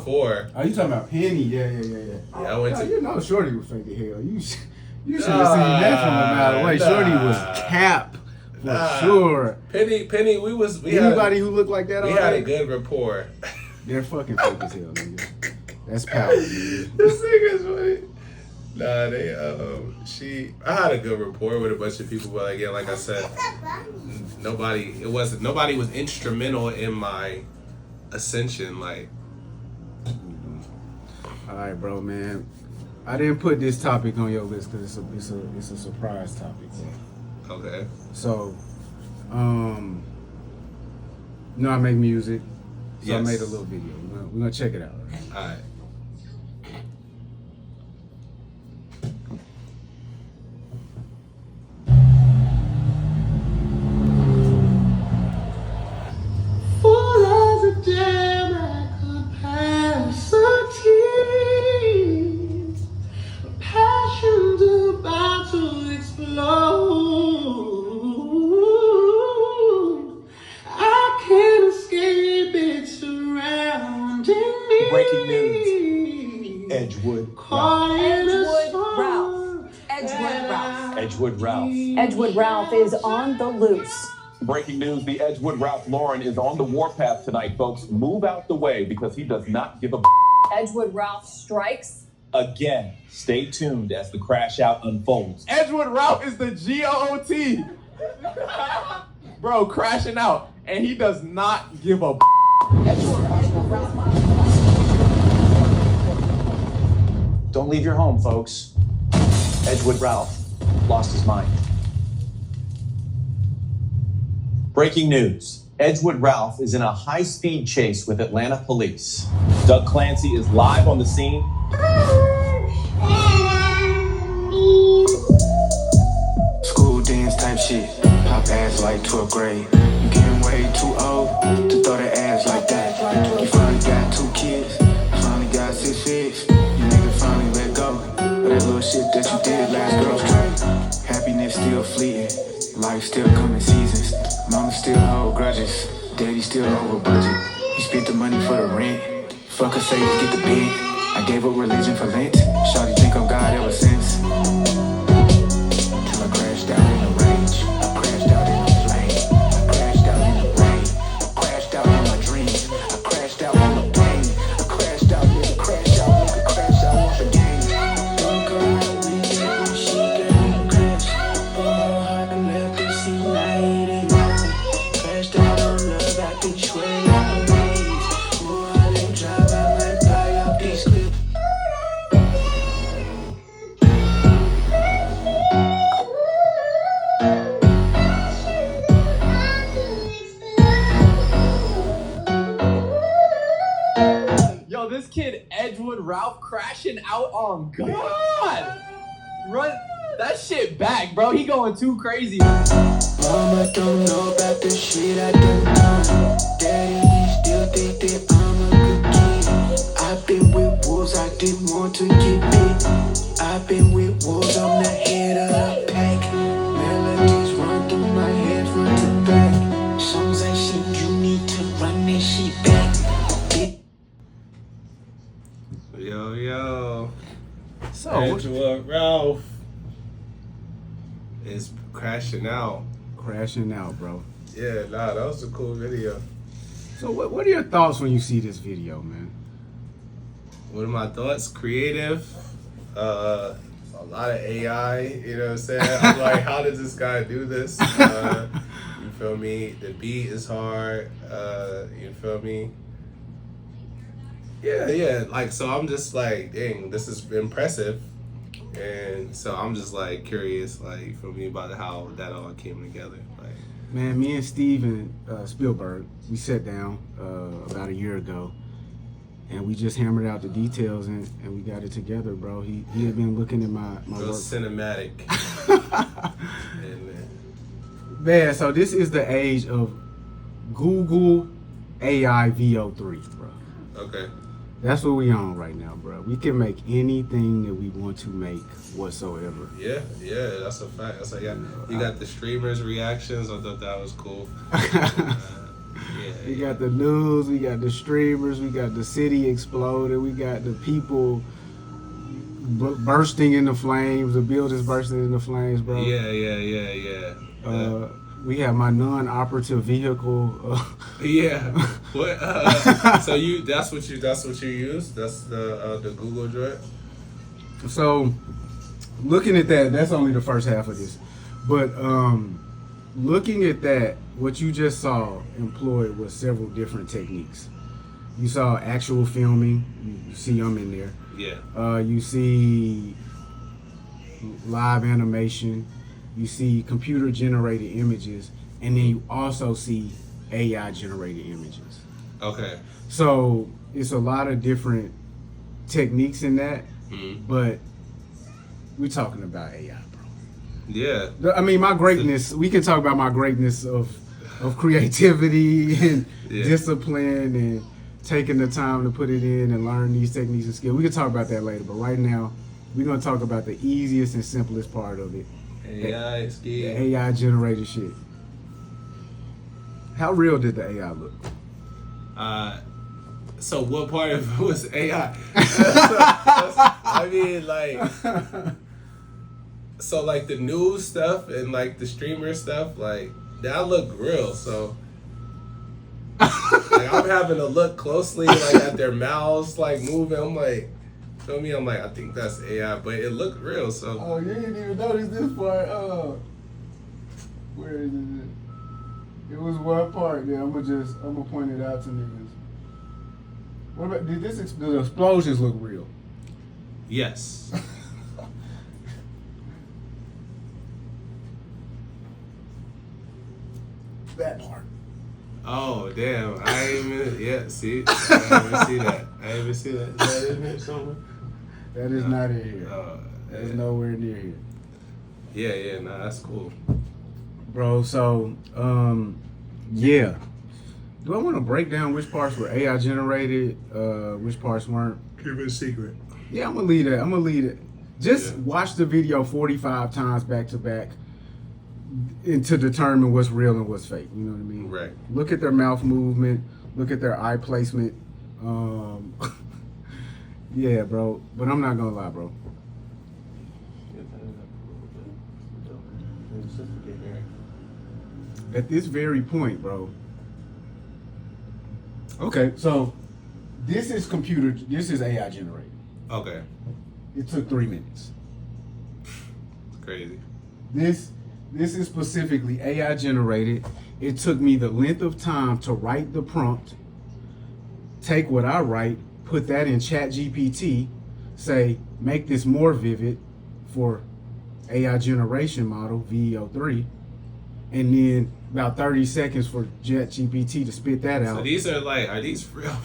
before. Oh, you talking about Penny? Yeah. Yeah, I went to. You know, Shorty was fake as hell. You should have seen that from a mile away. Shorty was cap for sure. Penny, anybody who looked like that. We had a good rapport. They're fucking fake as hell, nigga. That's power, nigga. This nigga's funny. Nah, I had a good rapport with a bunch of people, but again, like I said, nobody was instrumental in my ascension, like. All right, bro, man. I didn't put this topic on your list because it's a surprise topic, bro. Okay. So, you know I make music, so yes. I made a little video. We're gonna check it out. All right. Breaking news. EDGEWOODralph is on the loose. Breaking news, the EDGEWOODralph Lauren is on the warpath tonight, folks. Move out the way because he does not give a EDGEWOODralph strikes again. Stay tuned as the crash out unfolds. EDGEWOODralph is the GOAT. Bro, crashing out. And he does not give a Don't leave your home, folks. EDGEWOODralph lost his mind. Breaking news. EDGEWOODralph is in a high-speed chase with Atlanta police. Doug Clancy is live on the scene. School dance type shit. Pop ass like 12th grade. You getting way too old to throw that ass like that. You finally got 2 kids. Finally got 6 figs. You nigga finally let go of that little shit that you did last girl. Happiness still fleeting. Life still coming seasons. Mama still hold grudges. Daddy still over budget. He spent the money for the rent. Fuck her say to get the bed. I gave up religion for Lent. Shawty think I'm God ever since. Till I crashed out in the rage. I crashed out in the flame. I crashed out in the rain. I crashed out in my dreams. I crashed out in the pain. I crashed out, nigga, crash out, nigga, crash out once again. Don't go out with me when she got in the crash. Pull her heart and left it seem like it. Crashed out on love, I think sway out the waves. Ooh, I didn't drive, I might buy up these clips. Yo, this kid EDGEWOODralph crashing out on God. Run that shit back, bro. He going too crazy. Mama don't know about the shit I done done. Daddy still think that I'm a good kid. I've been with wolves, I didn't want to get bit. I've been with wolves, I'm the head of the pack. Melodies run through my head front to back. Songs I shit, you need to run that shit back. Yo. So, EDGEWOODralph is crashing out. Crashing out, bro. Yeah, that was a cool video. So what are your thoughts when you see this video, man? What are my thoughts? Creative. A lot of AI, you know what I'm saying? I'm like, how does this guy do this? You feel me? The beat is hard. You feel me? Yeah. Like, so I'm just like, dang, this is impressive. And so I'm just like curious, like, for me about how that all came together. Like, man, me and Steven Spielberg, we sat down about a year ago, and we just hammered out the details and we got it together, bro. He had been looking at my real work. cinematic. Man, so this is the age of Google AI VO3, bro. Okay. That's what we on right now, bro. We can make anything that we want to make whatsoever. Yeah, that's a fact. That's like, you got the streamers' reactions. I thought that was cool. We got the news, we got the streamers, we got the city exploding, we got the people bursting into flames, the buildings bursting into flames, bro. Yeah. We have my non-operative vehicle. Yeah. What? So that's what you use? That's the Google joint? So, looking at that, that's only the first half of this. But looking at that, what you just saw employed was several different techniques. You saw actual filming. You see them in there. Yeah. You see live animation. You see computer-generated images. And then you also see AI-generated images. Okay. So, it's a lot of different techniques in that. But we're talking about AI, bro. Yeah. I mean, my greatness, we can talk about my greatness of creativity and discipline and taking the time to put it in and learn these techniques and skills. We can talk about that later, but right now, we're going to talk about the easiest and simplest part of it. AI skill. AI generated shit. How real did the AI look? So what part of it was AI? I mean, like, so like the news stuff and like the streamer stuff, like that looked real. So like I'm having to look closely like at their mouths like moving. I'm like, feel me? I'm like, I think that's AI, but it looked real. So oh, you didn't even notice this part. Where is it? It was one part there. I'm gonna point it out to niggas. What about, the explosions look real? yes. That part. Oh damn! I ain't even see. I didn't even see that. I didn't even see that. Is that in here somewhere? That is not in here. That's nowhere near here. Yeah. Nah, that's cool. Bro, so, yeah. Do I want to break down which parts were AI generated, which parts weren't? Keep it a secret. Yeah, I'm going to leave it. Just watch the video 45 times back to back and to determine what's real and what's fake. You know what I mean? Right. Look at their mouth movement. Look at their eye placement. Yeah, bro. But I'm not going to lie, bro. At this very point, bro. Okay, so this is AI generated. Okay. It took 3 minutes. Crazy. This is specifically AI generated. It took me the length of time to write the prompt, take what I write, put that in ChatGPT, say, make this more vivid for AI generation model, VEO3, and then about 30 seconds for ChatGPT to spit that out. So these are these real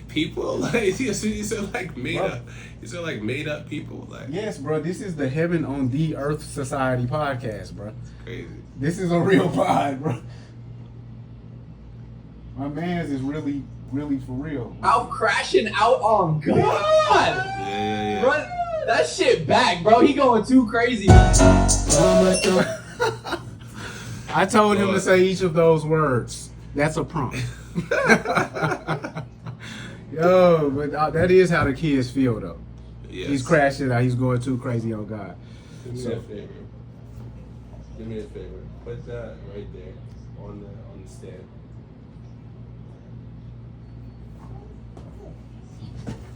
people? Like these are like made up. These are like made up people. Like yes, bro. This is the Heaven on the Earth Society podcast, bro. crazy. This is a real pod, bro. My man's is really for real. Out crashing out on God. Yeah. Run that shit back, bro. He going too crazy. I told him to say each of those words. That's a prompt. Yo, but that is how the kids feel, though. Yes. He's crashing out. He's going too crazy on God. Do me a favor. Do me a favor. Put that right there on the stand.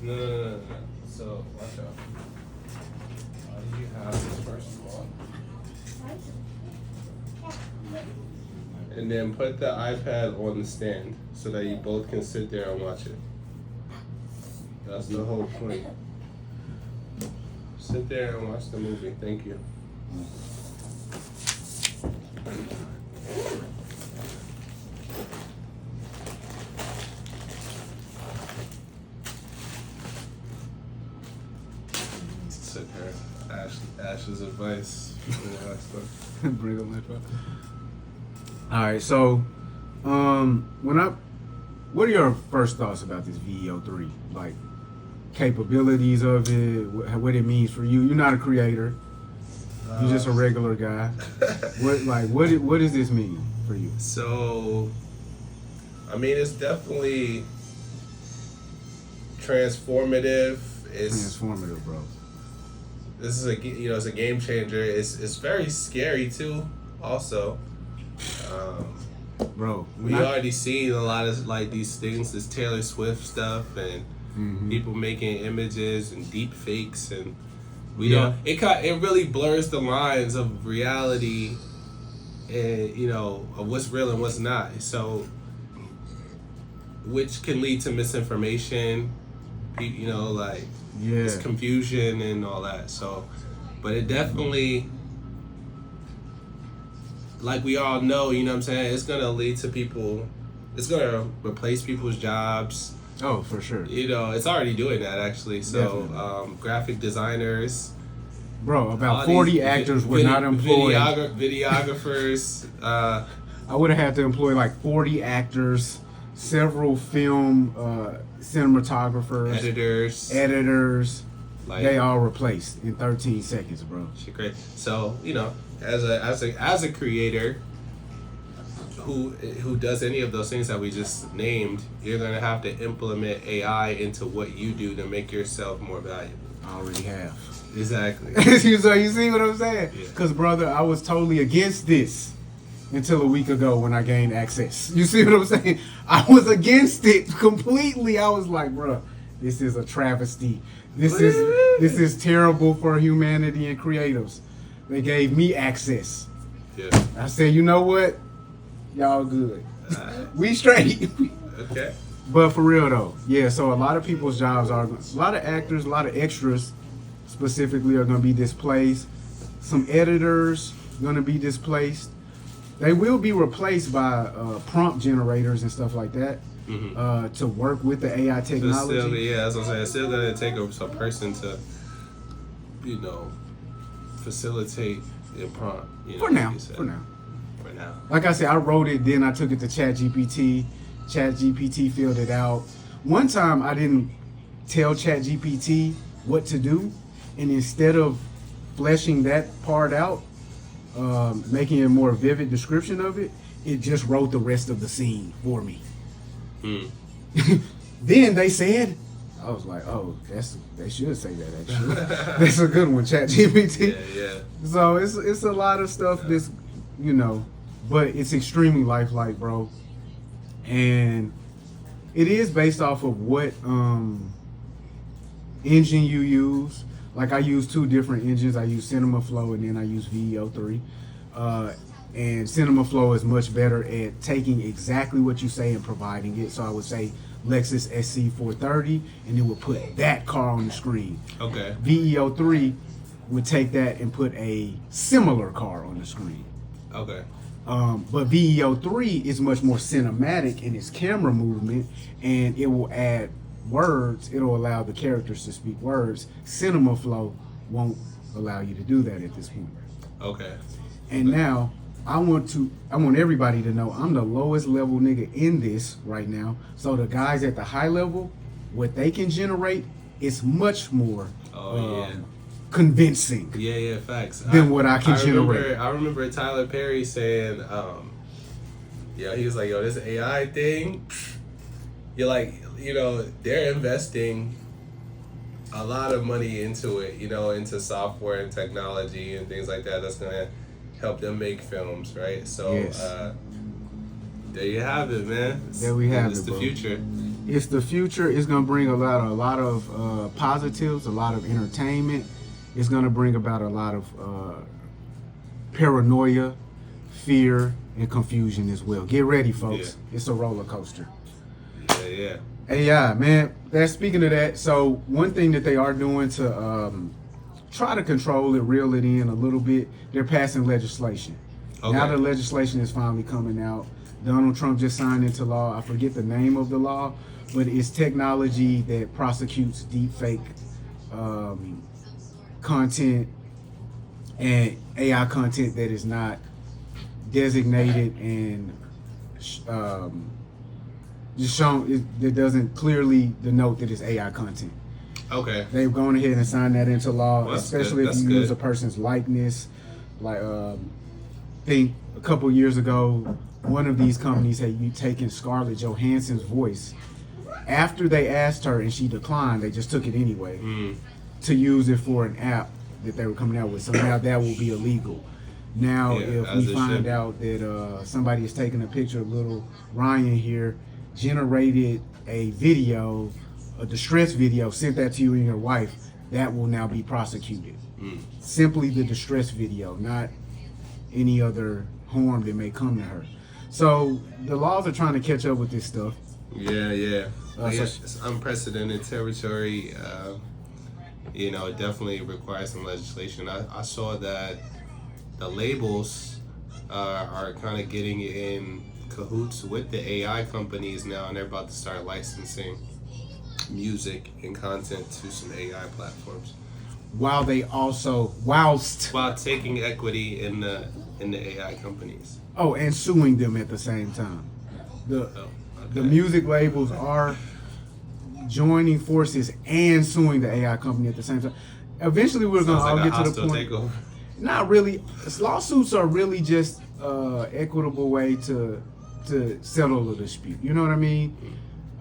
No. So watch out. Why do you have this first of all? And then put the iPad on the stand so that you both can sit there and watch it. That's the whole point. Sit there and watch the movie. Thank you. Took her Ash's advice. Bring up my phone. All right, so what are your first thoughts about this VEO3? Like capabilities of it, what it means for you? You're not a creator. You're just a regular guy. What does this mean for you? So, I mean, it's definitely transformative. It's transformative, bro. This is it's a game changer. It's very scary too. Also, bro, we already seen a lot of like these things, this Taylor Swift stuff, and people making images and deep fakes, and we don't. It really blurs the lines of reality, and of what's real and what's not. So, which can lead to misinformation. It's confusion and all that. So, but it definitely, like we all know, you know what I'm saying, it's gonna lead to people, it's gonna replace people's jobs. Oh, for sure. It's already doing that actually. So, graphic designers. Bro, about 40 actors were not employed. Videographers. I would have had to employ like 40 actors, several film cinematographers, editors. Like, they all replaced in 13 seconds, bro. Shit, great. So as a creator who does any of those things that we just named, you're gonna have to implement AI into what you do to make yourself more valuable. I already have. Exactly. So you see what I'm saying? Because brother, I was totally against this until a week ago when I gained access. You see what I'm saying? I was against it completely. I was like, bro, this is a travesty. This is terrible for humanity and creatives. They gave me access. Yeah. I said, you know what? Y'all good. We straight. Okay. But for real though, so a lot of people's jobs are, a lot of actors, a lot of extras specifically are going to be displaced. Some editors going to be displaced. They will be replaced by prompt generators and stuff like that to work with the AI technology. That's what I'm saying. It's still going to take a person to, facilitate the prompt. For now. Like I said, I wrote it, then I took it to ChatGPT. ChatGPT filled it out. One time I didn't tell ChatGPT what to do, and instead of fleshing that part out, making a more vivid description of it, it just wrote the rest of the scene for me. Then they said, I was like, oh, they should say that actually. That's a good one, ChatGPT. Yeah. So it's a lot of stuff that's, but it's extremely lifelike, bro. And it is based off of what engine you use. Like I use two different engines. I use CinemaFlow and then I use VEO3. And CinemaFlow is much better at taking exactly what you say and providing it. So I would say Lexus SC430 and it would put that car on the screen. Okay. VEO3 would take that and put a similar car on the screen. Okay. But VEO3 is much more cinematic in its camera movement, and it will add words. It'll allow the characters to speak words. CinemaFlow won't allow you to do that at this point. Okay. And now I want everybody to know I'm the lowest level nigga in this right now. So the guys at the high level, what they can generate is much more convincing. Yeah, facts. Than what I can generate. I remember Tyler Perry saying, he was like, this AI thing, you're like, they're investing a lot of money into it, into software and technology and things like that. That's gonna help them make films, right? So, there you have it, man. It's the future. It's the future. It's gonna bring a lot of positives, a lot of entertainment. It's going to bring about a lot of paranoia, fear, and confusion as well. Get ready, folks. Yeah. It's a roller coaster. Yeah. Hey, man. Speaking of that, so one thing that they are doing to try to control it, reel it in a little bit, they're passing legislation. Okay. Now the legislation is finally coming out. Donald Trump just signed into law. I forget the name of the law, but it's technology that prosecutes deepfake content and AI content that is not designated and just shown, it doesn't clearly denote that it's AI content. Okay. They've gone ahead and signed that into law, well, especially if you use a person's likeness. Like, I think a couple years ago, one of these companies had taken Scarlett Johansson's voice. After they asked her and she declined, they just took it anyway to use it for an app that they were coming out with. So now that will be illegal. Now, if we find out that somebody is taking a picture of little Ryan here, generated a video, a distress video, sent that to you and your wife, that will now be prosecuted. Simply the distress video, not any other harm that may come to her. So the laws are trying to catch up with this stuff. It's unprecedented territory. You know, it definitely requires some legislation. I saw that the labels are kind of getting in cahoots with the AI companies now, and they're about to start licensing music and content to some AI platforms. While they also, while taking equity in the AI companies. Oh, and suing them at the same time. The music labels are joining forces and suing the AI company at the same time. Eventually, we're going to all get to the point. Takeover. Not really. Lawsuits are really just equitable way to settle a dispute. You know what I mean?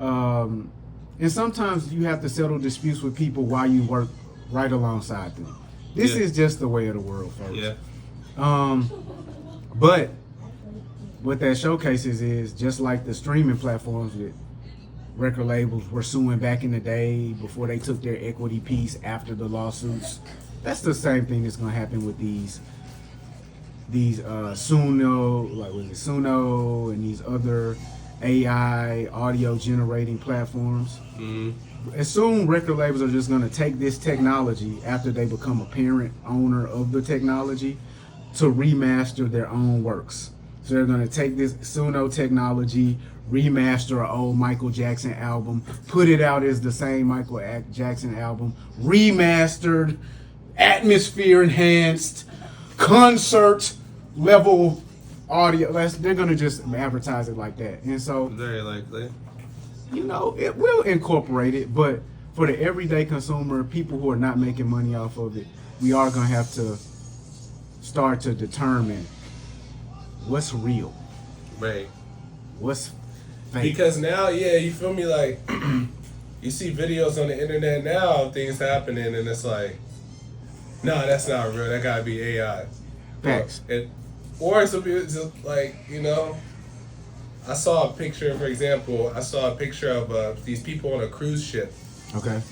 And sometimes you have to settle disputes with people while you work right alongside them. This is just the way of the world, folks. But what that showcases is just like the streaming platforms that record labels were suing back in the day before they took their equity piece after the lawsuits. That's the same thing that's going to happen with these Suno, like with Suno and these other AI audio generating platforms. As soon record labels are just going to take this technology after they become a parent owner of the technology to remaster their own works. So they're going to take this Suno technology, remaster an old Michael Jackson album, put it out as the same Michael Jackson album, remastered, atmosphere enhanced, concert level audio. They're going to just advertise it like that. And so, very likely, you know, it will incorporate it, but for the everyday consumer, people who are not making money off of it, we are going to have to start to determine what's real, right? What's fake? Because now, you feel me? Like you see videos on the internet now of things happening, and it's like, no, that's not real. That gotta be AI. Facts. Or some people just like, you know, I saw a picture. For example, I saw a picture of these people on a cruise ship. Okay.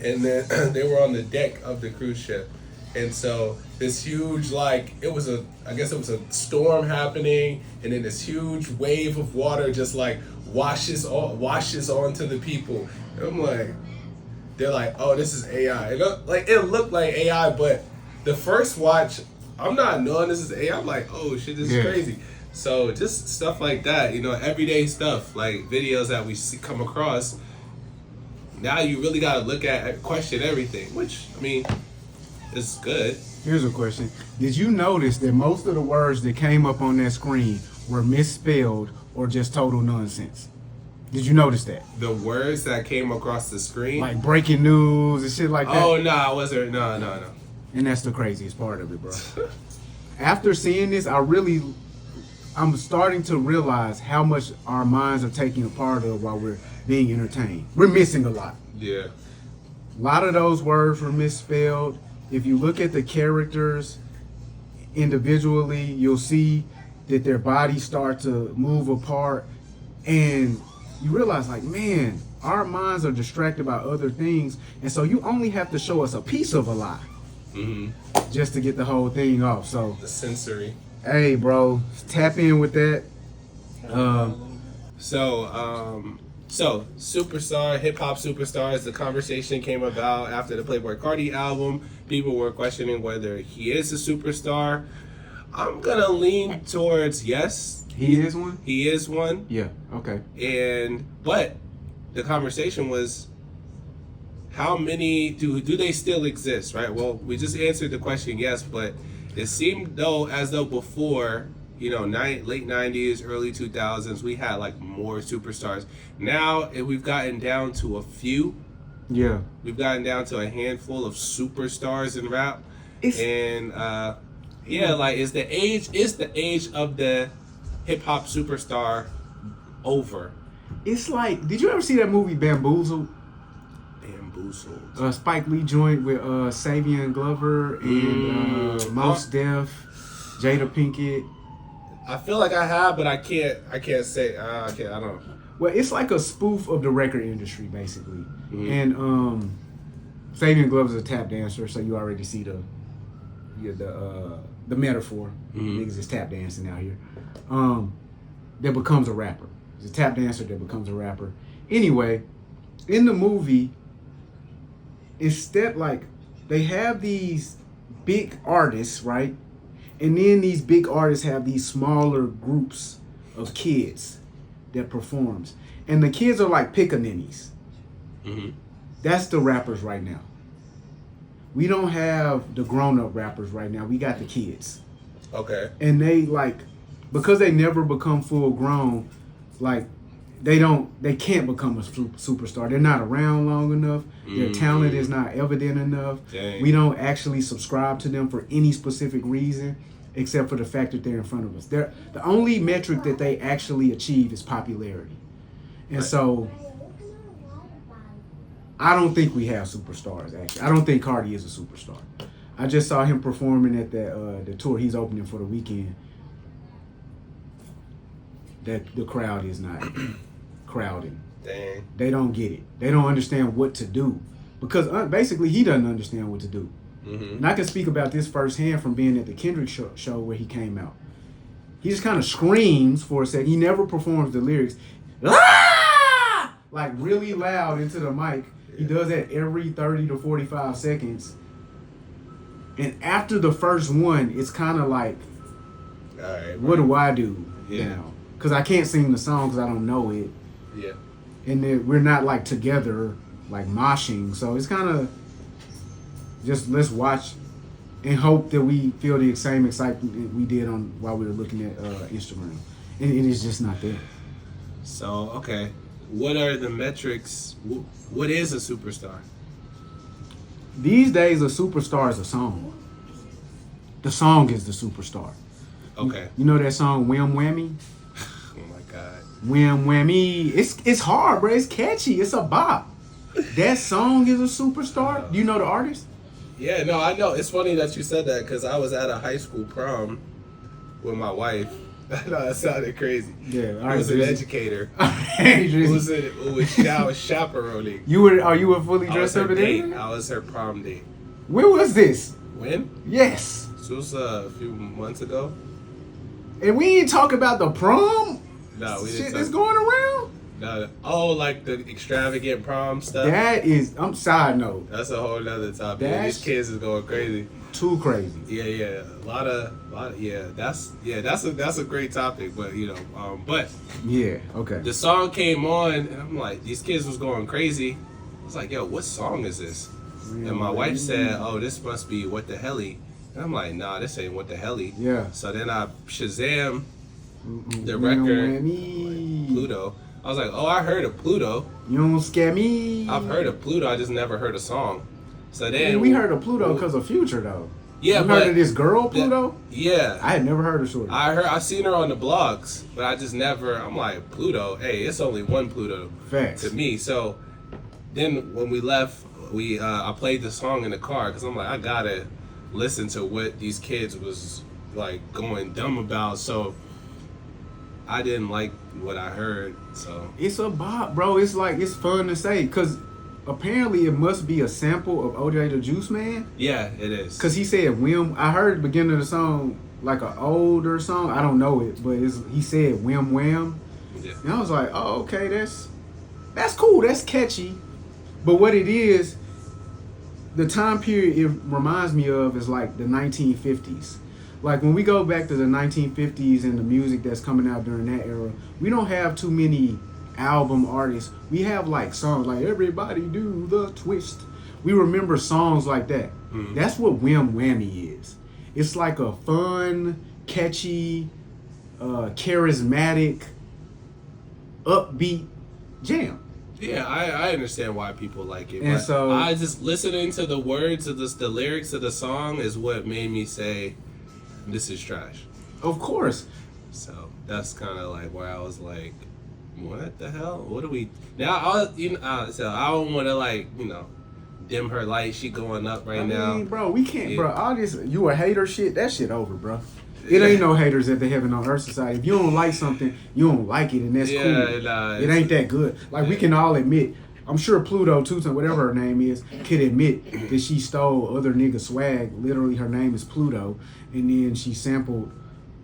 And then they were on the deck of the cruise ship. And so this huge, I guess it was a storm happening, and then this huge wave of water just like washes onto the people. And I'm like, they're like, oh, this is AI. It looked like AI, but the first watch, I'm not knowing this is AI. I'm like, oh shit, this is crazy. So just stuff like that, you know, everyday stuff, like videos that we come across. Now you really got to look at, question everything, which, I mean, it's good. Here's a question. Did you notice that most of the words that came up on that screen were misspelled or just total nonsense? Did you notice that? The words that came across the screen? Like breaking news and shit like that? Oh, no, I wasn't. No. And that's the craziest part of it, bro. After seeing this, I'm starting to realize how much our minds are taking a part of while we're being entertained. We're missing a lot. Yeah. A lot of those words were misspelled. If you look at the characters individually, you'll see that their bodies start to move apart, and you realize, like, man, our minds are distracted by other things, and so you only have to show us a piece of a lie just to get the whole thing off. So the sensory. Hey, bro, tap in with that. So superstar, hip hop superstars. The conversation came about after the Playboi Cardi album. People were questioning whether he is a superstar. I'm gonna lean towards yes. He is one? He is one. Yeah, okay. But the conversation was, how many do they still exist, right? Well, we just answered the question yes, but it seemed as though before, you know, late 90s, early 2000s, we had like more superstars. Now we've gotten down to a few. Yeah. We've gotten down to a handful of superstars in rap. Like it's the age of the hip hop superstar over. It's like, did you ever see that movie Bamboozled? Bamboozled. Spike Lee joint with Savion Glover and Mos Def, Jada Pinkett. I feel like I have, but I can't say. I don't know. Well, it's like a spoof of the record industry, basically. And Savion Glover's a tap dancer, so you already see the metaphor. Niggas is tap dancing out here. That becomes a rapper. He's a tap dancer that becomes a rapper. Anyway, in the movie, instead, like, they have these big artists, right? And then these big artists have these smaller groups of kids that performs. And the kids are like pickaninnies. That's the rappers right now. We don't have the grown-up rappers right now. We got the kids. Okay. And they, like, because they never become full grown, like, they can't become a superstar. They're not around long enough. Their talent is not evident enough. Dang. We don't actually subscribe to them for any specific reason, except for the fact that they're in front of us. The only metric that they actually achieve is popularity. And so I don't think we have superstars, actually. I don't think Cardi is a superstar. I just saw him performing at the tour he's opening for the weekend. That the crowd is not crowding. Dang. They don't get it. They don't understand what to do. Because basically he doesn't understand what to do. And I can speak about this firsthand from being at the Kendrick show where he came out. He just kind of screams for a second. He never performs the lyrics. Ah! Like really loud into the mic. He does that every 30 to 45 seconds. And after the first one, it's kind of like, all right, what do I do Yeah. now? Because I can't sing the song because I don't know it. Yeah. And then we're not like together, like moshing. So it's kind of just let's watch and hope that we feel the same excitement we did on while we were looking at Instagram. And it is just not there. So, okay. What are the metrics? What is a superstar? These days, a superstar is a song. The song is the superstar. Okay. You know that song, Wham Whammy? Oh my God. Wham Whammy. It's hard, bro. It's catchy. It's a bop. That song is a superstar. Do you know the artist? Yeah, no, I know. It's funny that you said that because I was at a high school prom with my wife. No, that sounded crazy. Yeah, all I right. was an educator. Hey, Who was chaperoning. you were fully I was dressed her up in date. everything? I was her prom date. When was this? When? Yes. This was a few months ago. And we ain't talk about the prom No, we shit didn't. that's going around? No, oh, like the extravagant prom stuff. That is, side note, That's a whole nother topic. Yeah, That's- these kids is going crazy. too crazy. Yeah, a lot of, yeah. That's a great topic, but you know, but Yeah, okay. the song came on, and I'm like, these kids was going crazy. I was like, yo, what song is this? And my wife said, oh, this must be What the Helly. And I'm like, nah, this ain't What the Helly. Yeah. So then I Shazam the Wham record, Whammy. Pluto. I was like, oh, I heard of Pluto. You don't scare me. I've heard of Pluto. I just never heard a song. So then And we heard of Pluto because of Future though. Yeah, you but heard of this girl Pluto? Yeah. I had never heard of Shorty. I seen her on the blogs, but I just never. I'm like, Pluto. Hey, it's only one Pluto Facts. to me. So then when we left, I played the song in the car because I'm like, I gotta listen to what these kids was like going dumb about. So I didn't like what I heard. So It's a bop, bro. It's like, it's fun to say because apparently it must be a sample of OJ the Juice Man. yeah, it is. Because he said Whim. I heard the beginning of the song like an older song. I don't know it, but he said Whim Wham. Yeah. And I was like, oh, okay, that's cool. That's catchy. But what it is, the time period it reminds me of is like the 1950s. Like when we go back to the 1950s and the music that's coming out during that era, we don't have too many album artists. We have like songs like Everybody Do the Twist. We remember songs like that. That's what Wham Whammy is. It's like a fun, catchy, charismatic, upbeat jam. Yeah, I understand why people like it. And but so- I just listening to the words of the lyrics of the song is what made me say, this is trash. Of course. So that's kind of like where I was like, what the hell? What do we now? So I don't want to like dim her light. She going up right now. Bro, we can't, bro. All this you a hater shit. That shit over, bro. It ain't no haters at the Heaven on Earth Society. If you don't like something, you don't like it, and that's cool. Nah, it ain't that good. Like we can all admit. I'm sure Pluto, Tucson, whatever her name is, could admit that she stole other nigga swag. Literally, her name is Pluto, and then she sampled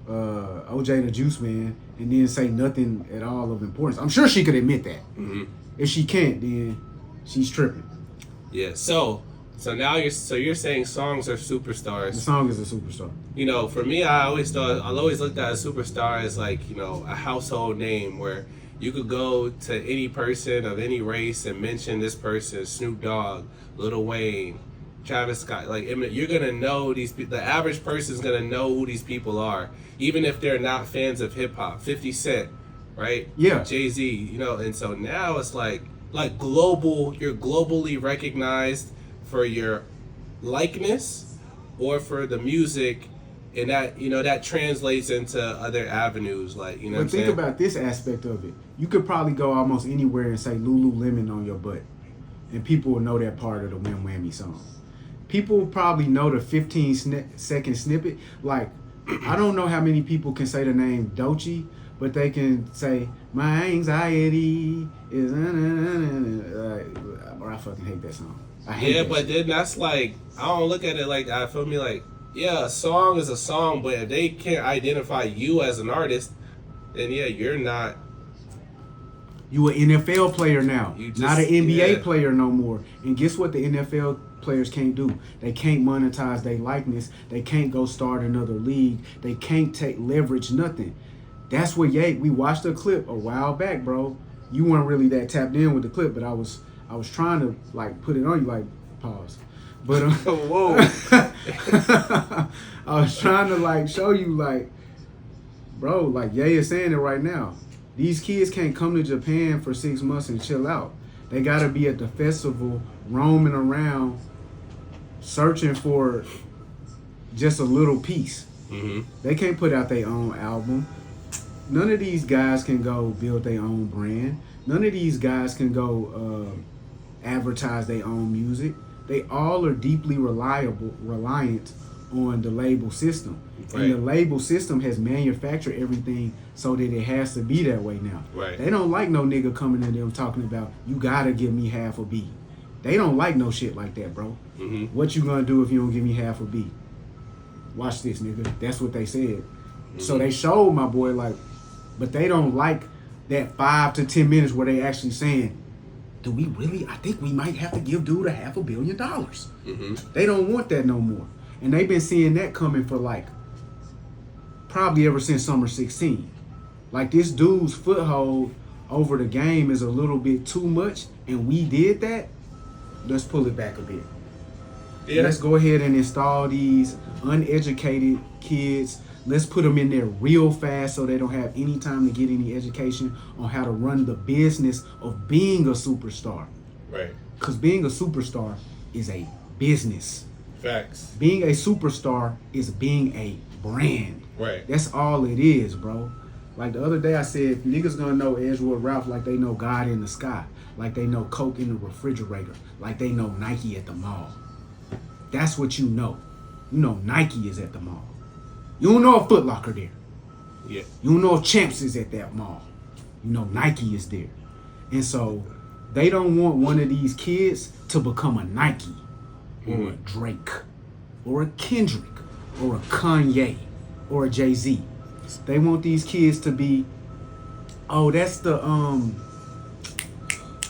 OJ the Juice Man, and then say nothing at all of importance. I'm sure she could admit that. Mm-hmm. If she can't, then she's tripping. Yeah. So now you're saying songs are superstars. The song is a superstar. For me, I always looked at a superstar as like a household name where you could go to any person of any race and mention this person: Snoop Dogg, Lil Wayne, Travis Scott. Like you're gonna know these people. The average person's gonna know who these people are, even if they're not fans of hip hop. 50 Cent, right? Yeah. Jay-Z. And so now it's like global. You're globally recognized for your likeness or for the music, and that that translates into other avenues. Like But think about this aspect of it. You could probably go almost anywhere and say Lululemon on your butt, and people will know that part of the Wham Whammy song. People probably know the 15-second snippet. Like, I don't know how many people can say the name Doechii, but they can say, my anxiety is... I fucking hate that song. I hate that but shit. then that's like, I don't look at it like that. I feel me like, yeah, a song is a song, but if they can't identify you as an artist, then yeah, you're not... You an NFL player now, not an NBA yeah. player no more. And guess what the NFL players can't do? They can't monetize their likeness. They can't go start another league. They can't take leverage nothing. That's what we watched a clip a while back, bro. You weren't really that tapped in with the clip, but I was trying to like put it on you, like pause. But whoa. I was trying to like show you like, bro, like Ye is saying it right now. These kids can't come to Japan for 6 months and chill out. They gotta be at the festival, roaming around, searching for just a little piece. Mm-hmm. They can't put out their own album. None of these guys can go build their own brand. None of these guys can go advertise their own music. They all are deeply reliant on the label system. Right. And the label system has manufactured everything so that it has to be that way now. Right. They don't like no nigga coming to them talking about, you gotta give me half a beat. They don't like no shit like that, bro. Mm-hmm. What you gonna do if you don't give me half a beat? Watch this, nigga. That's what they said. Mm-hmm. So they showed my boy like, but they don't like that 5 to 10 minutes where they actually saying, do we really? I think we might have to give dude $500 million. Mm-hmm. They don't want that no more. And they've been seeing that coming for like, probably ever since Summer 16. Like this dude's foothold over the game is a little bit too much, and we did that. Let's pull it back a bit. Yeah. Let's go ahead and install these uneducated kids. Let's put them in there real fast so they don't have any time to get any education on how to run the business of being a superstar. Right. Because being a superstar is a business. Facts. Being a superstar is being a brand. Right. That's all it is, bro. Like the other day I said, niggas gonna know EDGEWOODralph like they know God in the sky, like they know Coke in the refrigerator, like they know Nike at the mall. That's what you know. You know Nike is at the mall. You don't know a Foot Locker there. Yeah. You don't know if Champs is at that mall. You know Nike is there. And so they don't want one of these kids to become a Nike or a Drake or a Kendrick or a Kanye or a Jay-Z. They want these kids to be, oh, that's the,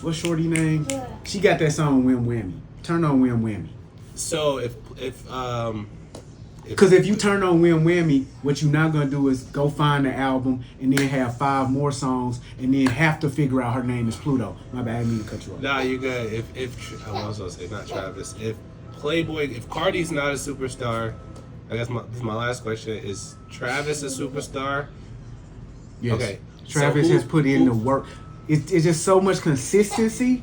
what's shorty name? Yeah. She got that song Wham Whammy. Turn on Wham Whammy. So because if you turn on Wham Whammy, what you're not gonna do is go find the album and then have 5 more songs and then have to figure out her name is Pluto. My bad, I didn't mean to cut you off. Nah, you're good. If I was gonna say not Travis. If Cardi's not a superstar, I guess this is my last question. Is Travis a superstar? Yes. Okay. Travis has put in the work. It's just so much consistency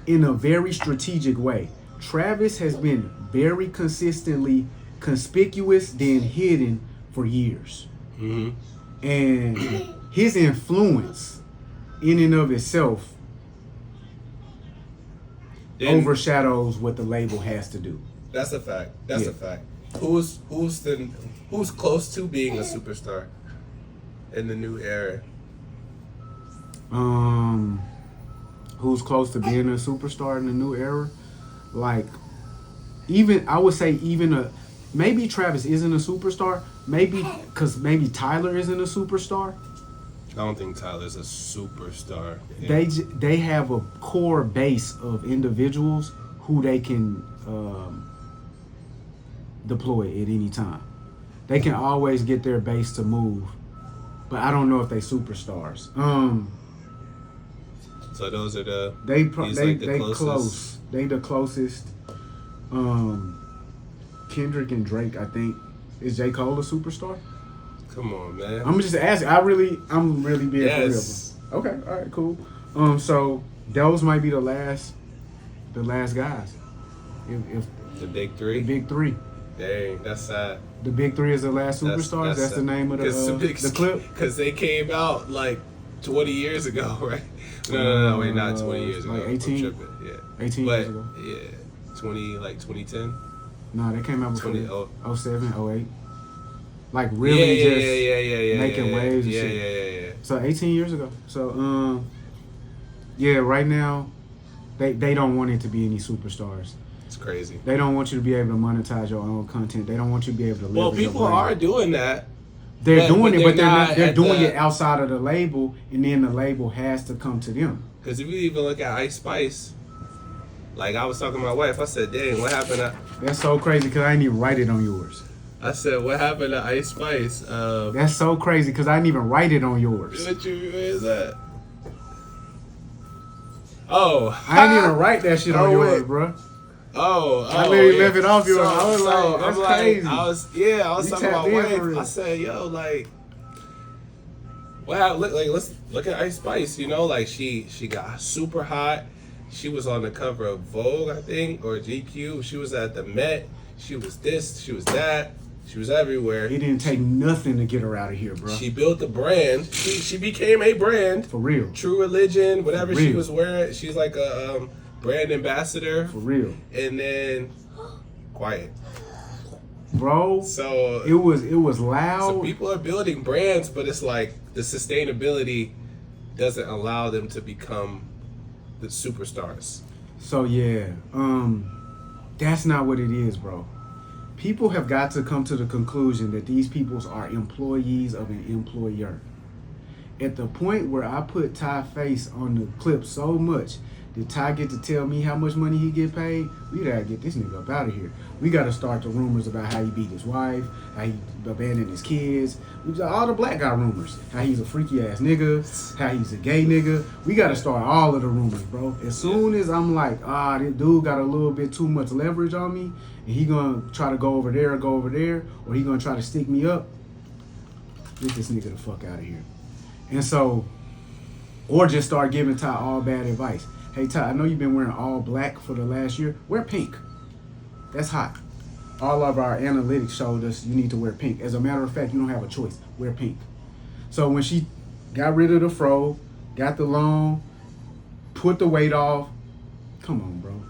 in a very strategic way. Travis has been very consistently conspicuous, then hidden for years. Mm-hmm. And his influence in and of itself overshadows what the label has to do. That's a fact. That's a fact. Who's close to being a superstar in the new era? Who's close to being a superstar in the new era? Like, even I would say maybe Travis isn't a superstar. Maybe because maybe Tyler isn't a superstar. I don't think Tyler's a superstar. They have a core base of individuals who they can deploy at any time. They can always get their base to move, but I don't know if they superstars. So those are the they closest. close. They the closest. Kendrick and Drake, I think. Is J. Cole a superstar? Come on, man. I'm just asking. I'm really being for real. Okay, all right, cool. So those might be the last guys. If the big three. The big three. Dang, that's sad. The big three is the last superstars. That's the name of the clip. Because they came out like 20 years ago, right? No, wait, not 20 years ago. Like 18. Yeah, 18 years ago. Yeah, 2010. No, they came out before 07, 08. Like Yeah, making waves and shit. Yeah. So 18 years ago. So yeah, right now they don't want it to be any superstars. It's crazy. They don't want you to be able to monetize your own content. They don't want you to be able to live. Well, people are doing that. They're doing it, but they're not doing it outside of the label, and then the label has to come to them. Because if you even look at Ice Spice, like I was talking to my wife, I said, "Dang, what happened?" That's so crazy because I didn't even write it on yours. I said, "What happened to Ice Spice?" That's so crazy because I didn't even write it on yours. What is that? Oh, I didn't even write that shit on yours, bro. I literally left it off yours. I was like, that's crazy. I was talking about wife. I said, "Yo, like, wow, let's look at Ice Spice. You know, like she got super hot. She was on the cover of Vogue, I think, or GQ. She was at the Met. She was this. She was that. She was everywhere. It didn't take nothing to get her out of here, bro. She built a brand. She became a brand. For real. True Religion, whatever she was wearing. She's like a brand ambassador. For real. And then quiet. Bro. So it was loud. So people are building brands, but it's like the sustainability doesn't allow them to become the superstars. So yeah, that's not what it is, bro. People have got to come to the conclusion that these peoples are employees of an employer. At the point where I put Ty Face on the clip so much, did Ty get to tell me how much money he get paid? We gotta get this nigga up out of here. We gotta start the rumors about how he beat his wife, how he abandoned his kids. All the black guy rumors. How he's a freaky ass nigga, how he's a gay nigga. We gotta start all of the rumors, bro. As soon as I'm like, this dude got a little bit too much leverage on me, and he gonna try to go over there, or he gonna try to stick me up, get this nigga the fuck out of here. And so, or just start giving Ty all bad advice. Hey Ty, I know you've been wearing all black for the last year. Wear pink. That's hot. All of our analytics showed us you need to wear pink. As a matter of fact, you don't have a choice. Wear pink. So when she got rid of the fro, got the long, put the weight off, come on, bro.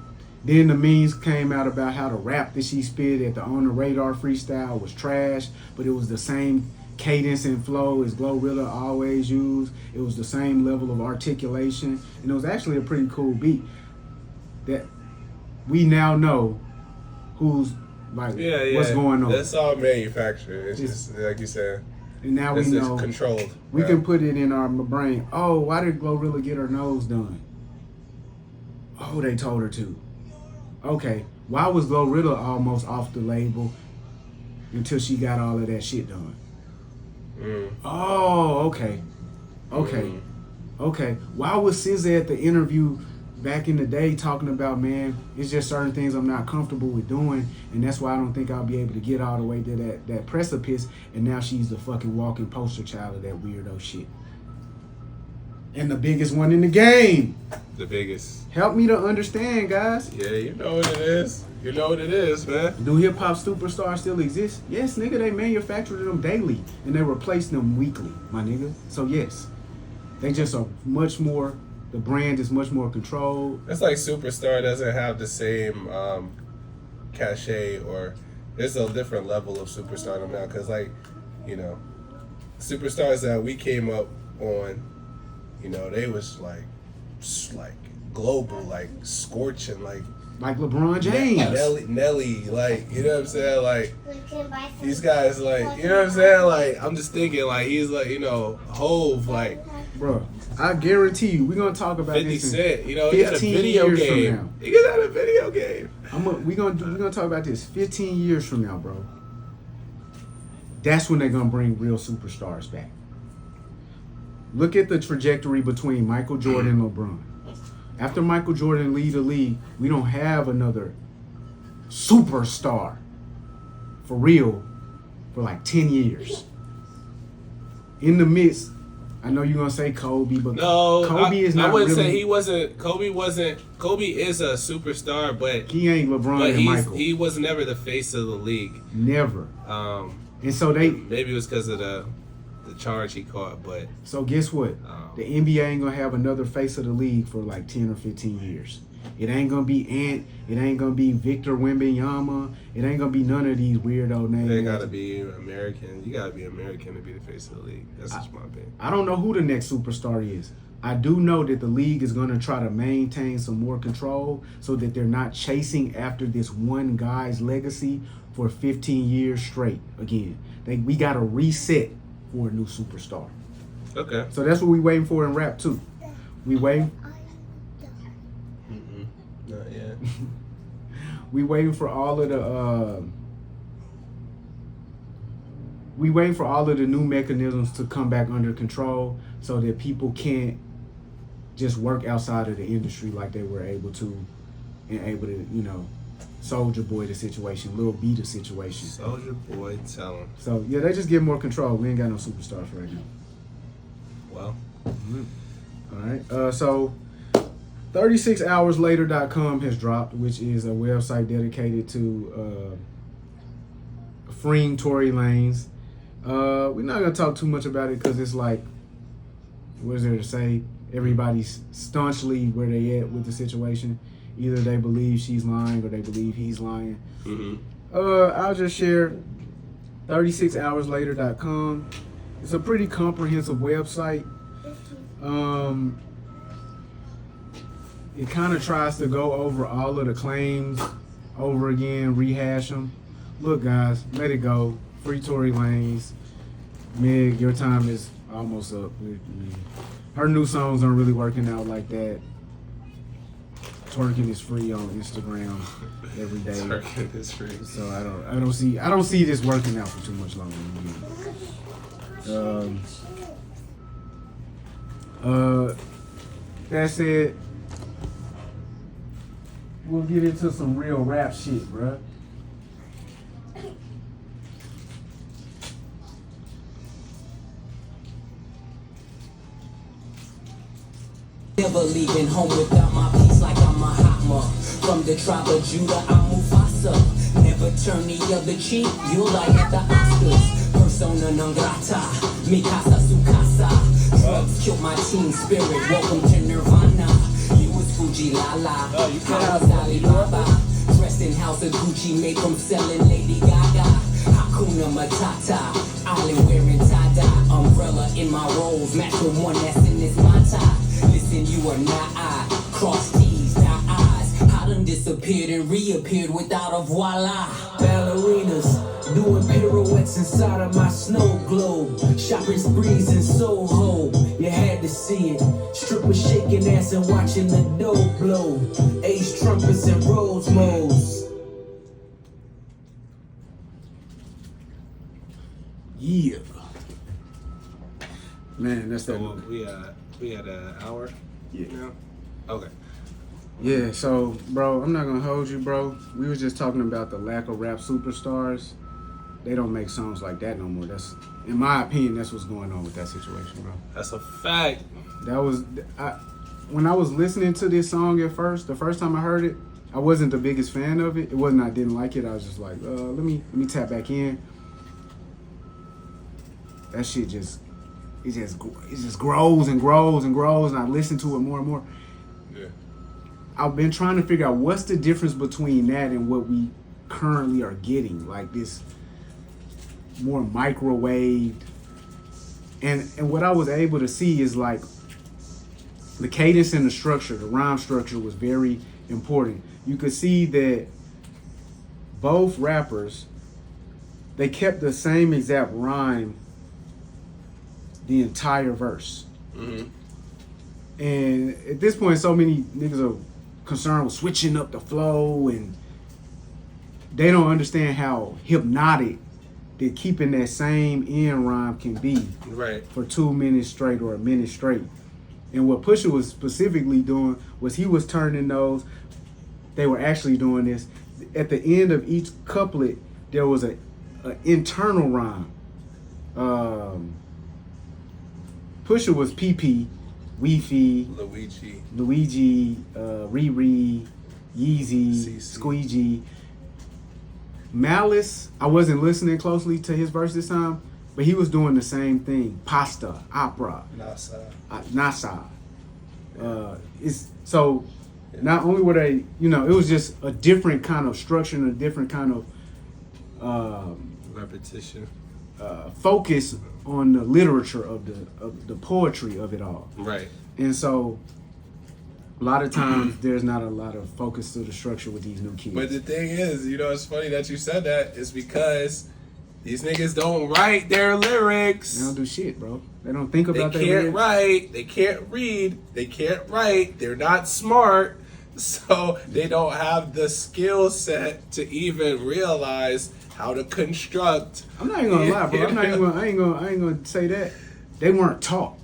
Then the memes came out about how the rap that she spit at the On the Radar freestyle was trash, but it was the same cadence and flow as Glorilla always used. It was the same level of articulation, and it was actually a pretty cool beat that we now know who's like what's going on. That's all manufactured. It's just like you said. And now we know controlled. We can put it in our brain. Oh, why did Glorilla get her nose done? Oh, they told her to. Okay, why was Glorilla almost off the label until she got all of that shit done? Oh, okay. Why was SZA at the interview back in the day talking about, man, it's just certain things I'm not comfortable with doing, and that's why I don't think I'll be able to get all the way to that precipice, and now she's the fucking walking poster child of that weirdo shit. And the biggest one in the game. The biggest. Help me to understand, guys. Yeah, you know what it is. You know what it is, man. Do hip hop superstars still exist? Yes, nigga, they manufacture them daily and they replace them weekly, my nigga. So yes, they just are much more. The brand is much more controlled. It's like Superstar doesn't have the same cachet, or there's a different level of superstardom now. Cause like, you know, superstars that we came up on, you know, they was like global, like scorching, like LeBron James, Nelly, like, you know what I'm saying, like these guys, like, you know what I'm saying, like I'm just thinking, like he's like, you know, Hove, like, bro. I guarantee you, we're gonna talk about 50 this. Cent, you know, he got a video years game. From now. He got a video game. We're gonna talk about this 15 years from now, bro. That's when they're gonna bring real superstars back. Look at the trajectory between Michael Jordan and LeBron. After Michael Jordan leave the league, we don't have another superstar for real for like 10 years. In the midst, I know you're gonna say Kobe, but no, Kobe is not. I wouldn't really, say he wasn't. Kobe wasn't. Kobe is a superstar, but he ain't LeBron but and Michael. He was never the face of the league. Never. And so maybe it was because of the charge he caught, but so guess what? The NBA ain't gonna have another face of the league for like 10 or 15 years. It ain't gonna be Ant. It ain't gonna be Victor Wembanyama. It ain't gonna be none of these weirdo names. They gotta be American. You gotta be American to be the face of the league. That's just my opinion. I don't know who the next superstar is. I do know that the league is gonna try to maintain some more control so that they're not chasing after this one guy's legacy for 15 years straight. Again, we gotta reset for a new superstar. Okay. So that's what we waiting for in rap too. We waiting. Not yet. We waiting for all of the. We waiting for all of the new mechanisms to come back under control, so that people can't just work outside of the industry like they were able to, and able to, you know, Soulja Boy the situation, Lil B the situation. Soulja Boy, tell him. So yeah, they just get more control. We ain't got no superstars right now. Well. All right. So 36hourslater.com has dropped, which is a website dedicated to freeing Tory Lanez. We're not gonna talk too much about it because it's like, what is there to say? Everybody's staunchly where they at with the situation. Either they believe she's lying or they believe he's lying. I'll just share 36hourslater.com. It's a pretty comprehensive website. It kind of tries to go over all of the claims over again, rehash them. Look, guys, let it go. Free Tory Lanez. Meg, your time is almost up. Her new songs aren't really working out like that. Twerking is free on Instagram every day. Twerking is free. So I don't see this working out for too much longer. That said, we'll get into some real rap shit, bruh. Never leaving home without my peace like I'm a Hatma. From the tribe of Judah, I'm Mufasa. Never turn the other cheek, you'll like at the Oscars. Persona non grata, mi casa su casa. Drugs killed my teen spirit, welcome to Nirvana. You was Fuji Lala, I was Alibaba. Dressed in house of Gucci, made from selling Lady Gaga. Hakuna Matata, island wearing tie-dye. Umbrella in my rolls, match with one that's in this tie. Listen, you are not I. Cross T's, not eyes. I done disappeared and reappeared without a voila. Ballerinas, doing pirouettes inside of my snow globe. Shopping sprees in Soho, you had to see it. Strippers shaking ass and watching the dough blow. Ace trumpets and rose modes. Yeah. Man, that's that. So we had an hour. Yeah. Now? Okay. Yeah, so bro, I'm not gonna hold you, bro. We was just talking about the lack of rap superstars. they don't make songs like that no more. That's, in my opinion, that's what's going on with that situation, bro. That's a fact. That was when I was listening to this song at first. The first time I heard it, I wasn't the biggest fan of it. It wasn't I didn't like it. I was just like, let me tap back in. That shit just grows and grows and grows, and I listen to it more and more. Yeah. I've been trying to figure out what's the difference between that and what we currently are getting, like this more microwaved. And what I was able to see is like the cadence and the structure, the rhyme structure was very important. You could see that both rappers, they kept the same exact rhyme the entire verse. Mm-hmm. And at this point, so many niggas are concerned with switching up the flow, and they don't understand how hypnotic that keeping that same end rhyme can be Right. for 2 minutes straight or a minute straight. And what Pusha was specifically doing was he was turning those, they were actually doing this, at the end of each couplet, there was a internal rhyme. Pusha was PP, Weefy, Luigi, Riri, Yeezy, CC. Squeegee. Malice, I wasn't listening closely to his verse this time, but he was doing the same thing. Pasta, opera, Nasa. It's so not only were they, it was just a different kind of structure and a different kind of repetition, focus on the literature of the poetry of it all. Right. And so a lot of times there's not a lot of focus to the structure with these new kids. But the thing is, it's funny that you said that. It's because these niggas don't write their lyrics. They don't do shit, bro. They don't think about that. They can't write. They can't read. They can't write. They're not smart. So they don't have the skill set to even realize how to construct. I'm not even gonna lie, bro. I ain't gonna say that. They weren't taught.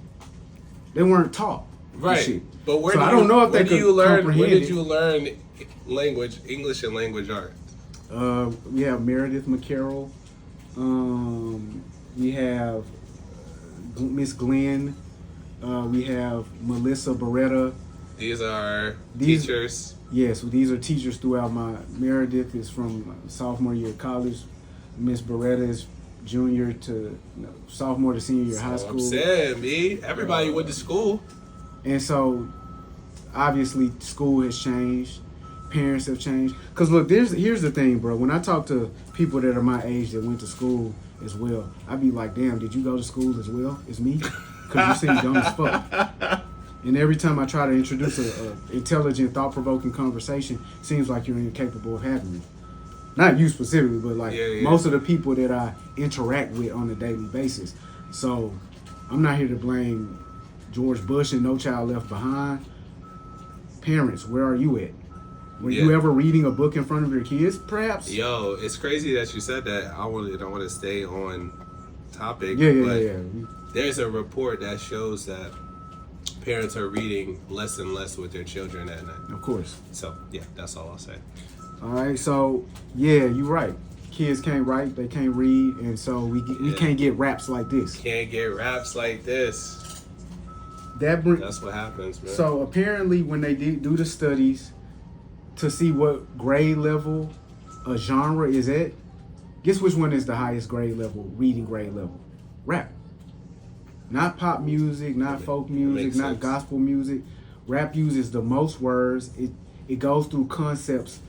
Right. Shit. But where so do I don't know if where they do you learn? Where comprehend did you learn language, English and language arts? We have Meredith McCarroll. We have Miss Glenn. We have Melissa Beretta. These are teachers. Yes, these are teachers throughout my. Meredith is from sophomore year of college. Miss Beretta is junior to sophomore to senior year of high school. I'm saying, me, everybody went to school. And so, obviously, school has changed. Parents have changed. Because, look, here's the thing, bro. When I talk to people that are my age that went to school as well, I be like, damn, did you go to school as well as me? Because you seem dumb as fuck. And every time I try to introduce a intelligent, thought-provoking conversation, it seems like you're incapable of having it. Not you specifically, but like most of the people that I interact with on a daily basis. So, I'm not here to blame George Bush and No Child Left Behind. Parents, where are you at? Were you ever reading a book in front of your kids, perhaps? Yo, it's crazy that you said that. I don't want to stay on topic. Yeah. There's a report that shows that parents are reading less and less with their children at night. Of course. So, yeah, that's all I'll say. All right, so, yeah, you're right. Kids can't write, they can't read, and so we can't get raps like this. Can't get raps like this. That's what happens, man. So apparently when they do the studies to see what grade level a genre is at, guess which one is the highest grade level, reading grade level? Rap. Not pop music, not folk music, not gospel music. Rap uses the most words. It goes through concepts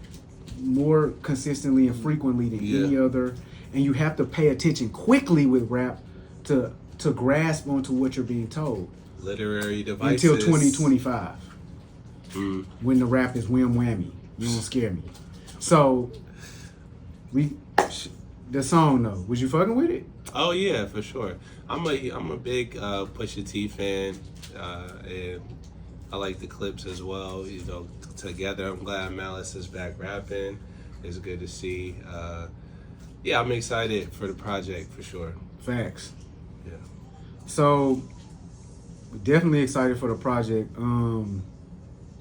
more consistently and frequently than any other. And you have to pay attention quickly with rap to grasp onto what you're being told. Literary devices. Until 2025. When the rap is wham whammy. You don't scare me. So, the song though, was you fucking with it? Oh yeah, for sure. I'm a big Pusha T fan, and I like the Clipse as well. Together, I'm glad Malice is back rapping. It's good to see. Yeah, I'm excited for the project for sure. Facts. Yeah. So, definitely excited for the project.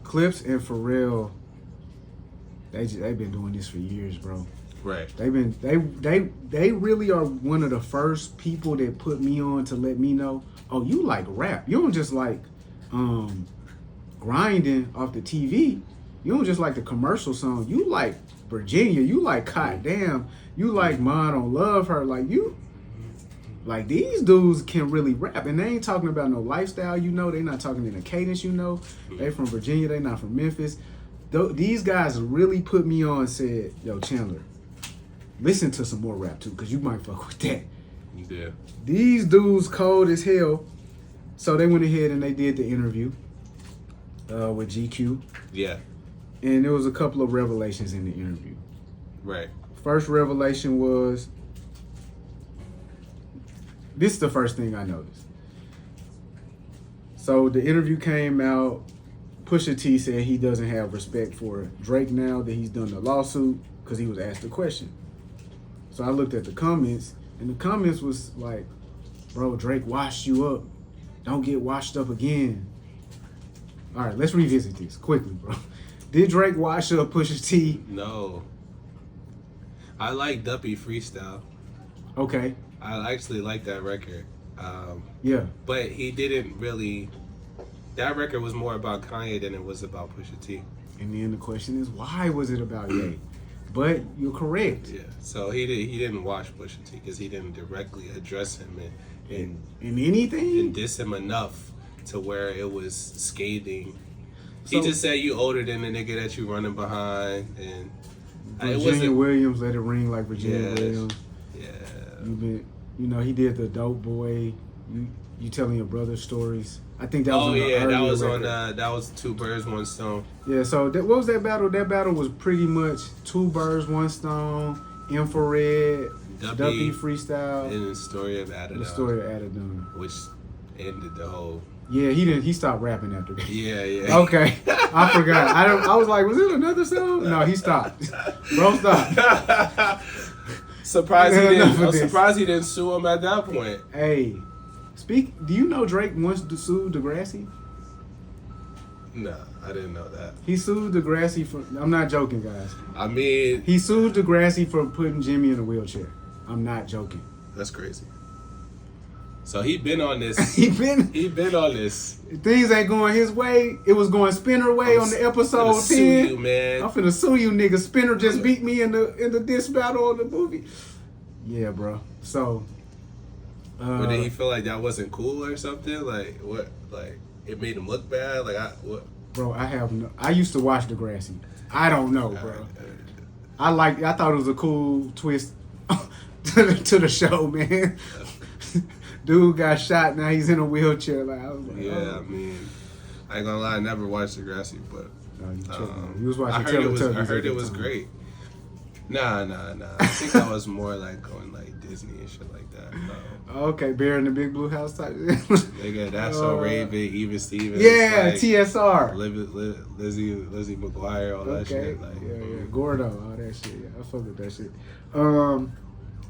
Clipse and Pharrell, they've been doing this for years, bro. Right. They really are one of the first people that put me on to let me know, oh, you like rap. You don't just like grinding off the TV. You don't just like the commercial song. You like Virginia. You like Goddamn. You like Ma Don't Love Her. Like you. Like these dudes can really rap, and they ain't talking about no lifestyle, you know. They not talking in a cadence, you know. They from Virginia, they not from Memphis. These guys really put me on and said, yo, Chandler, listen to some more rap too, because you might fuck with that. Yeah. These dudes cold as hell. So they went ahead and they did the interview with GQ. Yeah. And there was a couple of revelations in the interview. Right. First revelation was, this is the first thing I noticed. So the interview came out. Pusha T said he doesn't have respect for Drake now that he's done the lawsuit because he was asked a question. So I looked at the comments, and the comments was like, bro, Drake washed you up. Don't get washed up again. All right, let's revisit this quickly, bro. Did Drake wash up Pusha T? No. I like Duppy Freestyle. Okay. I actually like that record. Yeah. But he didn't really. That record was more about Kanye than it was about Pusha T. And then the question is, why was it about Ye? But you're correct. Yeah. So he didn't wash Pusha T because he didn't directly address him In anything? and diss him enough to where it was scathing. So, He just said you older than the nigga that you running behind, and it Virginia wasn't. Williams let it ring like Virginia Yes. Williams. Yeah. He did the Dope Boy. You telling your brother stories. I think that was on the that earlier was record. on that was Two Birds, One Stone. Yeah, so what was that battle? That battle was pretty much Two Birds, One Stone, Infrared, Duppy Freestyle, And the Story of Adidon. the story of Adidon. Which ended the whole. Yeah, he stopped rapping after that. Yeah. Okay, I forgot. I was like, was it another song? No, he stopped. Bro, stop. Surprised he Enough didn't. of I'm this. surprised he didn't sue him at that point. Hey, do you know Drake once sued Degrassi? No, I didn't know that. He sued Degrassi for, I'm not joking, guys. I mean, He sued Degrassi for putting Jimmy in a wheelchair. I'm not joking. that's crazy. So he been on this. He been on this. Things ain't going his way. It was going Spinner way on the episode 10. Sue you, man. I'm finna sue you, nigga. Spinner just beat me in the diss battle on the movie. Yeah, bro. So, But did he feel like that wasn't cool or something? Like what? Like it made him look bad? Like what? bro, I used to watch Degrassi. I don't know, bro. I thought it was a cool twist to the show, man. Dude got shot. Now he's in a wheelchair. Like, I was like, Yeah, oh. I mean, I ain't gonna lie, I never watched Degrassi, but No, you tripping. You was watching I heard Teletubbies it at was the time. great. Nah. I think I was more like going like Disney and shit like that. Okay, Bear in the Big Blue House type. Nigga, That's So Raven, Even Stevens. Yeah, like, TSR. Lizzie McGuire, all that Okay. shit. Like, Yeah. Gordo, all that shit. Yeah, I fuck with that shit.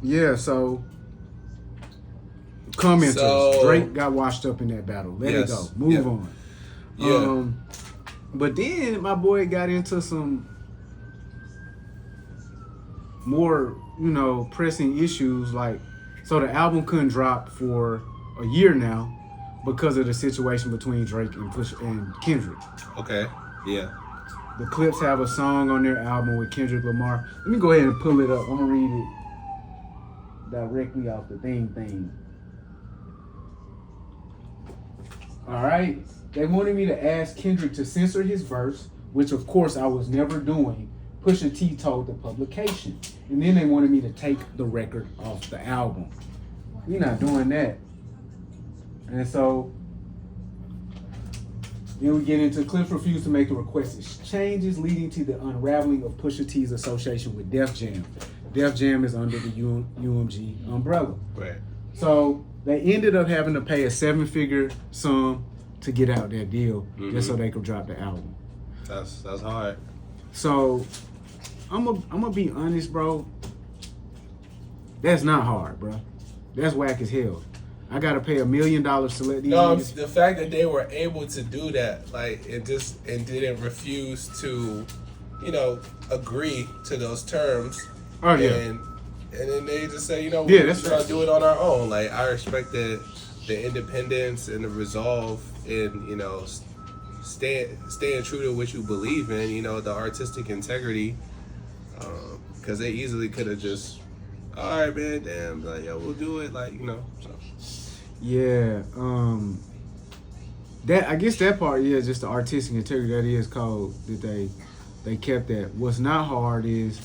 Yeah, so commenters. So- Drake got washed up in that battle. Let it go. Yes. Move Yeah. on. Yeah. But then my boy got into some more, pressing issues. Like, so the album couldn't drop for a year now because of the situation between Drake and Kendrick. Okay. Yeah. The Clipse have a song on their album with Kendrick Lamar. Let me go ahead and pull it up. I'm gonna read it directly off the thing. All right. They wanted me to ask Kendrick to censor his verse, which of course I was never doing. Pusha T told the publication. And then they wanted me to take the record off the album. We're not doing that. And so then we get into Clipse refused to make the requested changes, leading to the unraveling of Pusha T's association with Def Jam. Def Jam is under the UMG umbrella. Right. So they ended up having to pay a 7-figure sum to get out that deal, just so they could drop the album. That's hard. So I'm gonna be honest, bro. That's not hard, bro. That's whack as hell. I gotta pay $1 million to let these. No, niggas- the fact that they were able to do that, like, and didn't refuse to, agree to those terms, Oh yeah. And then they just say, Yeah, we're that's gonna right. do it on our own. Like, I respect the independence and the resolve in, staying true to what you believe in, the artistic integrity. Because they easily could have just, all right, man, damn, like, yo, we'll do it, like, so. Yeah, that I guess that part, yeah, just the artistic integrity, that is cold that they kept that. What's not hard is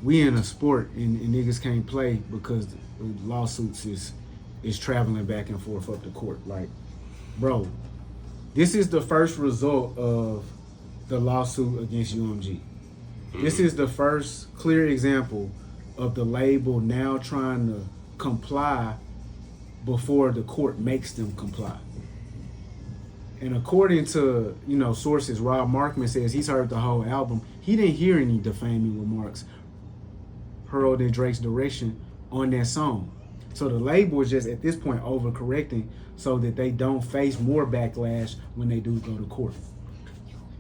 we in a sport and niggas can't play because the lawsuits is traveling back and forth up the court. Like, bro, this is the first result of the lawsuit against UMG. This is the first clear example of the label now trying to comply before the court makes them comply. And according to, sources, Rob Markman says he's heard the whole album. He didn't hear any defaming remarks hurled in Drake's direction on that song. So the label is just at this point overcorrecting so that they don't face more backlash when they do go to court.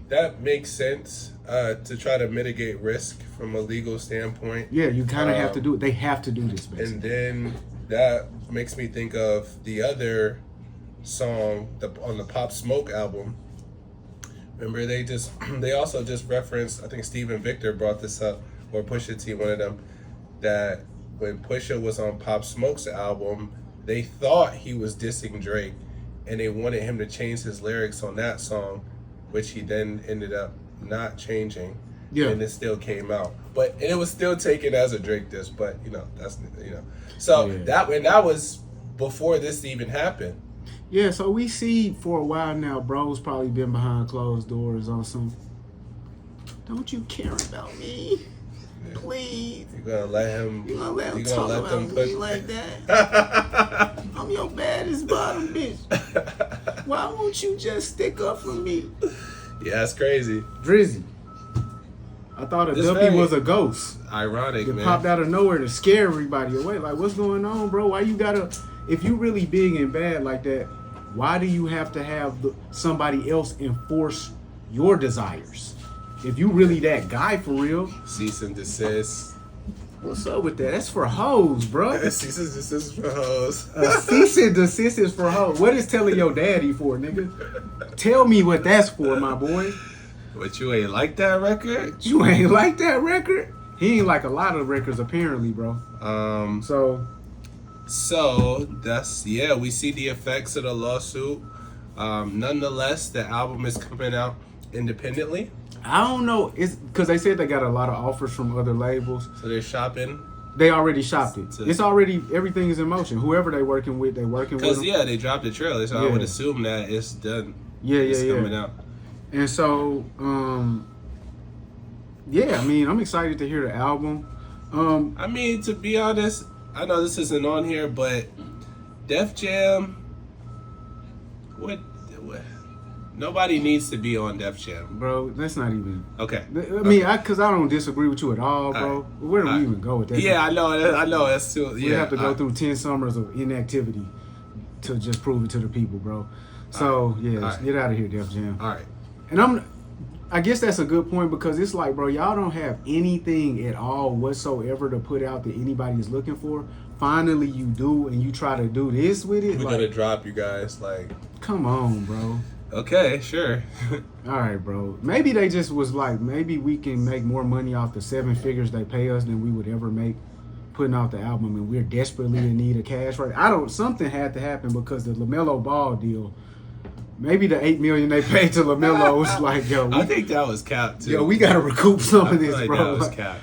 That makes sense to try to mitigate risk from a legal standpoint. Yeah, you kind of have to do it. They have to do this, basically. And then that makes me think of the other song on the Pop Smoke album. Remember, they also just referenced, I think Steven Victor brought this up, or Pusha T, one of them, that when Pusha was on Pop Smoke's album, they thought he was dissing Drake, and they wanted him to change his lyrics on that song, which he then ended up not changing. Yeah. And it still came out. But it was still taken as a Drake diss, but that's So Yeah. that was before this even happened. Yeah, so we see for a while now, bro's probably been behind closed doors on some, don't you care about me? Please. You're gonna let him You gonna let him you talk gonna let about them me put like that? I'm your baddest bottom bitch. Why won't you just stick up for me? Yeah, that's crazy. Drizzy. I thought a This duppy very- was a ghost. Ironic, It man. popped out of nowhere to scare everybody away. Like, what's going on, bro? Why you gotta, if you really big and bad like that, why do you have to have somebody else enforce your desires? If you really that guy for real, Cease and desist. what's up with that? That's for hoes, bro. Cease and desist for hoes. Cease and desist is for hoes. What is telling your daddy for, nigga? Tell me what that's for, my boy. But you ain't like that record? You ain't like that record? He ain't like a lot of records, apparently, bro. So that's we see the effects of the lawsuit. Nonetheless, the album is coming out independently. I don't know. It's because they said they got a lot of offers from other labels. So they're shopping. They already shopped it. It's already, everything is in motion. Whoever they working with, they working with them. Because they dropped the trailer, so I would assume that it's done. It's coming out. And so, I mean, I'm excited to hear the album. I mean, to be honest, I know this isn't on here, but Def Jam, what? Nobody needs to be on Def Jam, bro. That's not even okay. I mean, because I don't disagree with you at all, bro. All right. Where do we even go with that? Yeah, I know. That's too. We have to go through 10 summers of inactivity to just prove it to the people, bro. So get out of here, Def Jam. All right. And I guess that's a good point because it's like, bro, y'all don't have anything at all whatsoever to put out that anybody is looking for. Finally, you do, and you try to do this with it. We're gonna drop you guys, like. Come on, bro. Okay, sure. All right, bro. Maybe they just was like, maybe we can make more money off the 7 figures they pay us than we would ever make putting out the album, and we're desperately in need of cash right. Something had to happen because the LaMelo Ball deal. Maybe the $8 million they paid to LaMelo was like, yo. I think that was capped too. Yo, we gotta recoup some of this, like bro. That was capped.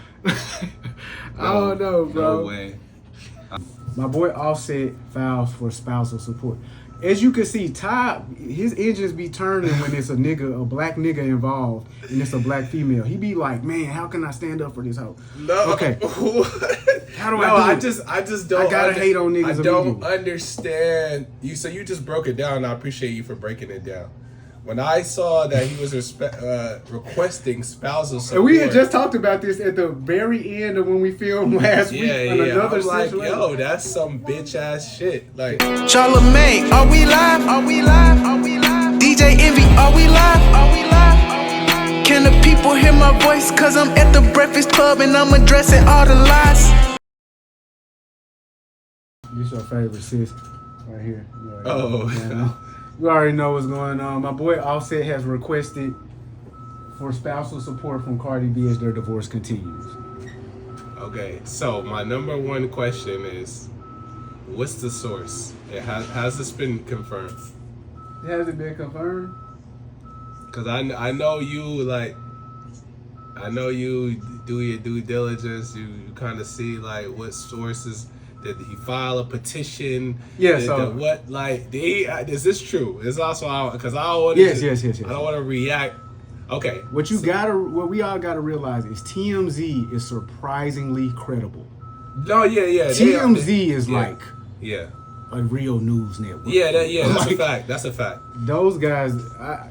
I don't know, bro. No way. My boy Offset files for spousal support. As you can see, Ty, his engines be turning when it's a black nigga involved, and it's a black female. He be like, man, how can I stand up for this hoe? No. Okay. How do I do it? I just don't. I gotta hate on niggas I don't immediately. understand. So you just broke it down. I appreciate you for breaking it down. When I saw that he was requesting spousal support, And we had just talked about this at the very end of when we filmed last week on another I'm like, situation. yo, that's some bitch ass shit. Like, Charlamagne, are we live? Are we live? Are we live? DJ Envy, are we live? Are we live? Can the people hear my voice? Cause I'm at the Breakfast Club and I'm addressing all the lies. This your favorite sis right here. Oh. You already know what's going on. My boy Offset has requested for spousal support from Cardi B as their divorce continues. Okay, so my number one question is, what's the source? Has this been confirmed? Has it been confirmed? Cause I know you do your due diligence. You kind of see like what sources. Did he file a petition? Yeah. Is this true? It's also because I don't want Yes. I don't want to react. Okay. What we all gotta realize is TMZ is surprisingly credible. No, yeah. TMZ is like a real news network. That's a fact. Those guys, I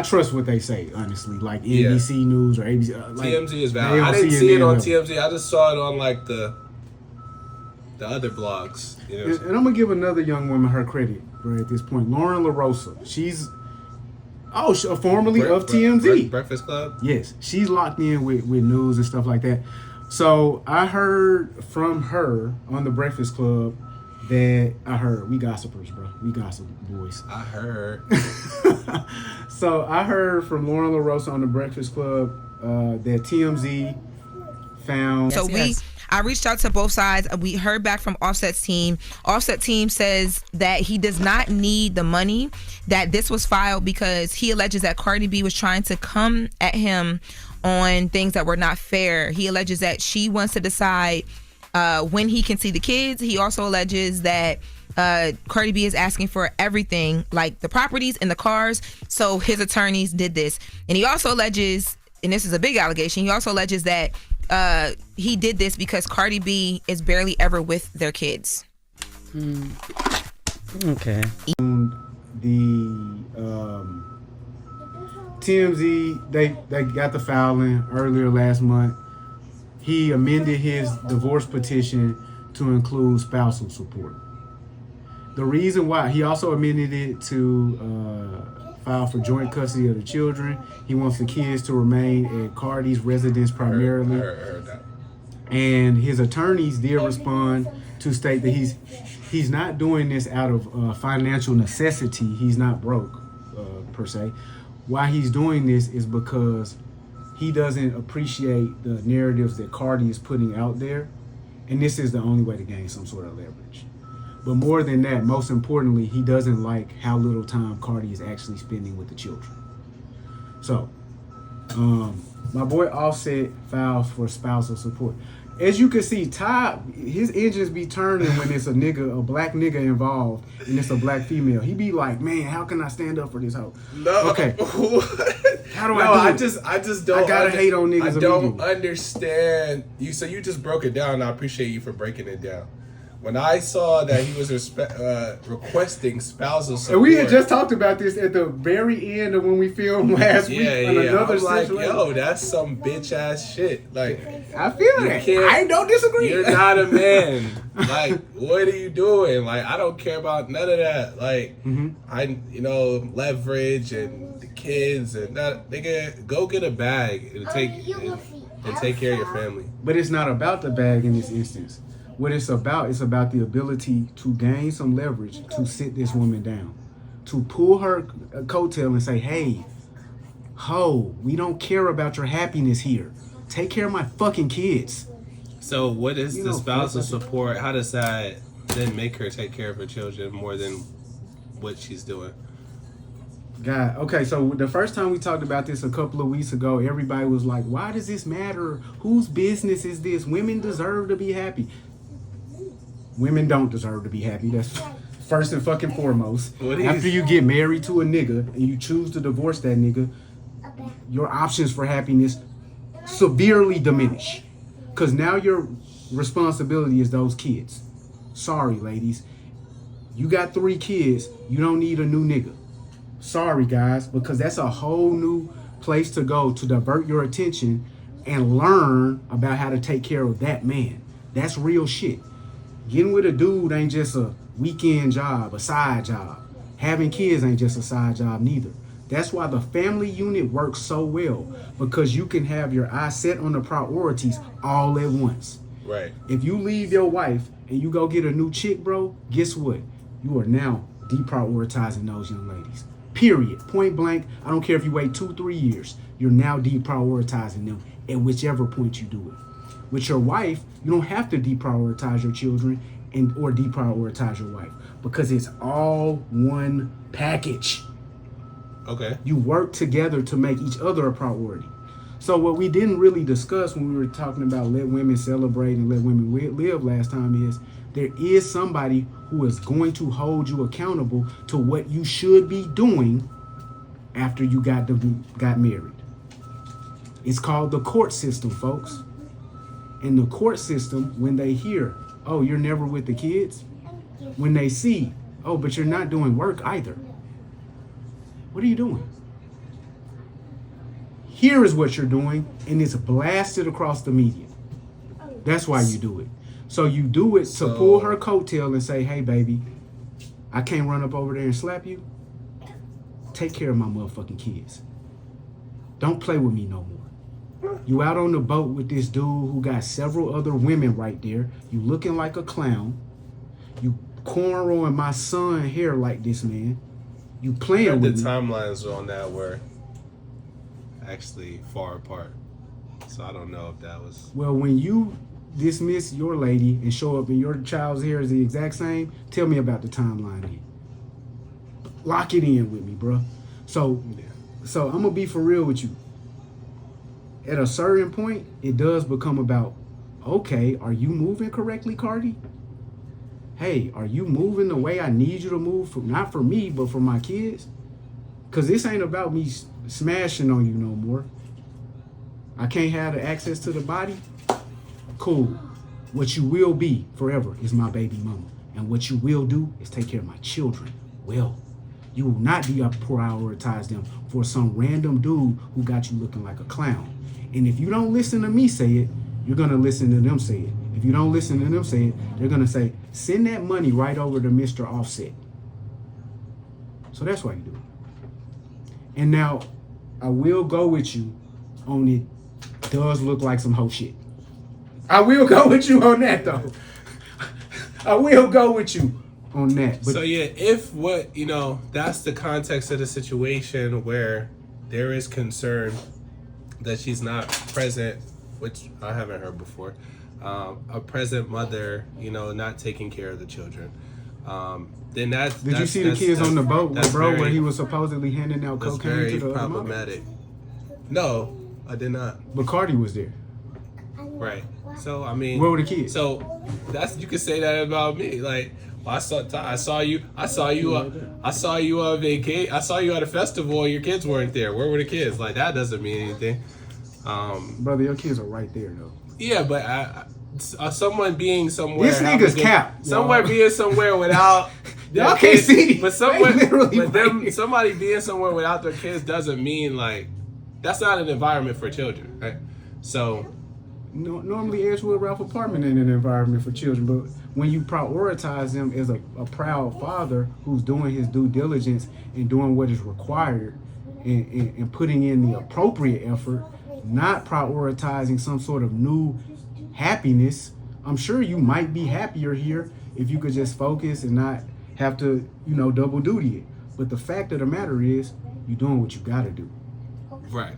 trust what they say, honestly. Like NBC News or ABC. TMZ is valid. I didn't see it on TMZ. I just saw it on like the other blogs. You know? And I'm gonna give another young woman her credit, bro. At this point, Lauren LaRosa. She's formerly of TMZ. Breakfast Club. Yes, she's locked in with news and stuff like that. So I heard from her on the Breakfast Club that we gossipers, bro. We gossip boys. I heard. So I heard from Lauren LaRosa on the Breakfast Club that TMZ found. So I reached out to both sides. We heard back from Offset's team. Offset team says that he does not need the money, that this was filed because he alleges that Cardi B was trying to come at him on things that were not fair. He alleges that she wants to decide when he can see the kids. He also alleges that Cardi B is asking for everything, like the properties and the cars. So his attorneys did this. And he also alleges, and this is a big allegation, he also alleges that he did this because Cardi B is barely ever with their kids. Okay. The TMZ, they got the filing earlier last month. He amended his divorce petition to include spousal support. The reason why, he also amended it to file for joint custody of the children. He wants the kids to remain at Cardi's residence primarily. Heard that. And his attorneys did respond to state that he's not doing this out of financial necessity. He's not broke, per se. Why he's doing this is because he doesn't appreciate the narratives that Cardi is putting out there. And this is the only way to gain some sort of leverage. But more than that, most importantly, he doesn't like how little time Cardi is actually spending with the children. So, my boy Offset filed for spousal support. As you can see, Ty, his engines be turning when it's a black nigga involved, and it's a black female. He be like, man, how can I stand up for this hoe? No. Okay. How do I I do it? I just don't. I gotta hate on niggas. I don't understand. So you just broke it down, and I appreciate you for breaking it down. When I saw that he was requesting spousal support, and we had just talked about this at the very end of when we filmed last week. I'm like, yo, that's some bitch ass shit. Like, I feel it. I don't disagree. You're not a man. Like, what are you doing? Like, I don't care about none of that. Like, leverage and the kids and that. Nigga, go get a bag and take care of your family. But it's not about the bag in this instance. What it's about the ability to gain some leverage to sit this woman down, to pull her coattail and say, hey, ho, we don't care about your happiness here. Take care of my fucking kids. So what is the spousal support? How does that then make her take care of her children more than what she's doing? God, okay, so the first time we talked about this a couple of weeks ago, everybody was like, why does this matter? Whose business is this? Women deserve to be happy. Women don't deserve to be happy. That's first and fucking foremost. After you get married to a nigga and you choose to divorce that nigga, your options for happiness severely diminish. Because now your responsibility is those kids. Sorry, ladies. You got 3 kids. You don't need a new nigga. Sorry, guys, because that's a whole new place to go to divert your attention and learn about how to take care of that man. That's real shit. Getting with a dude ain't just a weekend job, a side job. Having kids ain't just a side job neither. That's why the family unit works so well, because you can have your eyes set on the priorities all at once. Right. If you leave your wife and you go get a new chick, bro, guess what? You are now deprioritizing those young ladies. Period. Point blank. I don't care if you wait 2-3 years. You're now deprioritizing them at whichever point you do it. With your wife, you don't have to deprioritize your children or deprioritize your wife, because it's all one package. Okay. You work together to make each other a priority. So what we didn't really discuss when we were talking about let women celebrate and let women live last time is there is somebody who is going to hold you accountable to what you should be doing after you got married. It's called the court system, folks. In the court system, when they hear, oh, you're never with the kids, when they see, oh, but you're not doing work either, what are you doing? Here is what you're doing, and it's blasted across the media. That's why you do it. So you do it to pull her coattail and say, hey, baby, I can't run up over there and slap you. Take care of my motherfucking kids. Don't play with me no more. You out on the boat with this dude who got several other women right there. You looking like a clown. You cornrowing my son hair like this, man. You playing with me. The timelines on that were actually far apart. So I don't know if that was... Well, when you dismiss your lady and show up and your child's hair is the exact same, tell me about the timeline here. Lock it in with me, bro. So I'm going to be for real with you. At a certain point, it does become about, okay, are you moving correctly, Cardi? Hey, are you moving the way I need you to move? Not for me, but for my kids? Because this ain't about me smashing on you no more. I can't have the access to the body? Cool. What you will be forever is my baby mama. And what you will do is take care of my children well. You will not deprioritize them for some random dude who got you looking like a clown. And if you don't listen to me say it, you're going to listen to them say it. If you don't listen to them say it, they're going to say, send that money right over to Mr. Offset. So that's why you do it. And now, I will go with you on it does look like some hoe shit. I will go with you on that, though. I will go with you on that. But so, yeah, if what, that's the context of the situation where there is concern that she's not present, which I haven't heard before, a present mother, not taking care of the children. Then that's... Did you see the kids on the boat with bro where he was supposedly handing out cocaine to the problematic. No, I did not. But Cardi was there. Right. So, I mean... Where were the kids? So, you could say that about me. Like, well, I saw you on vacation. I saw you at a festival and your kids weren't there. Where were the kids? Like, that doesn't mean anything. Brother, your kids are right there, though. Yeah, but someone being somewhere... This nigga's cap. Somewhere being somewhere without... Y'all can't see. But somebody being somewhere without their kids doesn't mean, like... That's not an environment for children, right? So... Normally, EDGEWOODralph apartment ain't an environment for children, but when you prioritize them as a proud father who's doing his due diligence and doing what is required and putting in the appropriate effort, not prioritizing some sort of new happiness, I'm sure you might be happier here if you could just focus and not have to, double duty it. But the fact of the matter is, you're doing what you gotta do. Right.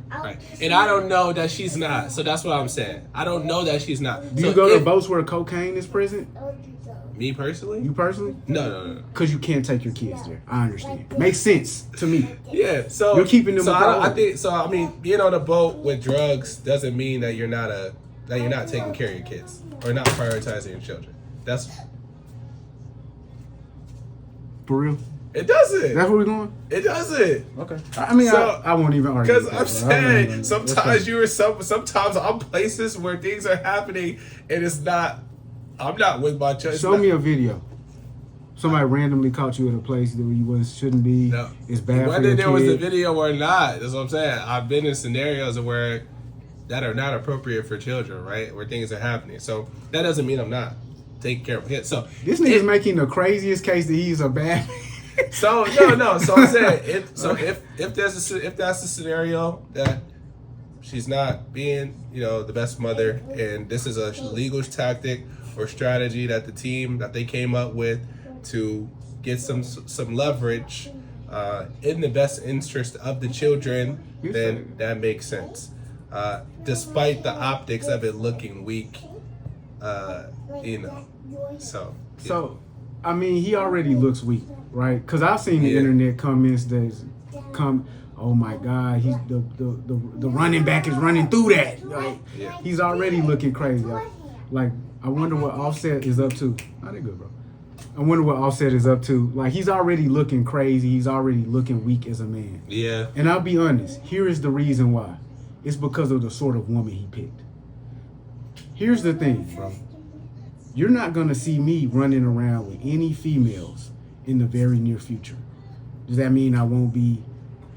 And I don't know that she's not. So that's what I'm saying. I don't know that she's not. Do you go to boats where cocaine is present? Me personally? You personally? No. Because you can't take your kids there. I understand. Makes sense to me. Yeah. So you're keeping them. So I think so. I mean, being on a boat with drugs doesn't mean that you're not taking care of your kids or not prioritizing your children. That's for real. It doesn't. That's where we're going? It doesn't. Okay. I mean, so, I won't even argue. Because I'm saying sometimes I'm places where things are happening and it's not. I'm not with my children. Show me a video. Somebody randomly caught you at a place that you shouldn't be. No. It's bad for your whether there was kid. a video or not, that's what I'm saying. I've been in scenarios where that are not appropriate for children, right? Where things are happening. So that doesn't mean I'm not taking care of kids. So this nigga's making the craziest case that he's a bad. So no. So I'm saying, if that's a scenario that she's not being, the best mother, and this is a legal tactic or strategy that they came up with to get some leverage in the best interest of the children, then that makes sense. Despite the optics of it looking weak, So, I mean, he already looks weak, right? Because I've seen the internet comments oh my God, he's the running back is running through that. Like, he's already looking crazy. Like, I wonder what Offset is up to. Oh, they good, bro. I wonder what Offset is up to. Like, he's already looking crazy. He's already looking weak as a man. Yeah. And I'll be honest, here is the reason why. It's because of the sort of woman he picked. Here's the thing, bro. You're not going to see me running around with any females in the very near future. Does that mean I won't be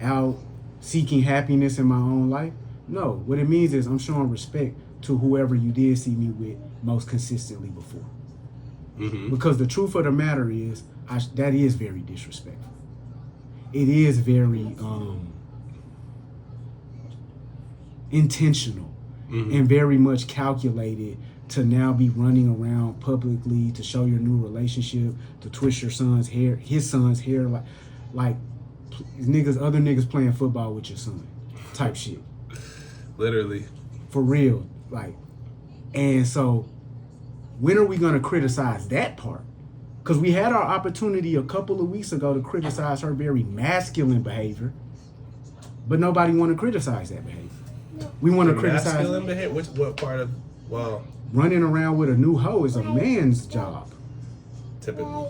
out seeking happiness in my own life? No. What it means is I'm showing respect to whoever you did see me with most consistently before. Mm-hmm. Because the truth of the matter is, that is very disrespectful. It is very intentional and very much calculated to now be running around publicly to show your new relationship, to twist your son's hair, his son's hair, like other niggas playing football with your son, type shit. Literally. For real, like. And so, when are we gonna criticize that part? Because we had our opportunity a couple of weeks ago to criticize her very masculine behavior, but nobody want to criticize that behavior. We want to criticize masculine behavior. What part of running around with a new hoe is a man's job. Typically.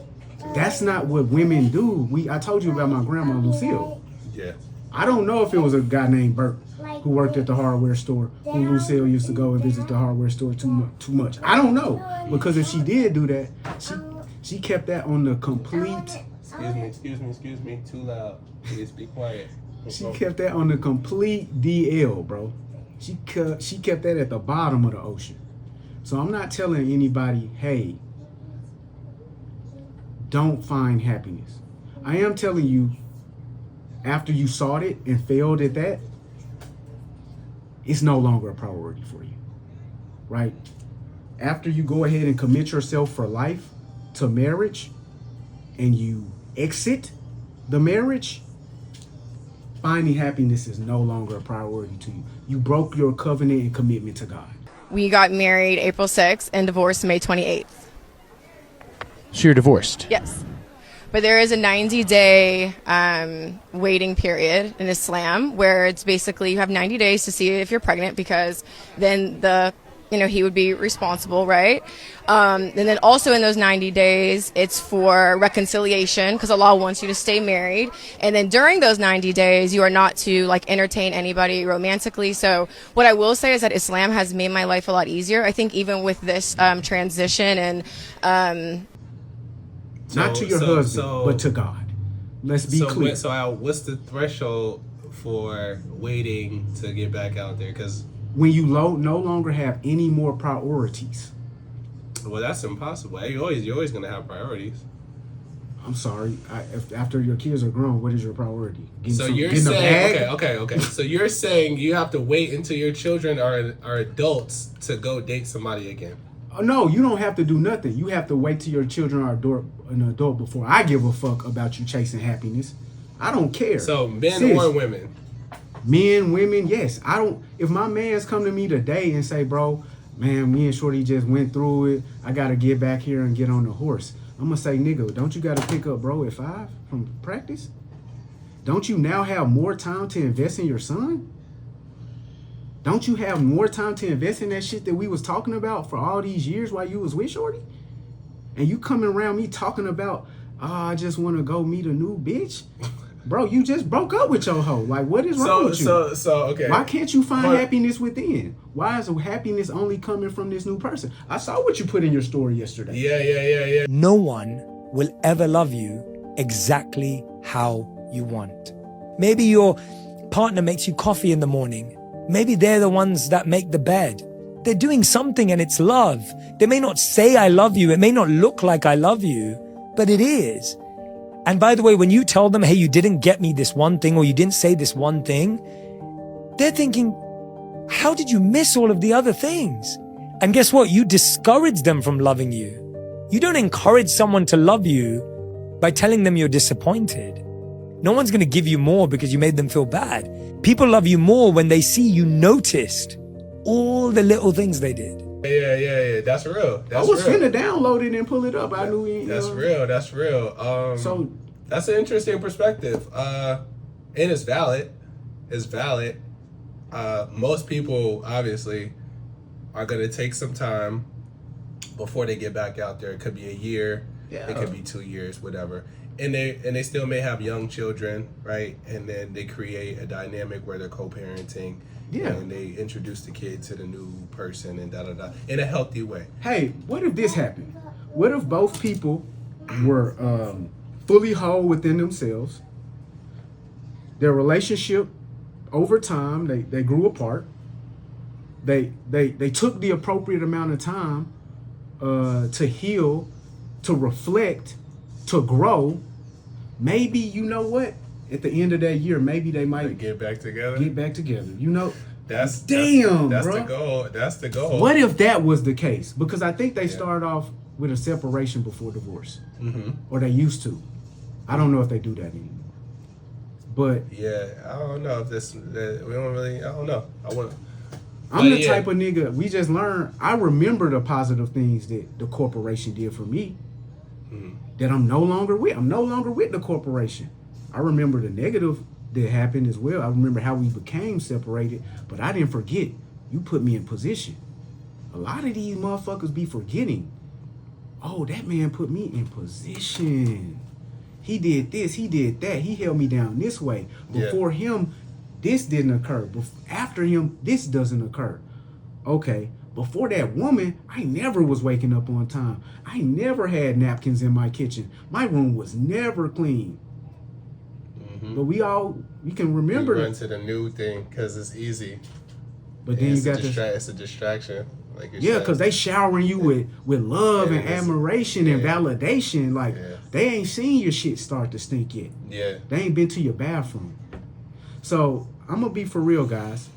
That's not what women do. I told you about my grandma Lucille. Yeah. I don't know if it was a guy named Bert who worked at the hardware store who Lucille used to go and visit the hardware store too much. I don't know, because if she did do that, she kept that on the complete. Excuse me. Too loud. Please be quiet. She kept that on the complete DL, bro. She kept that at the bottom of the ocean. So I'm not telling anybody, hey, don't find happiness. I am telling you, after you sought it and failed at that, it's no longer a priority for you, right? After you go ahead and commit yourself for life to marriage and you exit the marriage, finding happiness is no longer a priority to you. You broke your covenant and commitment to God. We got married April 6th and divorced May 28th. So you're divorced? Yes. But there is a 90-day waiting period in Islam where it's basically you have 90 days to see if you're pregnant, because then he would be responsible, right? And then also in those 90 days, it's for reconciliation, because Allah wants you to stay married. And then during those 90 days, you are not to entertain anybody romantically. So what I will say is that Islam has made my life a lot easier. I think even with this transition and not to your husband, but to God. Let's be clear. What's the threshold for waiting to get back out there? Because when you no longer have any more priorities. Well, that's impossible. You're always gonna have priorities. I'm sorry. After your kids are grown, what is your priority? You're saying okay. So you're saying you have to wait until your children are adults to go date somebody again? No, you don't have to do nothing. You have to wait till your children are an adult before I give a fuck about you chasing happiness. I don't care. So men or women? Men, women, yes. I don't. If my man's come to me today and say, bro, man, me and Shorty just went through it, I gotta get back here and get on the horse, I'm gonna say, nigga, don't you gotta pick up bro at 5 from practice? Don't you now have more time to invest in your son? Don't you have more time to invest in that shit that we was talking about for all these years while you was with Shorty? And you coming around me talking about, I just want to go meet a new bitch? Bro, you just broke up with your hoe. Like, what is wrong with you? Okay. Why can't you find happiness within? Why is happiness only coming from this new person? I saw what you put in your story yesterday. Yeah. No one will ever love you exactly how you want. Maybe your partner makes you coffee in the morning. Maybe they're the ones that make the bed. They're doing something and it's love. They may not say I love you. It may not look like I love you, but it is. And by the way, when you tell them, hey, you didn't get me this one thing or you didn't say this one thing, they're thinking, how did you miss all of the other things? And guess what? You discourage them from loving you. You don't encourage someone to love you by telling them you're disappointed. No one's going to give you more because you made them feel bad. People love you more when they see you noticed all the little things they did. Yeah. That's real. I was finna download it and pull it up. I knew he. That's real. So that's an interesting perspective. And it's valid. It's valid. Most people obviously are gonna take some time before they get back out there. It could be a year. Yeah. It could be 2 years, whatever. And they still may have young children, right? And then they create a dynamic where they're co-parenting. Yeah. And they introduce the kid to the new person and in a healthy way. Hey, what if this happened? What if both people were fully whole within themselves? Their relationship over time, they grew apart. They took the appropriate amount of time to heal, to reflect, to grow. Maybe, you know what? At the end of that year, maybe they might get back together. You know, that's bro. The goal. That's the goal. What if that was the case? Because I think they start off with a separation before divorce, or they used to. I don't know if they do that anymore. But yeah, I don't know if we don't really. I don't know. I'm the type of nigga. We just learned. I remember the positive things that the corporation did for me. That I'm no longer with. I'm no longer with the corporation. I remember the negative that happened as well. I remember how we became separated, but I didn't forget. You put me in position. A lot of these motherfuckers be forgetting. Oh, that man put me in position. He did this, he did that. He held me down this way. Before him, this didn't occur. After him, this doesn't occur. Okay, before that woman, I never was waking up on time. I never had napkins in my kitchen. My room was never clean. But we can remember. We run to the new thing because it's easy. But then you got it's a distraction. Like because they showering you with love and admiration and validation. Like they ain't seen your shit start to stink yet. Yeah. They ain't been to your bathroom. So I'm gonna be for real, guys.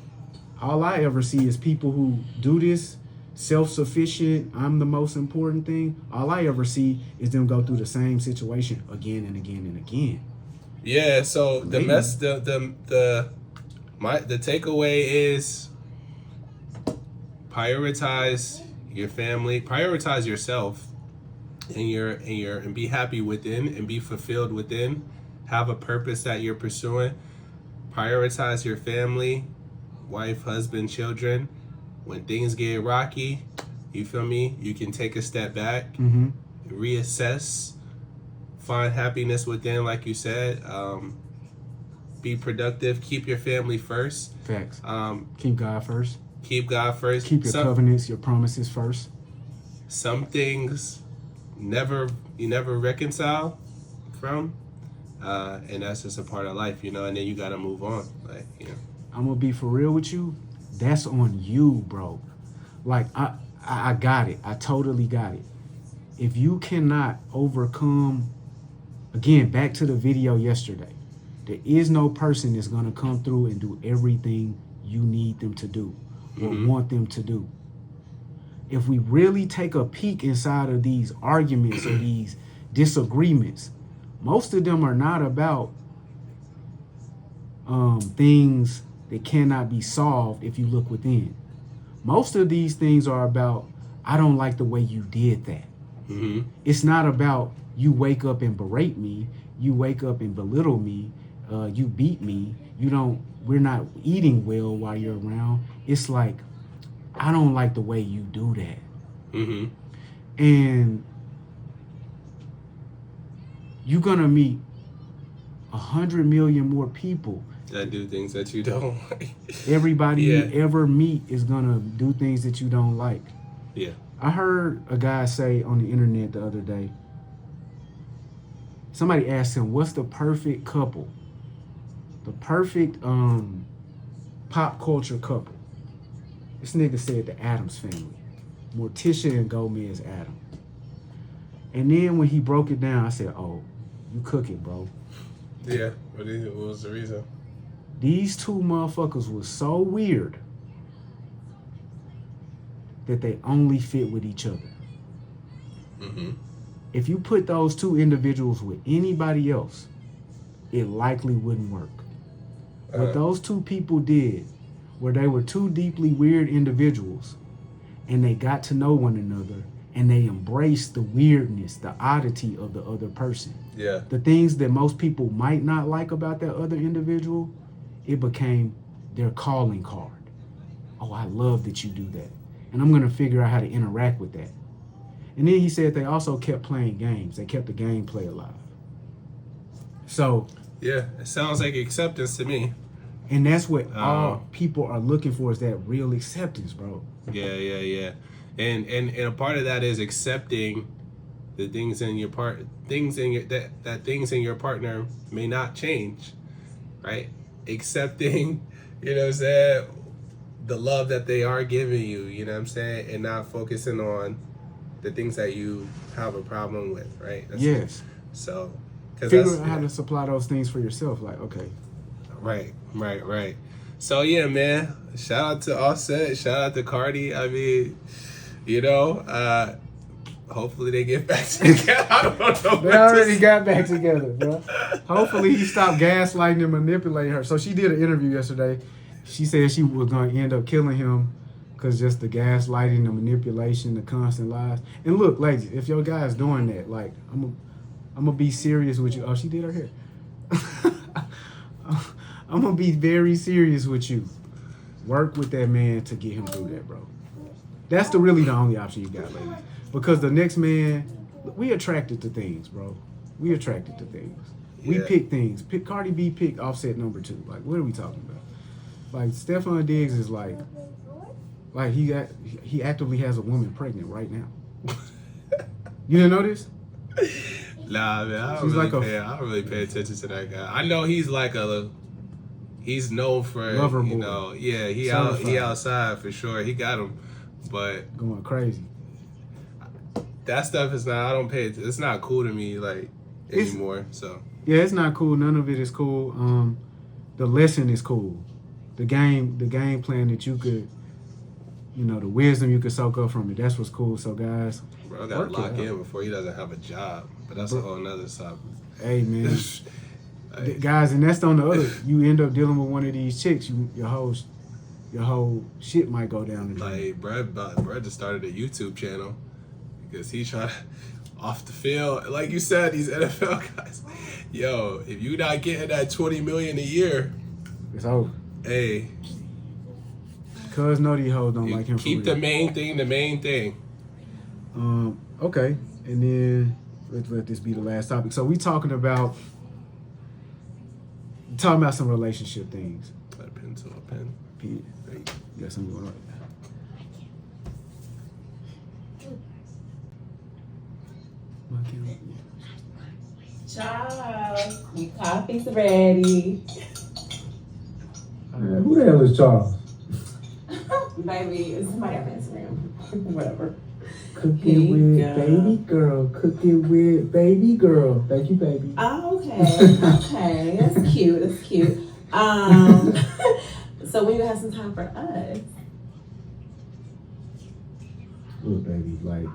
All I ever see is people who do this self-sufficient. I'm the most important thing. All I ever see is them go through the same situation again and again and again. Yeah, so the takeaway is prioritize your family, prioritize yourself and be happy within and be fulfilled within. Have a purpose that you're pursuing. Prioritize your family, wife, husband, children. When things get rocky, you feel me? You can take a step back, reassess. Find happiness within, like you said. Be productive. Keep your family first. Facts. Keep God first. Keep God first. Keep your covenants, your promises first. Some things you never reconcile from, and that's just a part of life, And then you gotta move on, I'm gonna be for real with you. That's on you, bro. Like I got it. I totally got it. If you cannot overcome. Again, back to the video yesterday. There is no person that's going to come through and do everything you need them to do or want them to do. If we really take a peek inside of these arguments or these disagreements, most of them are not about things that cannot be solved if you look within. Most of these things are about, I don't like the way you did that. It's not about you wake up and berate me, you wake up and belittle me, you beat me, we're not eating well while you're around. It's like, I don't like the way you do that. And you're gonna meet 100 million more people that do things that you don't like. Everybody you ever meet is gonna do things that you don't like. Yeah. I heard a guy say on the internet the other day, somebody asked him, what's the perfect couple? The perfect pop culture couple. This nigga said the Addams Family. Morticia and Gomez Adam. And then when he broke it down, I said, oh, You cook it, bro. Yeah. What was the reason? These two motherfuckers was so weird that they only fit with each other. Mm-hmm. If you put those two individuals with anybody else, it likely wouldn't work. What those two people did, where they were two deeply weird individuals, and they got to know one another, and they embraced the weirdness, the oddity of the other person. Yeah. The things that most people might not like about that other individual, it became their calling card. Oh, I love that you do that. And I'm going to figure out how to interact with that. And then he said they also kept playing games. They kept the gameplay alive. So. Yeah, it sounds like acceptance to me. And that's what all people are looking for, is that real acceptance, bro. Yeah. And a part of that is accepting the things in your things in your partner may not change, right? Accepting, you know what I'm saying, the love that they are giving you, you know what I'm saying, and not focusing on the things that you have a problem with, right? Yes. So, figure out how to supply those things for yourself. Like, okay. Right. So yeah, man. Shout out to Offset. Shout out to Cardi. I mean, you know, hopefully they get back together. I don't know. They already got back together, bro. Hopefully he stopped gaslighting and manipulating her. So she did an interview yesterday. She said she was going to end up killing him because just the gaslighting, the manipulation, the constant lies. And look, ladies, if your guy's doing that, like, I'm gonna be serious with you. Oh, she did her hair. I'm gonna be very serious with you. Work with that man to get him through that, bro. That's really the only option you got, ladies. Because the next man, we attracted to things, bro. We attracted to things. We pick things. Cardi B picked Offset number 2. Like, what are we talking about? Like, Stephon Diggs is like he actively has a woman pregnant right now. You didn't know this? Nah, man, I don't really pay attention to that guy. I know he's like he's known for, lover you boy. know, yeah, he outside for sure. He got him, but going crazy. That stuff is not. I don't pay. It's not cool to me like anymore. So yeah, it's not cool. None of it is cool. The lesson is cool. The game plan that you could, you know, the wisdom you could soak up from it. That's what's cool. So guys, bro, gotta lock in before he doesn't have a job. But that's a whole nother topic. Hey man, guys, and that's on the other. You end up dealing with one of these chicks. Your whole shit might go down. Like, bro just started a YouTube channel because he's trying to off the field. Like you said, these NFL guys. Yo, if you not getting that $20 million a year, it's over. Hey, cuz no, these hoes don't like him. Keep the main thing. Okay, and then let's let this be the last topic. So we talking about some relationship things. A pen to a pen. Pete, you got something going on? Charles, your coffee's ready. Who the hell is Charles? Baby, it's somebody on Instagram. Whatever. Cooking with baby girl. Cooking with baby girl. Thank you, baby. Oh, okay. That's cute. So when you have some time for us? Look, baby, like,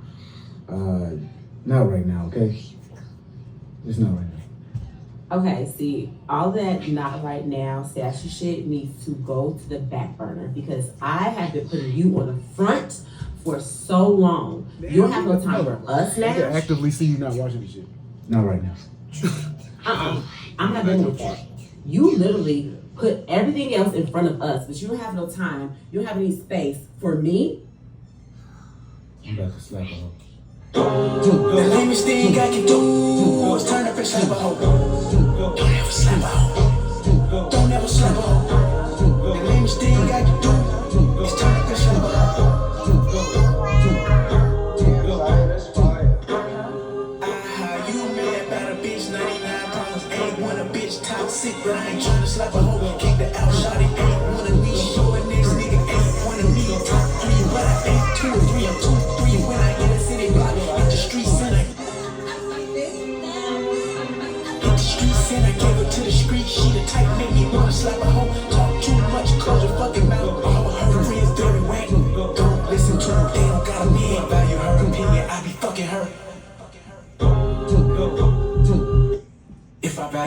not right now, okay? Just not right now. Okay, see, all that not right now, sassy shit needs to go to the back burner because I have been putting you on the front for so long. Damn, you don't have no time for us now. I can actively see you not watching this shit. Not right now. I'm not doing with that. You literally put everything else in front of us, but you don't have no time. You don't have any space for me. I'm about to slap her. The lamest thing I can do is turn up and slap a hoe. Don't ever slap a hoe. Don't ever slap a hoe. The lamest thing I can do is turn up and slap a hoe. You mad about a bitch, 99 problems. Ain't one a bitch toxic, but I ain't tryna slap a hoe. Kick the out shot, it ain't one of me. Show a next nigga ain't one of me. Top 3, but I ain't 2 or 3. I'm 2, 3 when I get a city block. Hit the street center.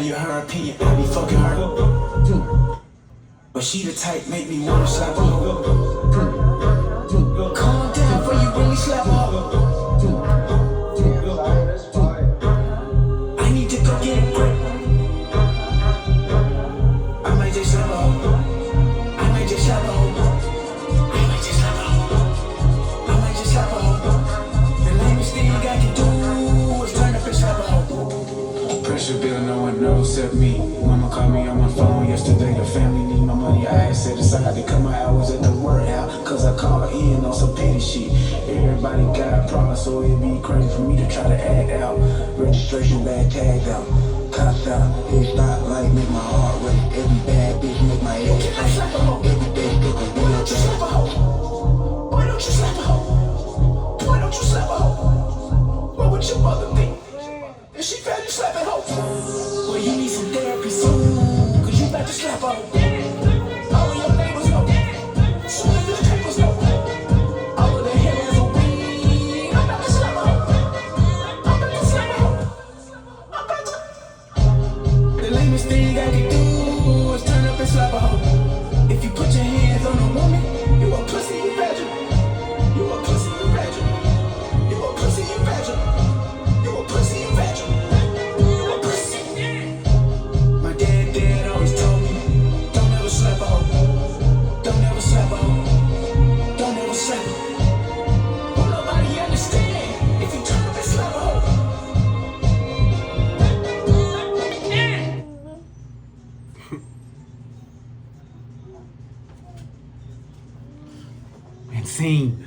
value her opinion, I be fucking her. But she the type make me wanna slap her. Calm down before you really slap her. I need to go get a grip. I might just slap her. I might just slap her. I might just slap her. I might just slap her. The lamest thing I can do is turn up and slap her. Pressure bill, no one knows except me. Mama called me on my phone yesterday. The family need my money. I had set aside to cut my hours at the workout. Cause I call her in on some petty shit. Everybody got problems, so it'd be crazy for me to try to act out. Registration bag tagged out. Copped out. Head stop light make my heart rate. Every bad bitch make my ass pay. Every day looking real. Why don't you slap a hoe? Why don't you slap a hoe? Why don't you slap a hoe? What would your mother think? If she found you slapping hoe? Well, you need some therapy soon. Cause you about to slap a hoe. All of your neighbors know. Soon as the neighbors know. All of the heroes will be. I'm about to slap a hoe. I'm about to slap a hoe. I'm about to. The lamest thing I can do is turn up and slap a hoe. If you put your hands on a woman, you a pussy, you vaginal. You a pussy, you vaginal. You a pussy, you vaginal. You a pussy, you vaginal. You a pussy. My dad always told me, don't ever slap a hoe. Don't ever slap a hoe. Don't ever slap her. Won't nobody understand if you turn up and slap a hoe. And scene.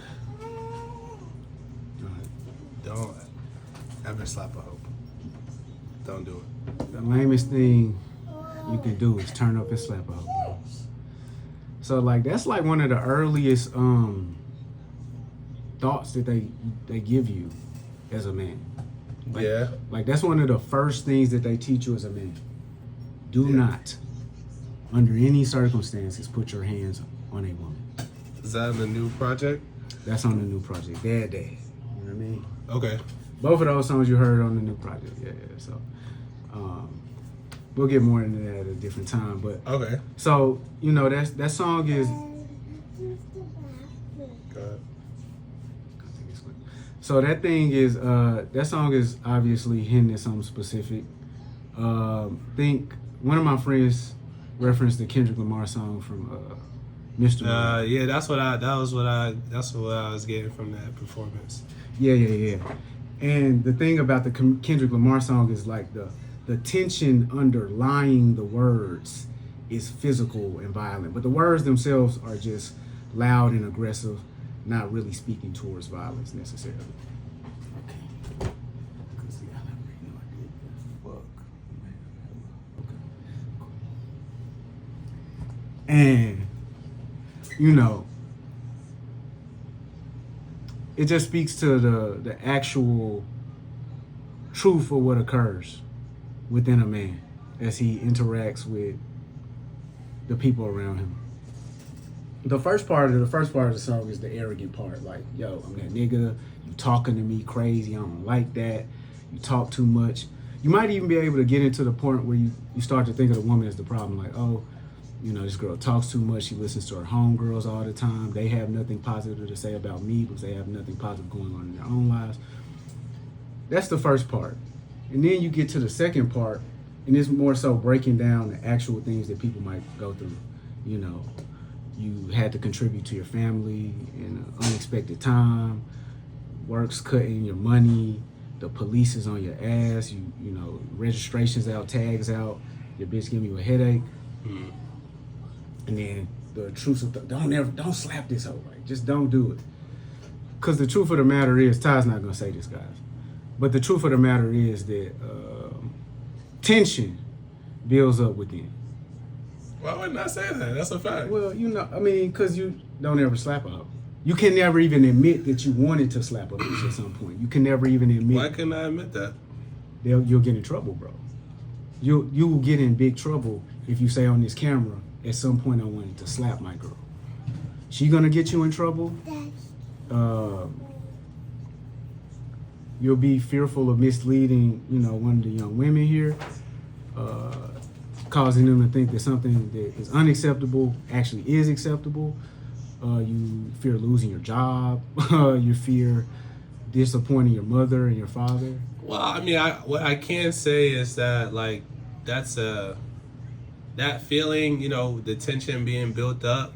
Don't ever slap a hoe. Don't do it. The lamest thing you can do is turn up and slap a hoe, bro. So like that's like one of the earliest thoughts that they give you as a man. Like, Yeah. Like that's one of the first things that they teach you as a man. Do not, under any circumstances, put your hands on a woman. Is that in the new project? That's on the new project. Dad. You know what I mean? Okay. Both of those songs you heard on the new project. Yeah. So we'll get more into that at a different time. But Okay. so, you know, that song is Go ahead. so that thing is that song is obviously hinting at something specific. Think one of my friends referenced the Kendrick Lamar song from Mr. Yeah, that's what I was getting from that performance. Yeah. And the thing about the Kendrick Lamar song is like the tension underlying the words is physical and violent, but the words themselves are just loud and aggressive, not really speaking towards violence necessarily. Okay. And you know, it just speaks to the actual truth of what occurs within a man as he interacts with the people around him. The first part of the song is the arrogant part. Like, yo, I'm that nigga. You talking to me crazy. I don't like that. You talk too much. You might even be able to get into the point where you start to think of the woman as the problem. Like, oh, you know, this girl talks too much. She listens to her homegirls all the time. They have nothing positive to say about me because they have nothing positive going on in their own lives. That's the first part. And then you get to the second part, and it's more so breaking down the actual things that people might go through. You know, you had to contribute to your family in an unexpected time. Work's cutting your money. The police is on your ass. You know, registration's out, tags out. Your bitch giving you a headache. Mm-hmm. And then the truth of don't slap this hoe, right? Just don't do it. Because the truth of the matter is, Ty's not gonna say this, guys, but the truth of the matter is that tension builds up within. Why wouldn't I say that? That's a fact. Well, you know, I mean, because you don't ever slap a hoe. You can never even admit that you wanted to slap a bitch at some point. You can never even admit. Why couldn't I admit that? You'll get in trouble, bro. You will get in big trouble if you say on this camera, at some point I wanted to slap my girl. She gonna get you in trouble. You'll be fearful of misleading, you know, one of the young women here. causing them to think that something that is unacceptable actually is acceptable. You fear losing your job. You fear disappointing your mother and your father. Well, I mean, what I can say is that, like, that's that feeling, you know, the tension being built up,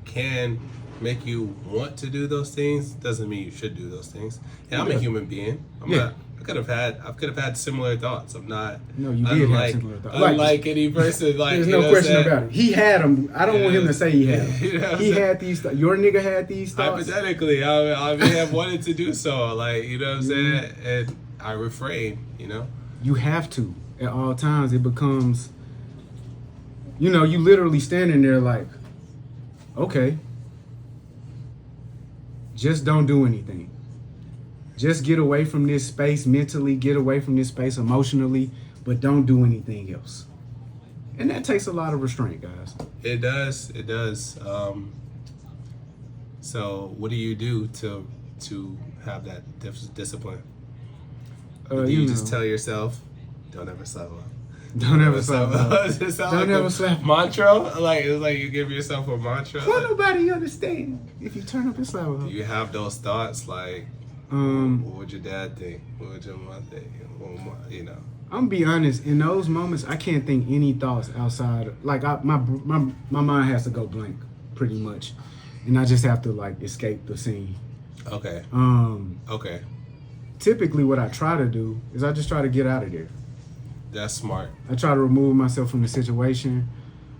can make you want to do those things. Doesn't mean you should do those things. And I'm a human being. I could have had similar thoughts. I'm not. No, you did have similar thoughts. Unlike any person, like, there's no question about it. He had them. I don't want him to say he had them. You know he had these. Your nigga had these thoughts. Hypothetically, I may have wanted to do so. Like, you know what I'm saying? And I refrain. You know. You have to at all times. It becomes. You know, you literally standing there like, okay, just don't do anything. Just get away from this space mentally, get away from this space emotionally, but don't do anything else. And that takes a lot of restraint, guys. It does. It does. So what do you do to have that discipline? Do you just tell yourself, don't ever slap up? Don't ever slap up. Don't ever slap. Mantra? Like, it's like you give yourself a mantra. Well, nobody understand if you turn up and slap up. Do you have those thoughts like, what would your dad think? What would your mom think? You know. I'm gonna be honest. In those moments, I can't think any thoughts outside. Like my mind has to go blank, pretty much, and I just have to like escape the scene. Okay. Okay. Typically, what I try to do is I just try to get out of there. That's smart. I try to remove myself from the situation,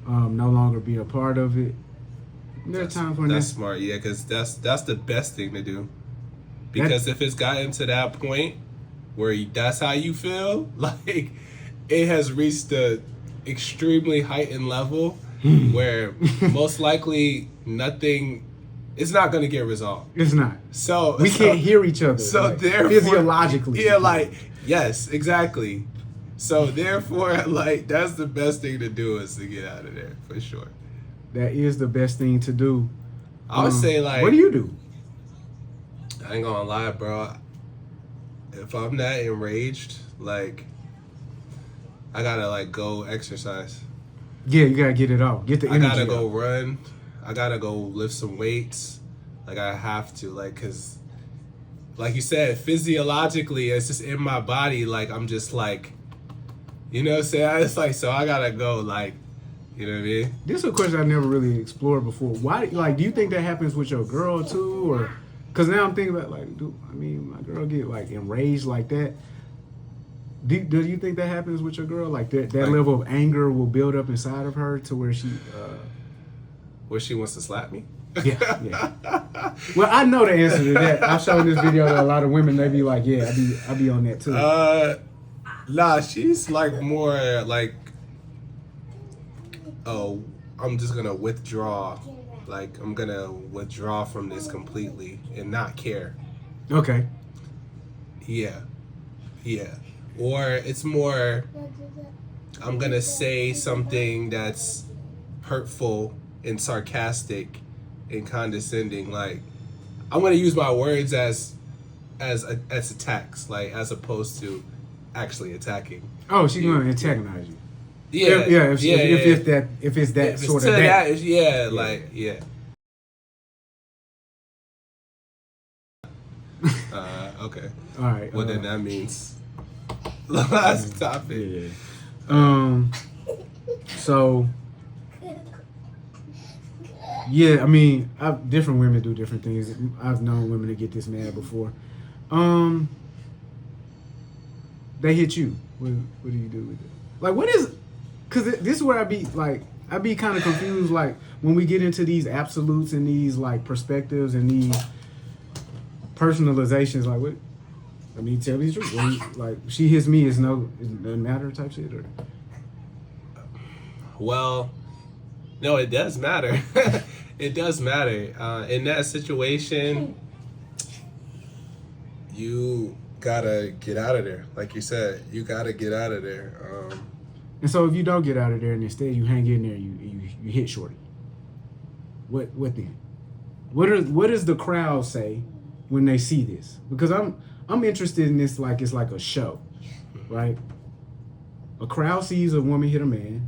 no longer be a part of it. There are times when that's smart. Yeah, because that's the best thing to do. Because if it's gotten to that point where that's how you feel, like it has reached the extremely heightened level where most likely nothing, it's not going to get resolved. It's not. So we can't hear each other. So like, therefore, physiologically. Yeah, like, yes, exactly. So therefore, like, that's the best thing to do is to get out of there, for sure. That is the best thing to do. I would say, like, what do you do? I ain't gonna lie, bro. If I'm that enraged, like, I gotta like go exercise. Yeah, you gotta get it off. Get the energy I gotta go out. run. I gotta go lift some weights. Like, I have to, like, cause, like you said, physiologically, it's just in my body. Like, I'm just like, you know what I'm saying? It's like, so I gotta go, like, you know what I mean? This is a question I never really explored before. Why, like, do you think that happens with your girl too, or? Because now I'm thinking about, like, I mean, my girl get, like, enraged like that. Do you think that happens with your girl? Like, that like, level of anger will build up inside of her to where she... where she wants to slap me? Yeah. Well, I know the answer to that. I've shown this video to a lot of women. They be like, yeah, I be on that too. Nah, she's, like, more, like, oh, I'm just going to withdraw. Like, I'm gonna withdraw from this completely and not care. Okay. Yeah. Or it's more, I'm gonna say something that's hurtful and sarcastic and condescending. Like, I'm gonna use my words as attacks, like, as opposed to actually attacking. Oh, she's gonna antagonize you. Yeah, if it's that sort of that. Yeah. Okay. All right. Well, then that means last topic. Yeah. So. Yeah, I mean, different women do different things. I've known women to get this mad before. They hit you. What do you do with it? Like, what is? Because this is where I be kind of confused. Like, when we get into these absolutes and these like perspectives and these personalizations, like, what? I mean, tell me the truth. Like, she hits me, it doesn't matter type shit, or? Well, no, it does matter. It does matter. In that situation, you gotta get out of there. Like you said, you gotta get out of there. And so if you don't get out of there and instead you hang in there, you hit shorty. What then? What does the crowd say when they see this? Because I'm interested in this like it's like a show, right? A crowd sees a woman hit a man,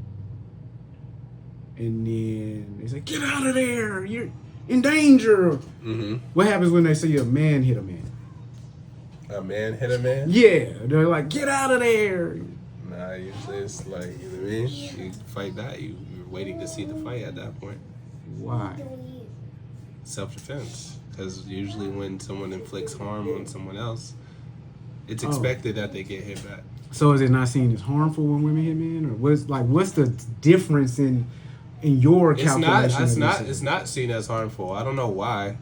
and then they say, "Get out of there! You're in danger." Mm-hmm. What happens when they see a man hit a man? A man hit a man? Yeah, they're like, "Get out of there!" Nah, usually it's like, you know what I mean? You fight that. You're waiting to see the fight at that point. Why? Self-defense. Because usually when someone inflicts harm on someone else, it's expected that they get hit back. So is it not seen as harmful when women hit men, or what's the difference in your calculation? It's not seen as harmful. I don't know why.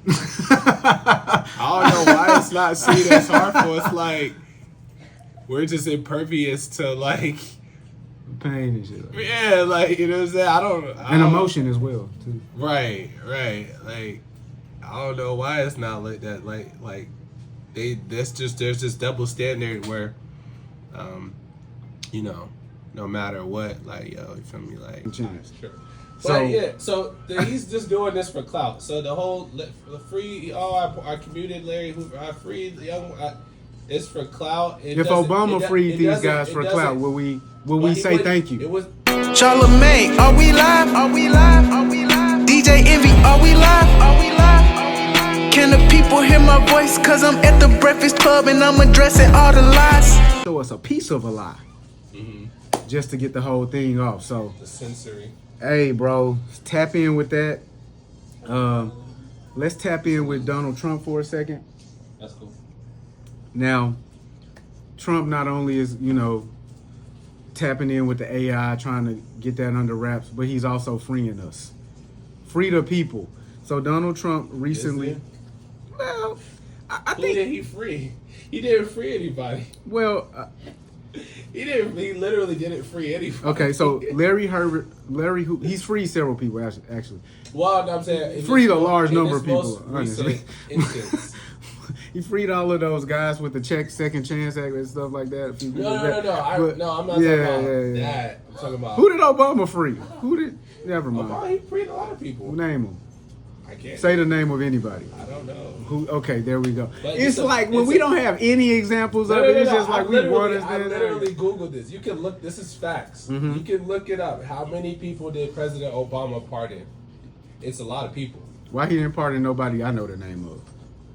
I don't know why it's not seen as harmful. It's like we're just impervious to like pain and shit. Yeah, like, you know what I'm saying? I don't emotion as well too. Right. Like I don't know why it's not like that. Like there's this double standard where, you know, no matter what, like, yo, you feel me? Like, sure. So he's just doing this for clout. So the free, I commuted Larry Hoover, I freed the young, it's for clout. If Obama freed these guys for clout, will we say thank you? It was Charlamagne, are we live? Are we live? Are we live? DJ Envy, are we live? Are we live? Can the people hear my voice? Cause I'm at the Breakfast Club and I'm addressing all the lies. Show us a piece of a lie. Just to get the whole thing off. So the sensory. Hey, bro, tap in with that. Let's tap in with Donald Trump for a second. That's cool. Now, Trump not only is, you know, tapping in with the AI, trying to get that under wraps, but he's also freeing us. Free the people. So Donald Trump recently... Well, I think... Who did he free? He didn't free anybody. Well... He literally didn't free anybody. Okay, so Larry Hoover, he's freed several people, actually. Well, I'm saying... Freed a large number of people, honestly. He freed all of those guys with the second chance act and stuff like that. No. I'm not talking about that. I'm talking about... Who did Obama free? Never mind. Obama, he freed a lot of people. Name them. I can't. Say the name of anybody. I don't know. Okay, there we go. It's like when we don't have any examples of it, it's just like we want to... I literally Googled this. You can look, this is facts. Mm-hmm. You can look it up. How many people did President Obama pardon? It's a lot of people. Why he didn't pardon nobody I know the name of?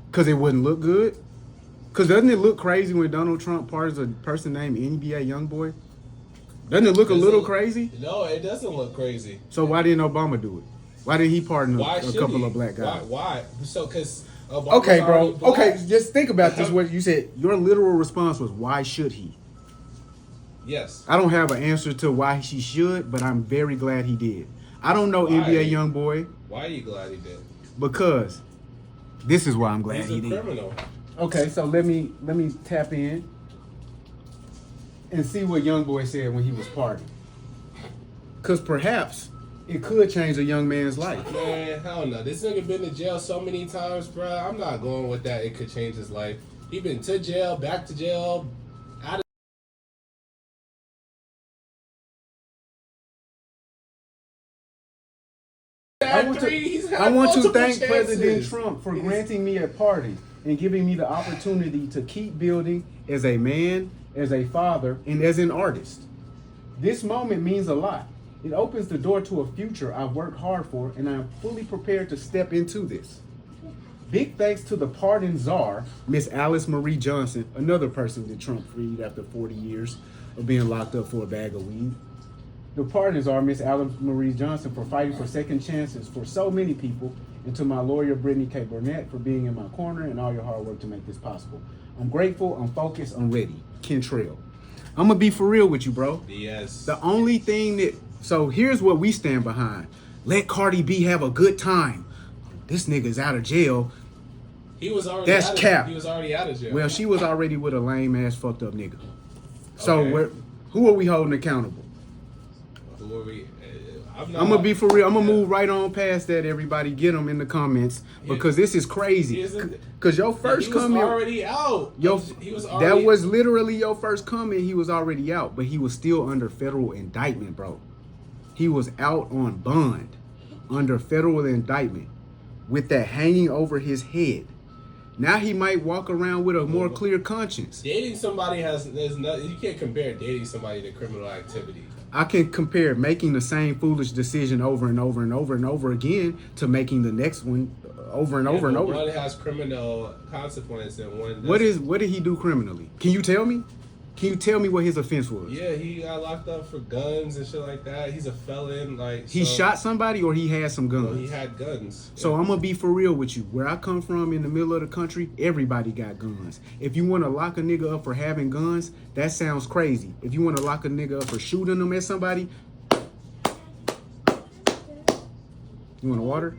Because it wouldn't look good? Because doesn't it look crazy when Donald Trump pardons a person named NBA Youngboy? Doesn't it look a little crazy? No, it doesn't look crazy. So why didn't Obama do it? Why didn't he pardon a couple of black guys? Why? So, because Obama. Okay, bro. Okay, just think about this. What you said. Your literal response was, "Why should he?" Yes. I don't have an answer to why he should, but I'm very glad he did. I don't know NBA Youngboy. Why are you glad he did? Because this is why I'm glad he did. He's a criminal. Okay, so let me tap in and see what Youngboy said when he was pardoned. Because perhaps it could change a young man's life. Man, hell no. This nigga been to jail so many times, bro. I'm not going with that. It could change his life. He been to jail, back to jail, out of... I want to thank President Trump for granting me a pardon and giving me the opportunity to keep building as a man, as a father, and as an artist. This moment means a lot. It opens the door to a future I've worked hard for, and I am fully prepared to step into this. Big thanks to the pardon czar, Miss Alice Marie Johnson, another person that Trump freed after 40 years of being locked up for a bag of weed. The pardon czar, Miss Alice Marie Johnson, for fighting for second chances for so many people, and to my lawyer, Brittany K. Burnett, for being in my corner and all your hard work to make this possible. I'm grateful, I'm focused, I'm ready. Kentrell. I'm gonna be for real with you, bro. Yes. The only thing that... So here's what we stand behind. Let Cardi B have a good time. This nigga's out of jail. He was already That's cap. He was already out of jail. Well, she was already with a lame ass fucked up nigga. So who are we holding accountable? Who are we? I'm gonna be for real. I'm gonna move right on past that. Everybody, get them in the comments because this is crazy. Because your first comment, he was already out. That was literally your first comment. He was already out, but he was still under federal indictment, bro. He was out on bond under federal indictment with that hanging over his head. Now he might walk around with a more clear conscience. Dating somebody there's no, you can't compare dating somebody to criminal activity. I can compare making the same foolish decision over and over and over and over again to making the next one over and over and over. One has criminal consequence and one doesn't. What did he do criminally? Can you tell me? Can you tell me what his offense was? Yeah, he got locked up for guns and shit like that. He's a felon. He shot somebody or he had some guns? Well, he had guns. So I'm gonna be for real with you. Where I come from in the middle of the country, everybody got guns. If you want to lock a nigga up for having guns, that sounds crazy. If you want to lock a nigga up for shooting them at somebody, you want a water?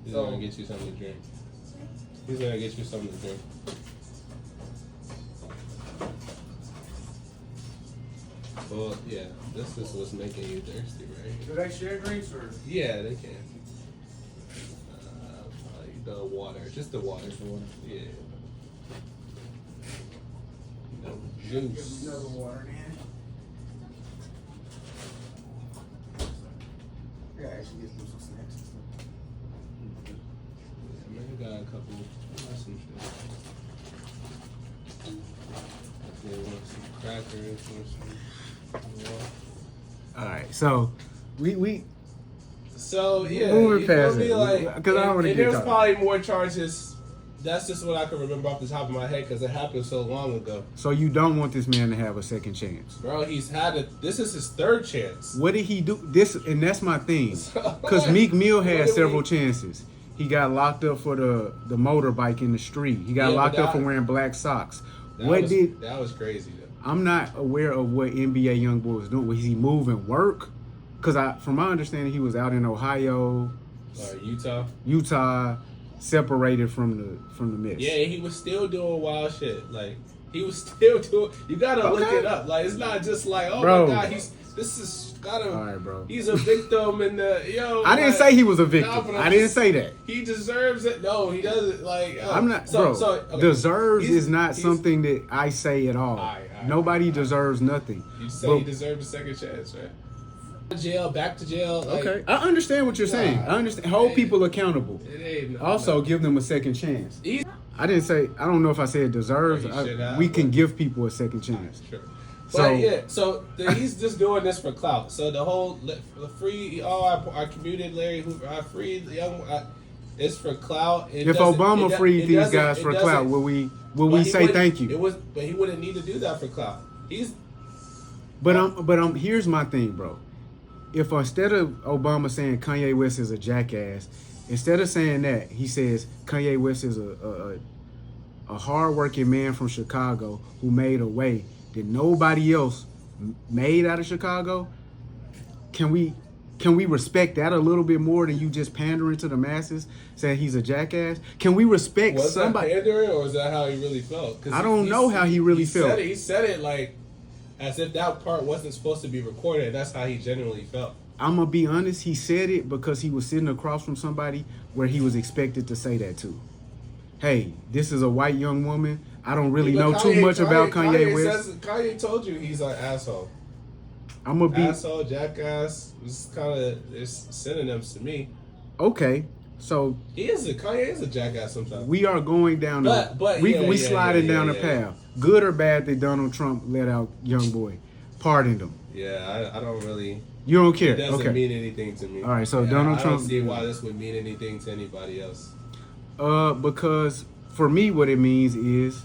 He's gonna get you something to drink. He's gonna get you something to drink. Well, yeah, this is what's making you thirsty, right? Do they share drinks or? Yeah, they can. The water, just the water. Yeah. No juice. Another water, man. Yeah, actually get some snacks and stuff. Yeah, maybe got a couple. Some shit. They want some crackers or some. All right, so we. So yeah, moving past it, like, because I don't want to get there's caught. probably more charges. That's just what I can remember off the top of my head because it happened so long ago. So you don't want this man to have a second chance, bro? He's had this is his third chance. What did he do? This and that's my thing. Because Meek Mill had several chances. He got locked up for the motorbike in the street. He got locked up for wearing black socks. That was crazy though. I'm not aware of what NBA YoungBoy was doing. Was he moving work? Because from my understanding, he was out in Ohio, Utah, separated from the mess. Yeah, he was still doing wild shit. Like he was still doing. You gotta look it up. Like it's not just like, oh bro, my god, this is gotta. All right, bro. He's a victim in the I didn't say he was a victim. I didn't say that. He deserves it. No, he doesn't. Like I'm not, bro. Okay. Deserves is not something that I say at all. Nobody deserves nothing. You say he deserved a second chance, right? Jail, back to jail. Like, okay, I understand what you're saying. I understand. Hold people accountable. Also, give them a second chance. I didn't say. I don't know if I said deserves. We can give people a second chance. Sure. But yeah, so he's just doing this for clout. So the whole free. I commuted Larry Hoover. I freed the young. It's for clout. If Obama freed these guys for clout, will we say thank you? But he wouldn't need to do that for clout. But here's my thing, bro. If instead of Obama saying Kanye West is a jackass, instead of saying that, he says Kanye West is a hardworking man from Chicago who made a way that nobody else made out of Chicago, can we respect that a little bit more than you just pandering to the masses, saying he's a jackass? Can we respect somebody? Was that pandering or is that how he really felt? I don't know how he really felt. He said it like as if that part wasn't supposed to be recorded. That's how he genuinely felt. I'm going to be honest. He said it because he was sitting across from somebody where he was expected to say that to. Hey, this is a white young woman. I don't really know too much about Kanye West. Kanye told you he's an asshole. I'm going to be... Asshole, jackass. It's kind of... There's synonyms to me. Okay. So... Kanye is a jackass sometimes. We are going down we sliding down the path. Good or bad that Donald Trump let out YoungBoy? Pardoned him. Yeah, I don't really... You don't care? It doesn't mean anything to me. All right, so Donald Trump... I don't see why this would mean anything to anybody else. Because for me what it means is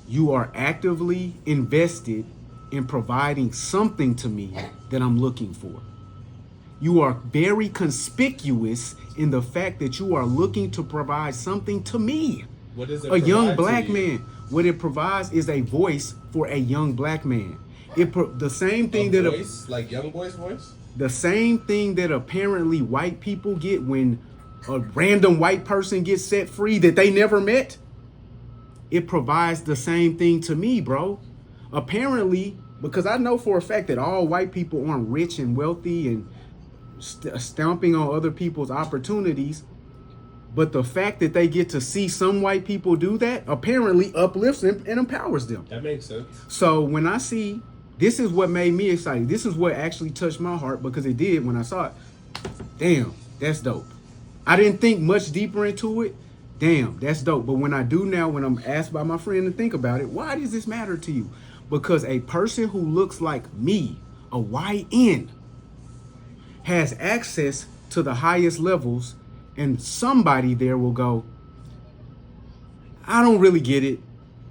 you are actively invested in providing something to me that I'm looking for. You are very conspicuous in the fact that you are looking to provide something to me. What does it a young black man. What it provides is a voice for a young black man. The same thing like young boy's voice? The same thing that apparently white people get when a random white person gets set free that they never met. It provides the same thing to me, bro. Apparently, because I know for a fact that all white people aren't rich and wealthy and stomping on other people's opportunities, but the fact that they get to see some white people do that apparently uplifts them and empowers them. That makes sense. So when I see, this is what made me excited. This is what actually touched my heart because it did when I saw it. damn, that's dope. I didn't think much deeper into it. Damn, that's dope. But when I do now, when I'm asked by my friend to think about it, why does this matter to you? Because a person who looks like me, a YN, has access to the highest levels, and somebody there will go, I don't really get it.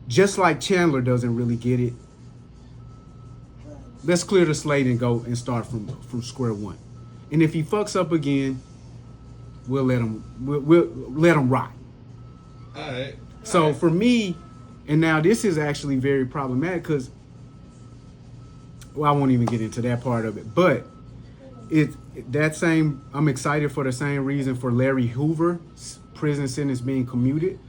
Just like Chandler doesn't really get it. Let's clear the slate and go and start from square one. And if he fucks up again, we'll let him rock. All right. So for me, and now this is actually very problematic because, well, I won't even get into that part of it, but I'm excited for the same reason for Larry Hoover's prison sentence being commuted.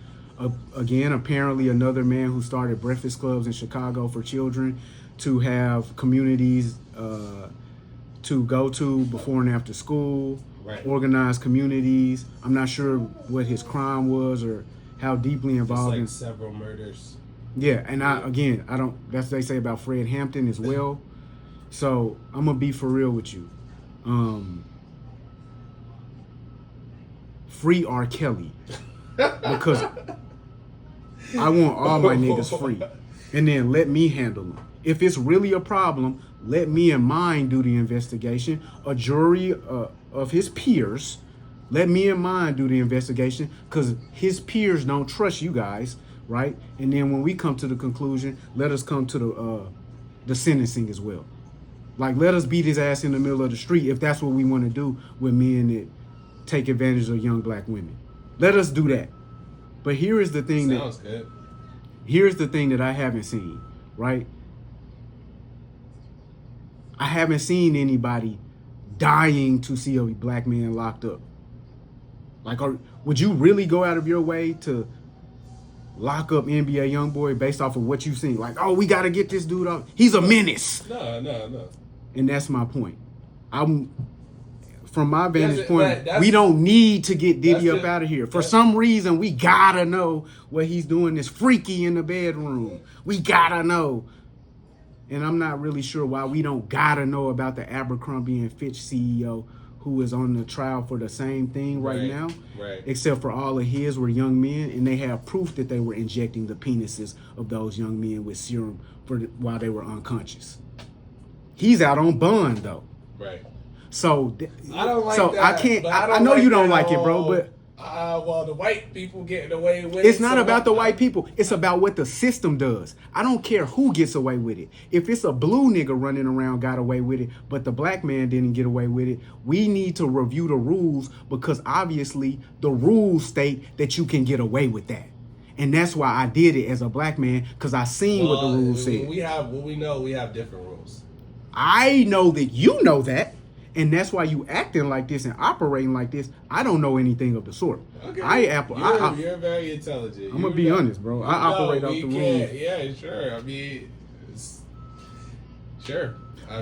Again, apparently another man who started breakfast clubs in Chicago for children to have communities to go to before and after school, right. Organized communities. I'm not sure what his crime was or how deeply involved in several murders. Yeah, and I don't. That's what they say about Fred Hampton as well. So I'm gonna be for real with you. Free R. Kelly because I want all my niggas free, and then let me handle them. If it's really a problem, let me and mine do the investigation. A jury of his peers, let me and mine do the investigation because his peers don't trust you guys, right? And then when we come to the conclusion, let us come to the sentencing as well. Like, let us beat his ass in the middle of the street if that's what we want to do with men that take advantage of young black women. Let us do that. But here is the thing here's the thing that I haven't seen, right? I haven't seen anybody dying to see a black man locked up. Like, would you really go out of your way to lock up NBA YoungBoy based off of what you've seen? Like, oh, we got to get this dude up. He's a menace. No. And that's my point. From my vantage point, we don't need to get Diddy up out of here. For some reason, we gotta know what he's doing is freaky in the bedroom. We gotta know. And I'm not really sure why we don't gotta know about the Abercrombie and Fitch CEO who is on the trial for the same thing right now. Right. Except for all of his were young men, and they have proof that they were injecting the penises of those young men with serum while they were unconscious. He's out on bond though. Right. So I don't like so that. I can't. I know like you don't like it, bro. But well, the white people getting away with it. It's not about the white people. It's about what the system does. I don't care who gets away with it. If it's a blue nigga running around got away with it, but the black man didn't get away with it, we need to review the rules because obviously the rules state that you can get away with that. And that's why I did it as a black man because I seen what the rules said. We have different rules. I know that you know that. And that's why you acting like this and operating like this. I don't know anything of the sort. Okay. You're very intelligent. I'm gonna be honest, bro. I operate off the rules. Yeah, sure. I mean, sure.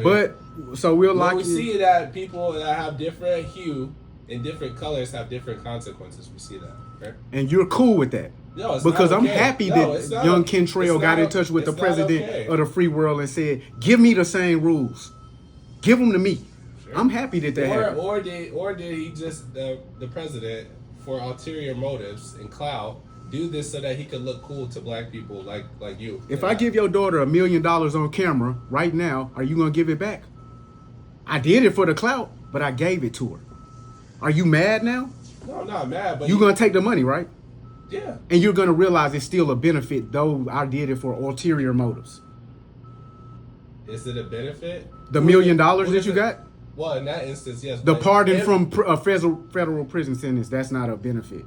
But so we'll lock. We see that people that have different hue and different colors have different consequences. We see that, okay? And you're cool with that. No, it's because not okay. I'm happy that young Kentrail got in touch with the president of the free world and said, "Give me the same rules. Give them to me." I'm happy that happened. Or did he just the president for ulterior motives and clout do this so that he could look cool to black people like you? If I give your daughter $1 million on camera right now, are you gonna give it back? I did it for the clout, but I gave it to her. Are you mad now? No, I'm not mad. But you're gonna take the money, right? Yeah. And you're gonna realize it's still a benefit, though I did it for ulterior motives. Is it a benefit? The $1 million that you got? Well, in that instance, yes. The pardon from a federal prison sentence, that's not a benefit.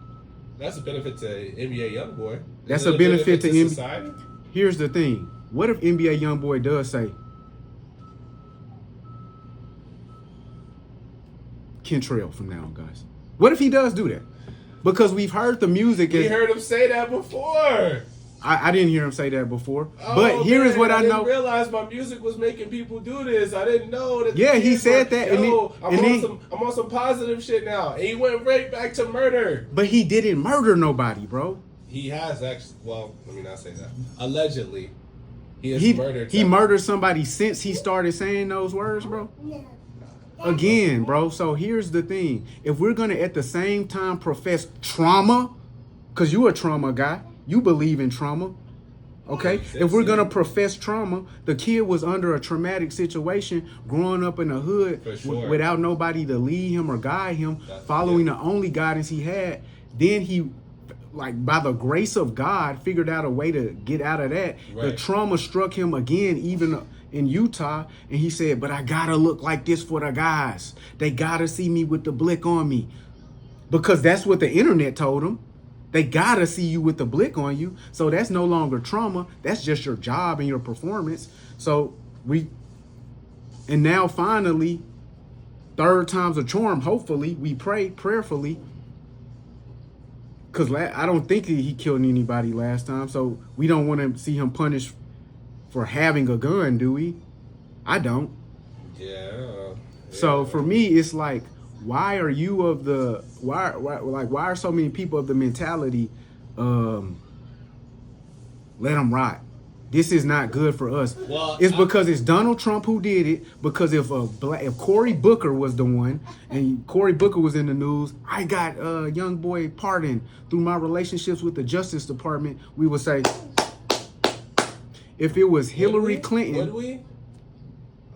That's a benefit to NBA YoungBoy. That's a benefit to NBA. Society? Here's the thing. What if NBA YoungBoy does say, Kentrail from now on, guys? What if he does do that? Because we've heard the music. We heard him say that before. I didn't hear him say that before. But here is what I know. I didn't realize my music was making people do this. I didn't know that. Yeah, he said that. I'm on some positive shit now. And he went right back to murder. But he didn't murder nobody, bro. He has actually. Well, let me not say that. Allegedly, he murdered. He murdered somebody since he started saying those words, bro. Again, bro. So here's the thing: if we're gonna at the same time profess trauma, cause you a trauma guy, you believe in trauma. Okay, if we're gonna profess trauma, the kid was under a traumatic situation, growing up in the hood without nobody to lead him or guide him, following the only guidance he had. Then he, like by the grace of God, figured out a way to get out of that. The trauma struck him again, even in Utah, and he said, "But I gotta look like this for the guys. They gotta see me with the blick on me," because that's what the internet told him. They gotta see you with the blick on you. So that's no longer trauma. That's just your job and your performance. So and now finally, third time's a charm. Hopefully, we pray prayerfully. Cause I don't think he killed anybody last time. So we don't want to see him punished for having a gun, do we? I don't. Yeah. So for me, it's like, why are you of the why are so many people of the mentality let them rot? This is not good for us. Well, it's because it's Donald Trump who did it. Because if Cory Booker was the one, and Cory Booker was in the news, I got a young boy pardoned through my relationships with the Justice Department, we would say. If it was Hillary Clinton, would we?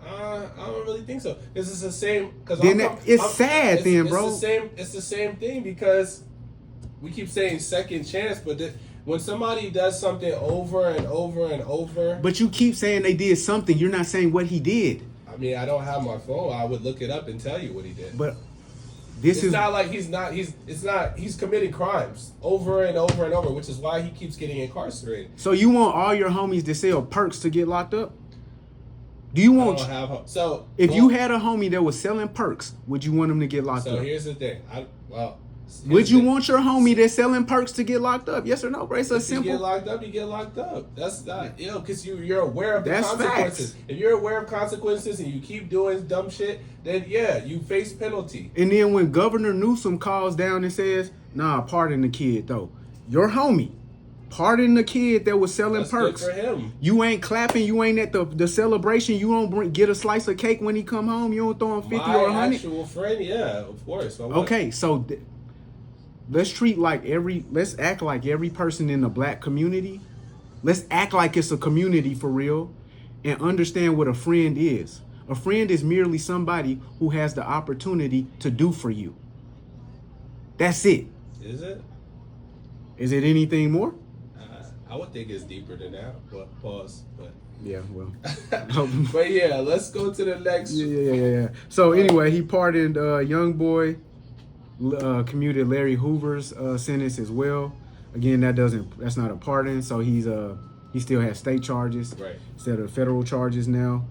I don't really think so. This is the same. Cause it's sad, bro. It's the same thing because we keep saying second chance, but when somebody does something over and over and over, but you keep saying they did something, you're not saying what he did. I mean, I don't have my phone. I would look it up and tell you what he did. But it's not like he's committing crimes over and over and over, which is why he keeps getting incarcerated. So you want all your homies that sell perks to get locked up? Do you want? If you had a homie that was selling perks, would you want him to get locked up? So here's the thing. Would you want your homie that's selling perks to get locked up? Yes or no, bro? It's so simple. You get locked up, you get locked up. That's not, because you're aware of the consequences. Facts. If you're aware of consequences and you keep doing dumb shit, then yeah, you face penalty. And then when Governor Newsom calls down and says, "Nah, pardon the kid though," your homie, pardon the kid that was selling perks. Good for him. You ain't clapping. You ain't at the celebration. You don't get a slice of cake when he come home. You don't throw him 50 or 100. My actual friend, yeah, of course. Okay, so let's act like every person in the black community. Let's act like it's a community for real, and understand what a friend is. A friend is merely somebody who has the opportunity to do for you. That's it. Is it? Is it anything more? I would think it's deeper than that, but pause. But yeah, well. But yeah, let's go to the next. Yeah. So anyway, he pardoned young boy, commuted Larry Hoover's sentence as well. Again, that's not a pardon. So he still has state charges instead of federal charges now.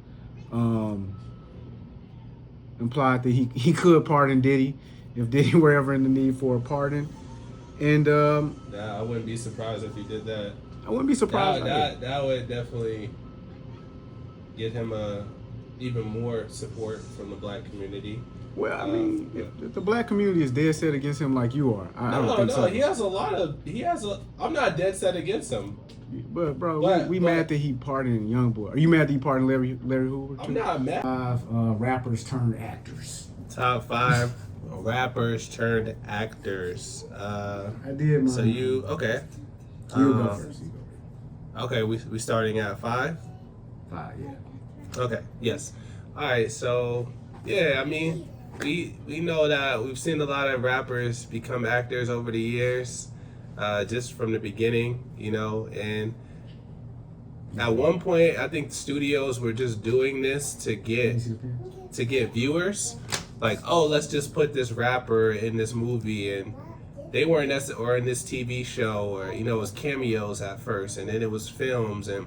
Implied that he could pardon Diddy if Diddy were ever in the need for a pardon. And I wouldn't be surprised if he did that. I wouldn't be surprised. That would definitely get him even more support from the black community. Well, I mean, if the black community is dead set against him like you are, I don't think so. He has a lot of. I'm not dead set against him. But bro, we mad that he pardoned Young Boy. Are you mad that he pardoned Larry Hoover too? I'm not mad. 5 rappers turned actors. Top 5 rappers turned actors. I did. So you okay? You go first. Okay, we starting at 5. 5, yeah. Okay. Yes. All right. So yeah, I mean, we know that we've seen a lot of rappers become actors over the years, just from the beginning, and at one point I think studios were just doing this to get viewers, like, oh, let's just put this rapper in this movie, and they weren't or in this TV show, or it was cameos at first, and then it was films, and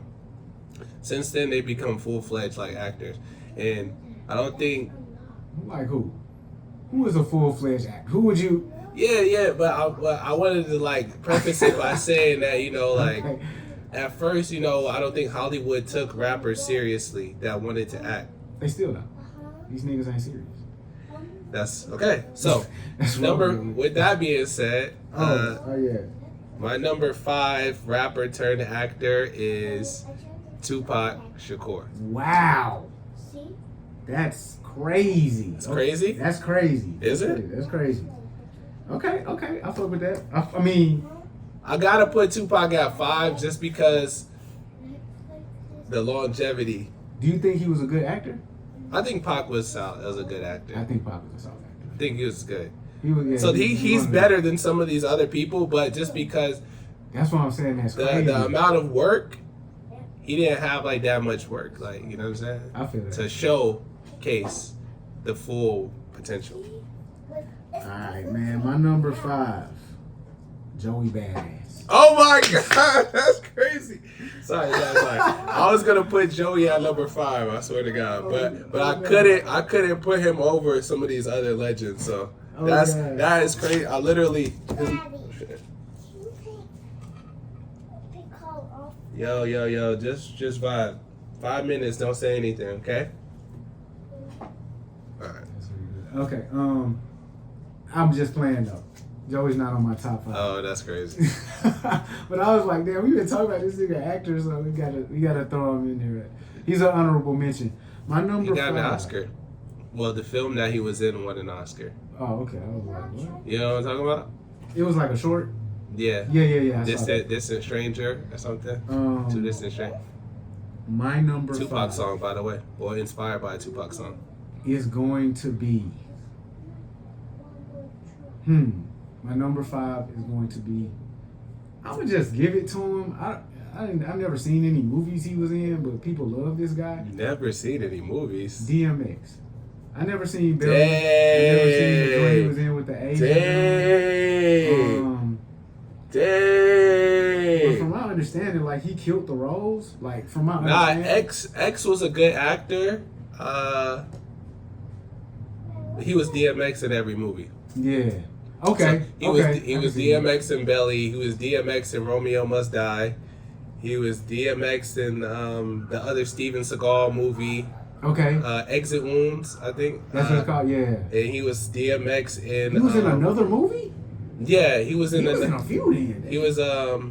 since then they become full-fledged like actors. And I don't think like who is a full-fledged actor? Who would you? Yeah, but I wanted to preface it by saying that okay. At first I don't think Hollywood took rappers seriously that wanted to act. They still don't. These niggas ain't serious. That's okay. So with that being said, my number 5 rapper turned actor is Tupac Shakur. Wow, that's crazy. It's crazy? That's crazy. Is it? That's crazy. Okay, I fuck with that. I mean, I gotta put Tupac at 5 just because the longevity. Do you think he was a good actor? I think Pac was a good actor. I think Pac was a solid actor. I think he was good. He's better than some of these other people, but just because that's what I'm saying. That's crazy. The amount of work, he didn't have like that much work. Like, you know what I'm saying? I feel that. To showcase the full potential. All right, man. My number 5, Joey Badass. Oh my God, that's crazy. Sorry. I was gonna put Joey at number 5. I swear to God, but I couldn't put him over some of these other legends. So that is crazy. I literally. Yo, just vibe. 5 minutes, don't say anything, okay? Alright. Okay, I'm just playing though. Joey's not on my top 5. Oh, that's crazy. But I was like, damn, we've been talking about this nigga actor, so we gotta throw him in there. He's an honorable mention. My number 5. He got an Oscar. Well, the film that he was in won an Oscar. Oh, okay. I was like, what? You know what I'm talking about? It was like a short? Yeah. Yeah. Distant Stranger or something. Two Distant Stranger. My number Tupac 5 song, by the way, or inspired by a Tupac song, is going to be. My number 5 is going to be. I'm gonna just give it to him. I've never seen any movies he was in, but people love this guy. Never seen any movies. DMX. I never seen Billy. I never seen the joint he was in with the Asian. Dang. But from my understanding, like he killed the roles. Like from my understanding. X was a good actor. He was DMX in every movie. Yeah. Okay. So he was DMX in Belly. He was DMX in Romeo Must Die. He was DMX in the other Steven Seagal movie. Okay. Exit Wounds, I think. That's what it's called. Yeah. And he was DMX in. He was in another movie. Yeah, he was in. He was in a few. He was I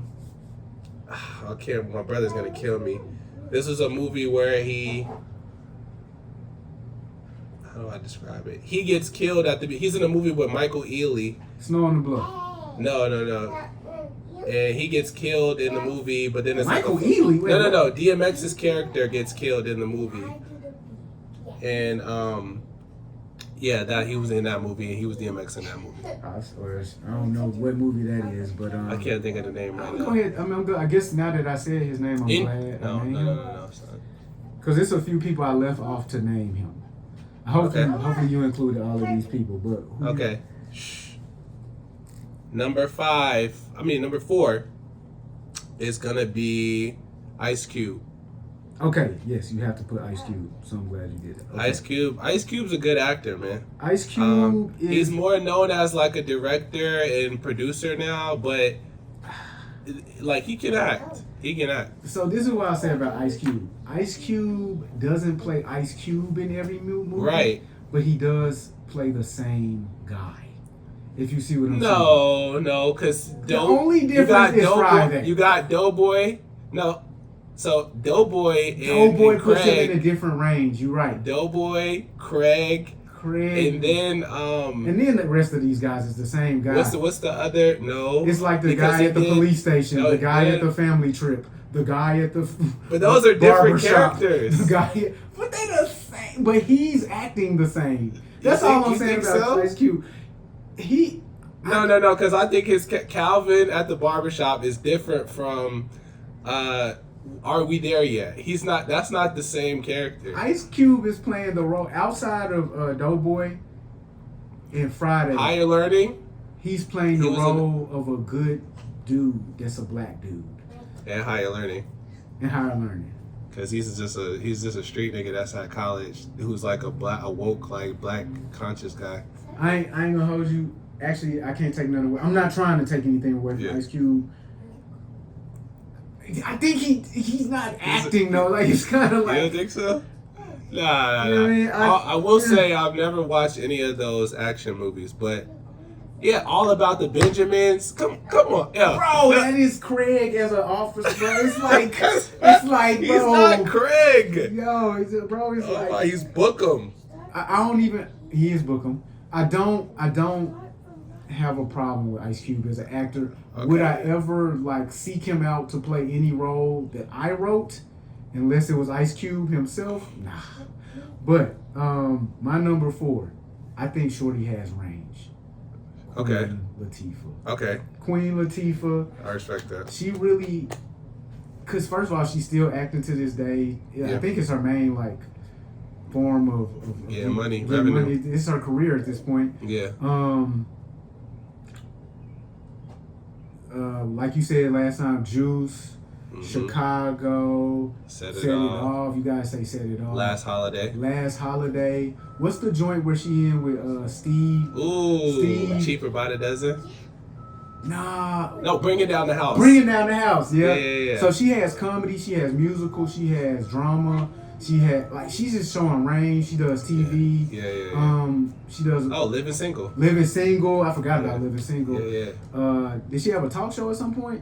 can't. My brother's gonna kill me. This was a movie where he. How do I describe it? He gets killed at the. He's in a movie with Michael Ealy. Snow on the Bluff. No. And he gets killed in the movie, but then it's Michael Ealy. No. DMX's character gets killed in the movie, and that he was in that movie, and he was DMX in that movie. I don't know what movie that is, but I can't think of the name right now. Go ahead. I'm good. I guess now that I said his name, I'm glad. No. Because there's a few people I left off to name him. Hopefully you included all of these people, but okay. Number 4 is gonna be Ice Cube. Okay, yes, you have to put Ice Cube, so I'm glad you did it. Okay. Ice Cube's a good actor, man. Ice Cube he's more known as like a director and producer now, but like he can act. So this is what I say about Ice Cube. Ice Cube doesn't play Ice Cube in every movie. Right. But he does play the same guy. If you see what I'm saying. No, because the only difference is Friday. You got Doughboy. No. So Doughboy puts him in a different range. You're right. Doughboy, Craig, and then the rest of these guys is the same guy. What's the other? No, it's like the guy at the police station, the guy at the family trip, the guy at the. But those are different characters. The guy, but they the same. But he's acting the same. That's all I'm saying about Ice Cube. No, because I think his Calvin at the barbershop is different from. Are We There Yet? He's not. That's not the same character. Ice Cube is playing the role outside of Doughboy in Friday. Higher Learning. He's playing the role of a good dude that's a black dude. And Higher Learning. Because he's just a street nigga that's at college who's like a woke like black conscious guy. I ain't gonna hold you. Actually, I can't take nothing away. I'm not trying to take anything away from Ice Cube. I think he's not acting though. Like it's kind of like. You don't think so? Nah. You know what I mean? I will say I've never watched any of those action movies, but yeah, All About the Benjamins. Come on, yeah. Bro, that is Craig as an officer, bro. It's like bro. He's not Craig. Yo, bro, he's like he's Bookham. I don't even. He is Bookham. I don't have a problem with Ice Cube as an actor. Okay. Would I ever like seek him out to play any role that I wrote, unless it was Ice Cube himself? Nah. But my number 4, I think Shorty has range. Okay. Queen Latifah. Okay. Queen Latifah. I respect that. She really, cause first of all, she's still acting to this day. I think it's her main like form of money, revenue. Money. It's her career at this point. Yeah. Like you said last time, Juice, Chicago, Set It Off. You guys say Set It Off. Last Holiday. What's the joint where she in with Steve? Ooh, Steve. Cheaper by the Dozen. Nah. No, Bring It Down the House. Bring It Down the House. Yeah. Yeah. So she has comedy, she has musical, she has drama. She had she's just showing range. She does TV. Yeah. She does. Oh, Living Single. Living Single. I forgot about Living Single. Yeah. Did she have a talk show at some point?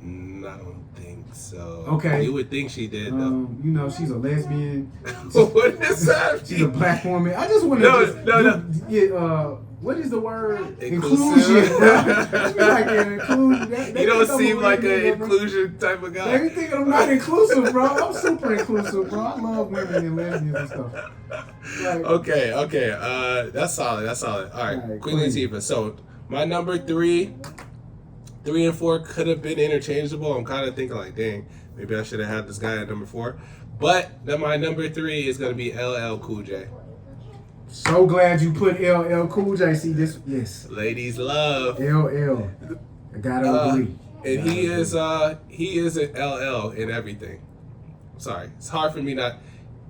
I don't think so. Okay. You would think she did though. You know, she's a lesbian. What is that? She's a black woman. I just want to No. What is the word? Inclusive. Inclusion. Like an inclusion. You don't seem like an inclusion type of guy. They think I'm not inclusive, bro. I'm super inclusive, bro. I love women and lesbians and stuff. Like, Okay. That's solid. All right. Queen Latifah. So my number 3 and 4 could have been interchangeable. I'm kind of thinking like, dang, maybe I should have had this guy at number 4. But then my number 3 is gonna be LL Cool J. So glad you put LL Cool J. See this? Yes. Ladies love LL. I gotta agree. And he is an LL in everything. Sorry, it's hard for me not.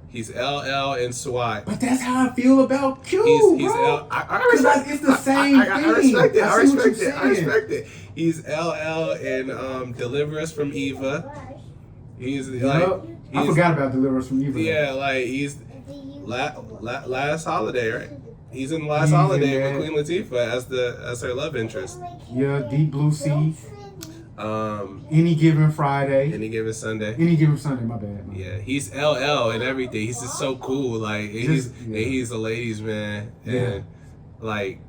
He's LL in SWAT. But that's how I feel about Q, He's bro. I respect. It's the same thing. I respect it. He's LL in Deliver Us from Eva. He's I forgot about Deliver Us from Eva. Yeah, like he's Last Holiday, right? He's in Last Holiday with Queen Latifah as her love interest. Yeah, Deep Blue Sea. Any Given Friday. Any Given Sunday. My bad. Yeah, he's LL and everything. He's just so cool. Like he's a ladies man, and like,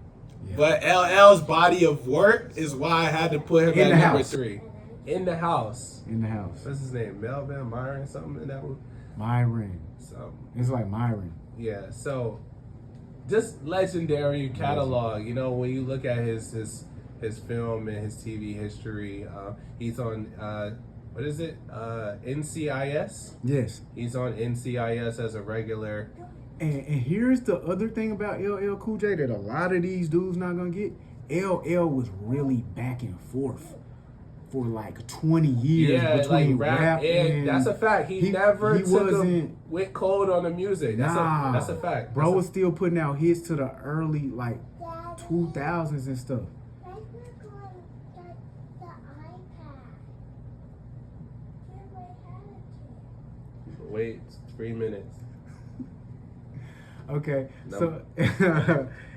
but LL's body of work is why I had to put him at number 3. In the house. What's his name? Melvin, Myron, something in that one. Myron. So it's like Myron. Yeah. So just legendary catalog. You know, when you look at his film and his TV history, he's on what is it? NCIS. Yes. He's on NCIS as a regular. And here's the other thing about LL Cool J that a lot of these dudes not gonna get. LL was really back and forth for like 20 years between like rap and that's a fact. He never went cold on the music. That's a fact. Bro was still putting out hits to the early like 2000s and stuff. Wait 3 minutes. Okay, so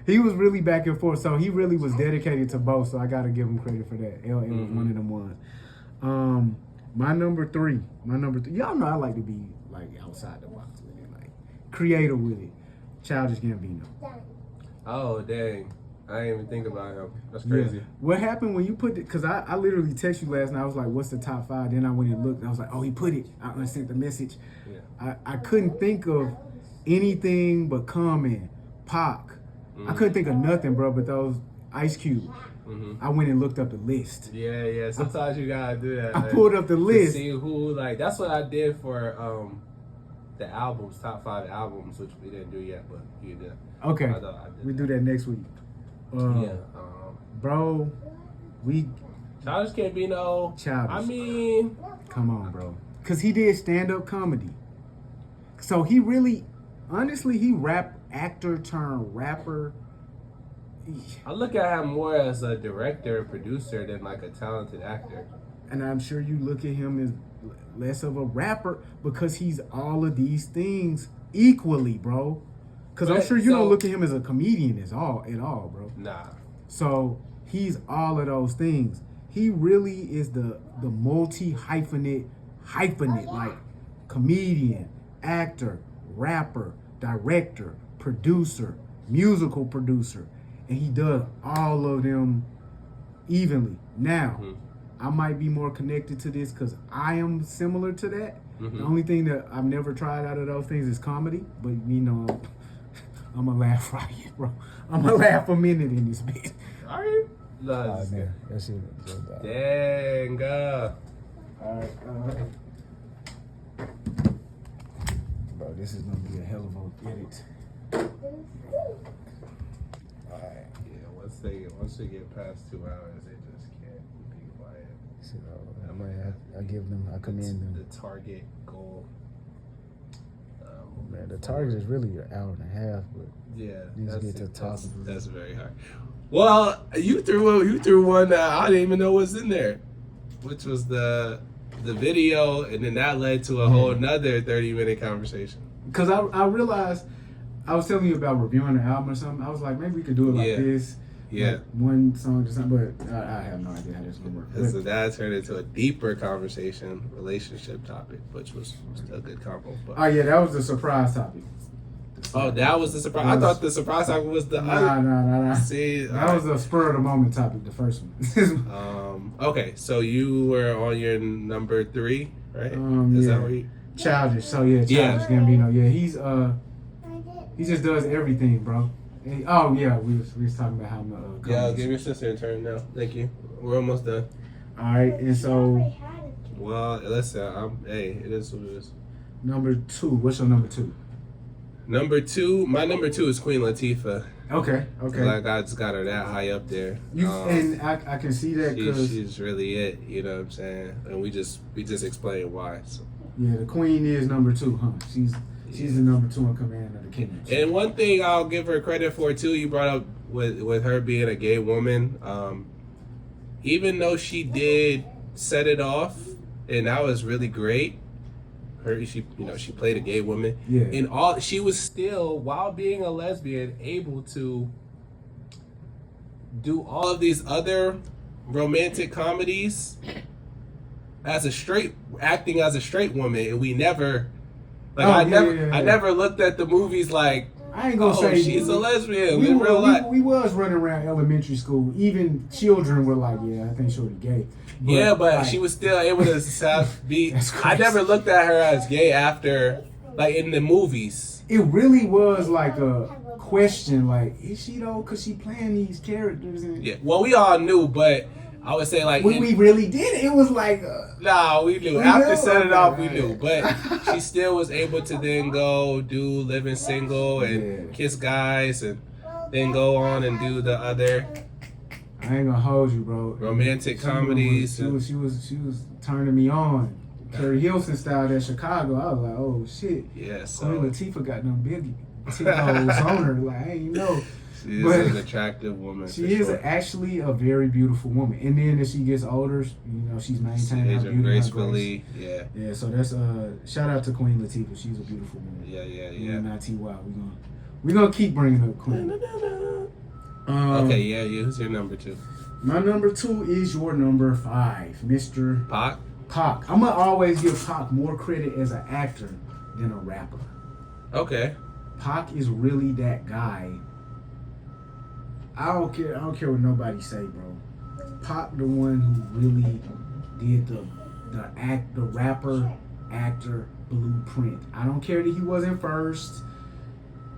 he was really back and forth. So he really was dedicated to both. So I gotta give him credit for that. LL was one of them ones. My number three. Y'all know I like to be like outside the box with it, like creative with it. Childish Gambino. Oh dang. I didn't even think about him. That's crazy. Yeah. What happened when you put it? Because I literally texted you last night. I was like, what's the top 5? Then I went and looked. And I was like, oh, he put it. I sent the message. Yeah. I couldn't think of anything but Common, Pac. I couldn't think of nothing, bro, but those Ice Cube. I went and looked up the list. Yeah. Sometimes you gotta do that. I pulled up the list. To see who, like, that's what I did for the albums, top 5 albums, which we didn't do yet, but you did. Okay. I did we do that next week. Bro, Childish Gambino. Childish. I mean, come on, bro. Cause he did stand-up comedy. So he really, honestly, he actor turned rapper. I look at him more as a director, producer than like a talented actor. And I'm sure you look at him as less of a rapper because he's all of these things equally, bro. Because I'm sure you don't look at him as a comedian at all, bro. Nah. So he's all of those things. He really is the multi-hyphenate, like comedian, actor, rapper, director, producer, musical producer, and he does all of them evenly. Now, I might be more connected to this because I am similar to that. The only thing that I've never tried out of those things is comedy, but you know, I'm gonna laugh right here, bro. I'm gonna laugh a minute in this bitch. Are you? No, man. That shit is so bad. Dang. Alright, bro, this is gonna be a hell of a edit. Alright, yeah, once they get past 2 hours, they just can't be quiet. I give them, I commend them. The target goal. Man, the target is really an hour and a half, but yeah, that's very hard. Well, you threw one that I didn't even know was in there, which was the video, and then that led to a whole nother 30-minute conversation. Because I realized, I was telling you about reviewing the album or something. I was like, maybe we could do it like this. Yeah. Like one song or something, but I have no idea how that's going to work. So that turned into a deeper conversation, relationship topic, which was still a good combo. But. Oh, yeah, that was the surprise topic. Oh, that was the surprise. I thought the surprise topic was the Nah. See, that was the spur of the moment topic, the first one. Okay, so you were on your number 3, right? Is that where you? Childish. So Childish Gambino. Yeah, he just does everything, bro. And, we was talking about how I'll give your sister a turn now. Thank you. We're almost done. All right, and so. Well, listen. It is what it is. Number 2. What's your number 2? Number 2. My number 2 is Queen Latifah. Okay. Like I just got her that high up there. And I can see that because she's really it. You know what I'm saying? And we just explained why. So. Yeah, the Queen is number 2, huh? She's the number 2 in command of the kingdom. And one thing I'll give her credit for too, you brought up with her being a gay woman. Even though she did set it off, and that was really great. She played a gay woman. Yeah. And she was still, while being a lesbian, able to do all of these other romantic comedies acting as a straight woman, and we never. I never looked at the movies like I ain't gonna say she's a lesbian in real life. We was running around elementary school. Even children were like, I think she was gay. But she was still able to be. I never looked at her as gay after, like in the movies. It really was like a question, like, is she though? Cause she playing these characters. Well, we all knew, but I would say like when we really did it was like we knew. After set it off, we knew. But she still was able to then go do Living Single and kiss guys, and then go on and do the other. I ain't gonna hold you, bro. Romantic comedies. She was turning me on. Carrie Hilson style at Chicago. I was like, oh shit. Yeah. So Queen Latifah got them big T-holes on her. Like I ain't know. She is an attractive woman. She is actually a very beautiful woman. And then as she gets older, she's maintained her beauty gracefully. Yeah, so that's shout out to Queen Latifah. She's a beautiful woman. Yeah. N-I-T-Y. We're gonna keep bringing up Queen. Okay, who's your number 2? My number 2 is your number 5, Mr. Pac. I'm gonna always give Pac more credit as an actor than a rapper. Okay. Pac is really that guy. I don't care what nobody say, bro. Pac the one who really did the rapper actor blueprint. I don't care that he wasn't first.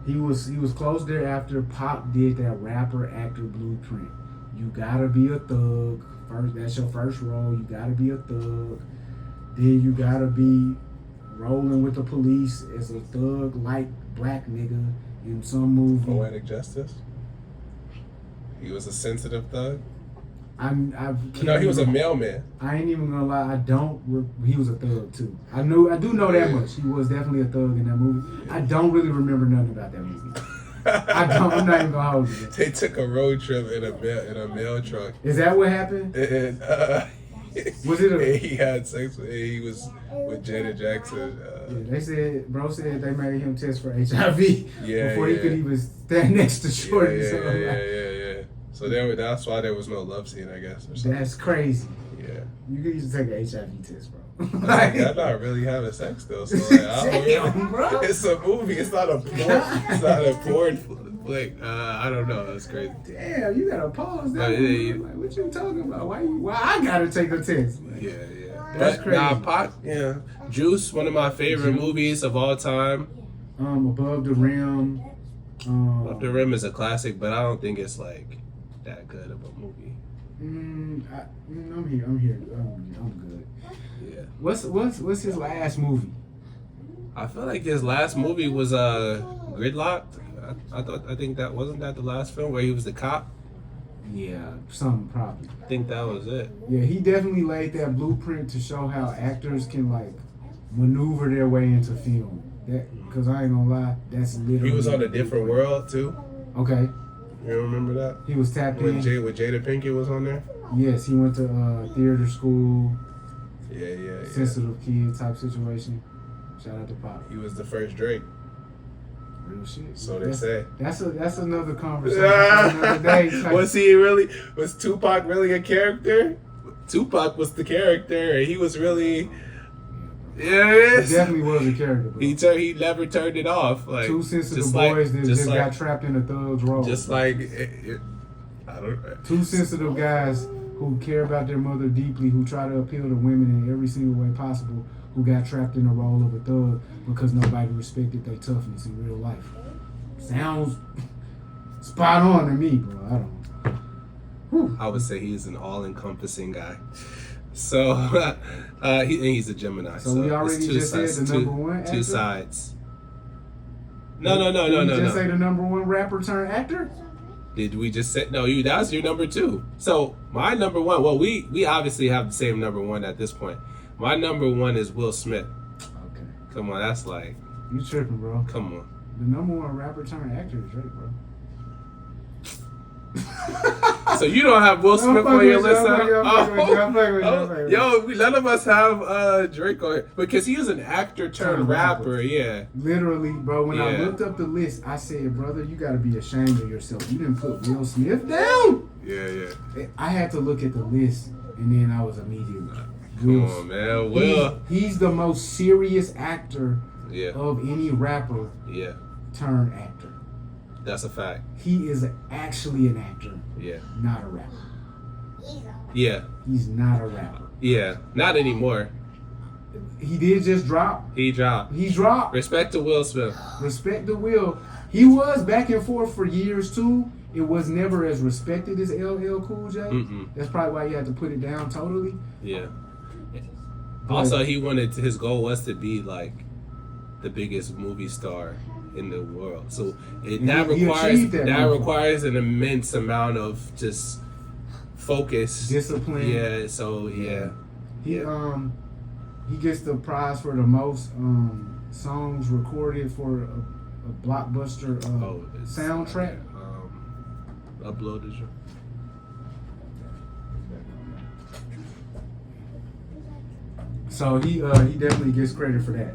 He was close thereafter. Pac did that rapper actor blueprint. You gotta be a thug. First, that's your first role. You gotta be a thug. Then you gotta be rolling with the police as a thug like black nigga in some movie. Poetic Justice. He was a sensitive thug. He was a mailman. I ain't even gonna lie. He was a thug too. I do know that much. He was definitely a thug in that movie. I don't really remember nothing about that movie. I'm not even gonna hold you. They took a road trip in a mail truck. Is that what happened? And was it? He had sex with. He was with Janet Jackson. They said they made him test for HIV before he could even stand next to Shorty. Yeah. So that's why there was no love scene, I guess. Or something. That's crazy. Yeah. You could just take an HIV test, bro. I'm not really having sex though, so like, it's a movie. It's not a porn. It's not a porn flick. I don't know. That's crazy. Damn, you gotta pause that. Yeah. Like, what you talking about? Why I gotta take a test? Like, Yeah. That's But crazy. nah, Pac, yeah. Juice, one of my favorite movies of all time. Above the Rim. Above the Rim is a classic, but I don't think it's like that good of a movie. I'm here. I'm good. Yeah. What's his last movie? I feel like his last movie was Gridlock. I think that wasn't that the last film where he was the cop. Yeah, something probably. I think that was it. Yeah, he definitely laid that blueprint to show how actors can like maneuver their way into film. Because I ain't gonna lie, that's literally. He was on A Different World too. Okay. You remember that? He was tapped when in. When Jada Pinkett was on there. Yes, he went to theater school. Yeah. Sensitive kid type situation. Shout out to Pop. He was the first Drake. Real shit. So they say. That's another conversation for another day. Like, Was Tupac really a character? Tupac was the character, and he was really. Yeah, he definitely was a character. Bro. He never turned it off. Like two sensitive boys that just got trapped in a thug's role. Just like I don't. Two sensitive guys who care about their mother deeply, who try to appeal to women in every single way possible, who got trapped in the role of a thug because nobody respected their toughness in real life. Sounds spot on to me, bro. I don't know. Whew. I would say he's an all-encompassing guy. So he's a Gemini. So we already just said the number one actor? Two sides. No. Did we just say the number one rapper turned actor? Did we just say no? That was your number two. So my number one. Well, we obviously have the same number one at this point. My number one is Will Smith. Okay. Come on, that's like you tripping, bro. Come on. The number one rapper turned actor is Drake, bro. So you don't have Will Smith on your list? Yo, none of us have Drake on here because he is an actor turned rapper. Yeah, literally, bro. When I looked up the list, I said, brother, you got to be ashamed of yourself. You didn't put Will Smith down. Yeah. I had to look at the list, and then I was immediately like, come on, man. Will. He's the most serious actor of any rapper. Yeah. Turned actor. That's a fact. He is actually an actor. Yeah. Not a rapper. Yeah. He's not a rapper. Yeah. Not anymore. He did just drop. He dropped. Respect to Will Smith. Respect to Will. He was back and forth for years too. It was never as respected as LL Cool J. That's probably why he had to put it down totally. Yeah. Also, his goal was to be like the biggest movie star in the world. So that requires an immense amount of just focus, discipline. Yeah. So he gets the prize for the most songs recorded for a blockbuster soundtrack. Uploaded you. So he definitely gets credit for that.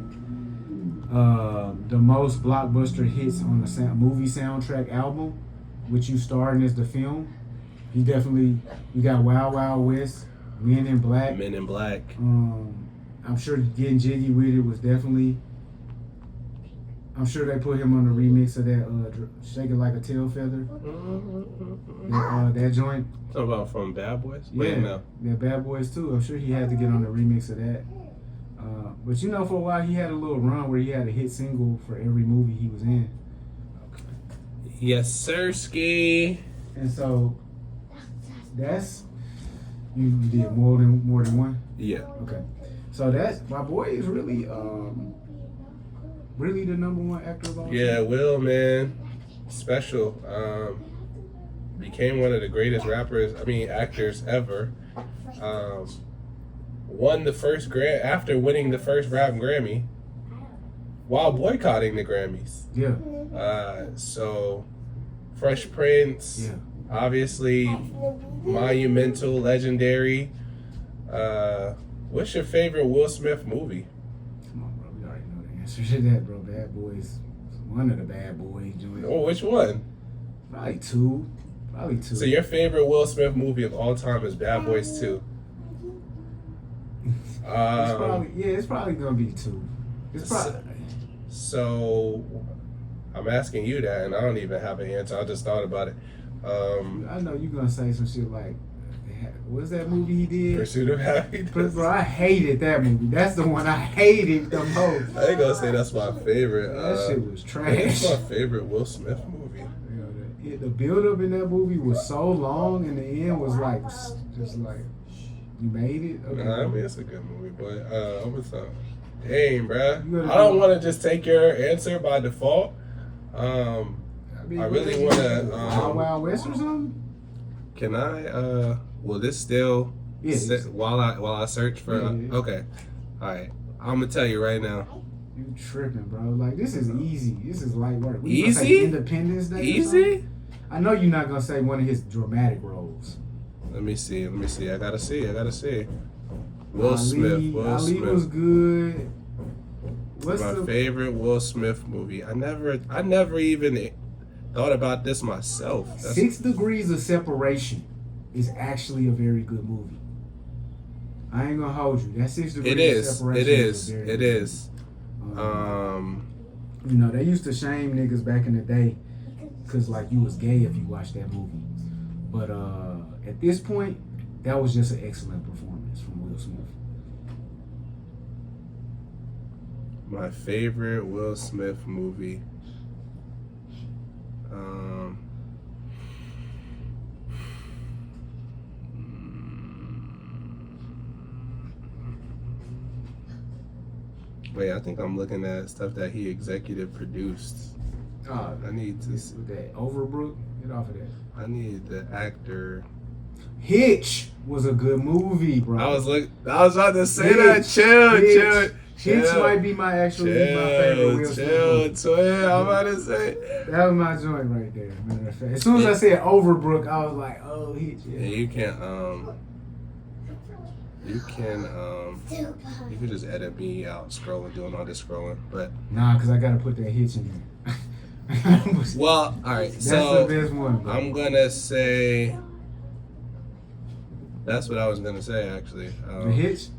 The most blockbuster hits on the movie soundtrack album, which you starring as the film. You got Wild Wild West, Men in Black. I'm sure Getting Jiggy With It was definitely. I'm sure they put him on the remix of that Shake It Like a Tail Feather. That joint. Talking about from Bad Boys? Yeah, Bad Boys too. I'm sure he had to get on the remix of that. But for a while he had a little run where he had a hit single for every movie he was in. Yes, sir, ski. And so that's you did more than one. Yeah. Okay. So that's my boy is really really the number one actor of all time. Yeah, Will, man, special. Became one of the greatest actors ever. Won the first after winning the first rap Grammy while boycotting the Grammys. Yeah. So Fresh Prince, obviously monumental, legendary. What's your favorite Will Smith movie? Come on, bro. We already know the answer to that, bro. Bad Boys. One of the Bad Boys. Oh, which one? Probably two. So your favorite Will Smith movie of all time is Bad Boys 2? It's probably gonna be 2. It's probably. So, I'm asking you that, and I don't even have an answer. I just thought about it. I know you're gonna say some shit like, what's that movie he did? Pursuit of Happiness. Bro, I hated that movie. That's the one I hated the most. I ain't gonna say that's my favorite. That shit was trash. That's my favorite Will Smith movie. The build up in that movie was so long, and the end was like, just like, you made it. Okay. Nah, I mean, it's a good movie, but I'm gonna say, dang, bruh. I don't want to just take your answer by default. I really want to. Wild Wild West or something? Can I? Will this still? While I search for. Okay. All right. I'm gonna tell you right now. You tripping, bro? Like, this is easy. This is light work. Easy? Independence Day. Easy? I know you're not gonna say one of his dramatic roles. Let me see. I gotta see. Will Smith. Ali was good. What's my favorite Will Smith movie? I never even thought about this myself. 6 Degrees of Separation is actually a very good movie. I ain't gonna hold you. That 6 Degrees of Separation It is. You know, they used to shame niggas back in the day because, like, you was gay if you watched that movie. But at this point, that was just an excellent performance from Will Smith. My favorite Will Smith movie. Wait, I think I'm looking at stuff that he executive produced. I need to see that. Overbrook, get off of that. I need the actor. Hitch was a good movie, bro. I was about to say that. Chill. Hitch might be my favorite Will Smith. Chill. I'm about to say that was my joint right there. Matter of fact, as soon as I said Overbrook, I was like, oh, Hitch. Yeah, you can you can just edit me out doing all this scrolling, but nah, because I gotta put that Hitch in there. Well, all right. That's so the best one, bro. I'm gonna say that's what I was gonna say actually. The Hitch.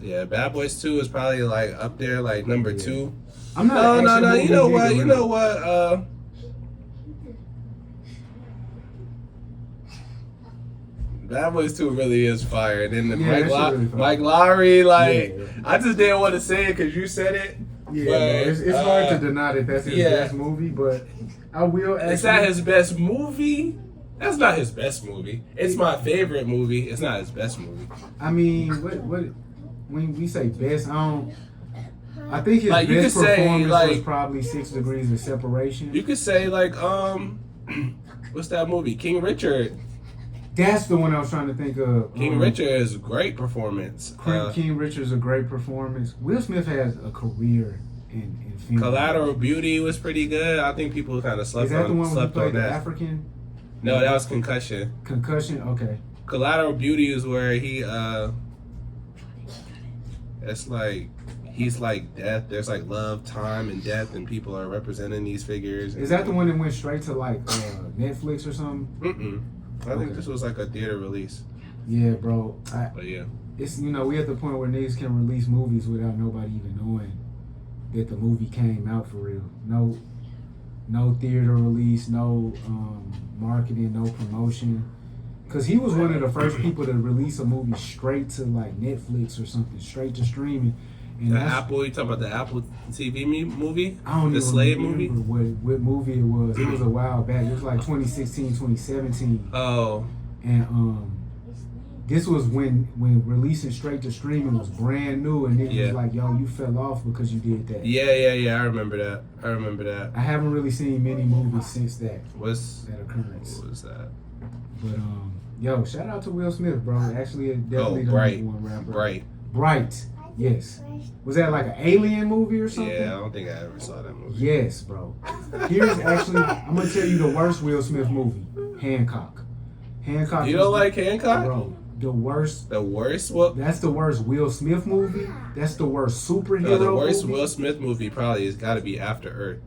Yeah, Bad Boys 2 is probably like up there, like number 2. I'm not. No. You know what? Bad Boys 2 really is fire. And then Mike Lowry, like, I just didn't want to say it because you said it. Yeah, but, it's hard to deny that that's his best movie, but I will actually... Is that his best movie? That's not his best movie. It's my favorite movie. It's not his best movie. I mean, what when we say best, I think his like, best performance like, was probably 6 Degrees of Separation. You could say, like, what's that movie? King Richard. That's the one I was trying to think of. King Richard is a great performance. King Richard's a great performance. Will Smith has a career in film. Collateral Beauty was pretty good. I think people kind of slept on Is that the one where he played the that. African? No, that was Concussion. Concussion, okay. Collateral Beauty is where he it's like he's like death. There's like love, time, and death, and people are representing these figures. Is that the one that went straight to like Netflix or something? I think this was like a theater release. Yeah, bro. But yeah, it's we at the point where niggas can release movies without nobody even knowing that the movie came out for real. No theater release, no marketing, no promotion. Cause he was one of the first people to release a movie straight to like Netflix or something, straight to streaming. And you talking about the Apple TV movie? I don't the even Slave remember movie? What movie it was. It was a while back. It was like 2016, 2017. Oh. And this was when releasing straight to streaming was brand new, and it was like, yo, you fell off because you did that. Yeah. I remember that. I haven't really seen many movies since that. That occurrence? What was that? But yo, shout out to Will Smith, bro. Actually, definitely the Bright. number one rapper. Bright. Yes. Was that like an alien movie or something? Yeah, I don't think I ever saw that movie. Yes, bro. Here's actually, I'm gonna tell you the worst Will Smith movie, Hancock. Hancock. You don't like Hancock? Bro, the worst. The worst? What? That's the worst Will Smith movie. That's the worst superhero movie. The worst Will Smith movie probably has got to be After Earth.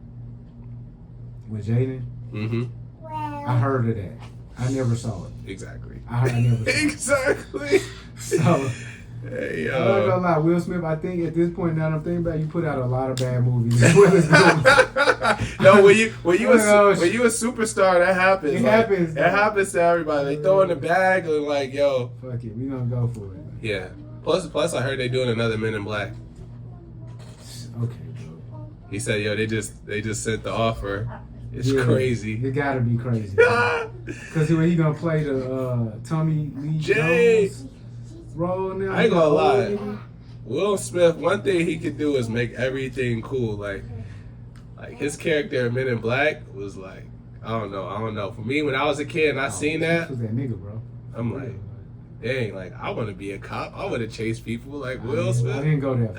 With Jaden? Mm-hmm. I heard of that. I never saw it. Exactly. I never saw it. Exactly. So, Hey, I'm not gonna lie, Will Smith, I think at this point now that I'm thinking about it, you put out a lot of bad movies as well as good. No, when you a superstar, that happens. It like, happens. It happens to everybody. They throw in the bag and like, yo. Fuck it, we gonna go for it. Yeah. Plus, I heard they doing another Men in Black. Okay, bro. He said, yo, they just sent the offer. It's Yeah, crazy. It gotta be crazy. Cause he gonna play the Tommy Lee Jones role now. I ain't gonna lie. Will Smith, one thing he could do is make everything cool. Like his character in Men in Black was like, I don't know. For me, when I was a kid and I seen that, was that nigga, bro. I'm like, dang, like I want to be a cop. I want to chase people like Will Smith. I didn't go there.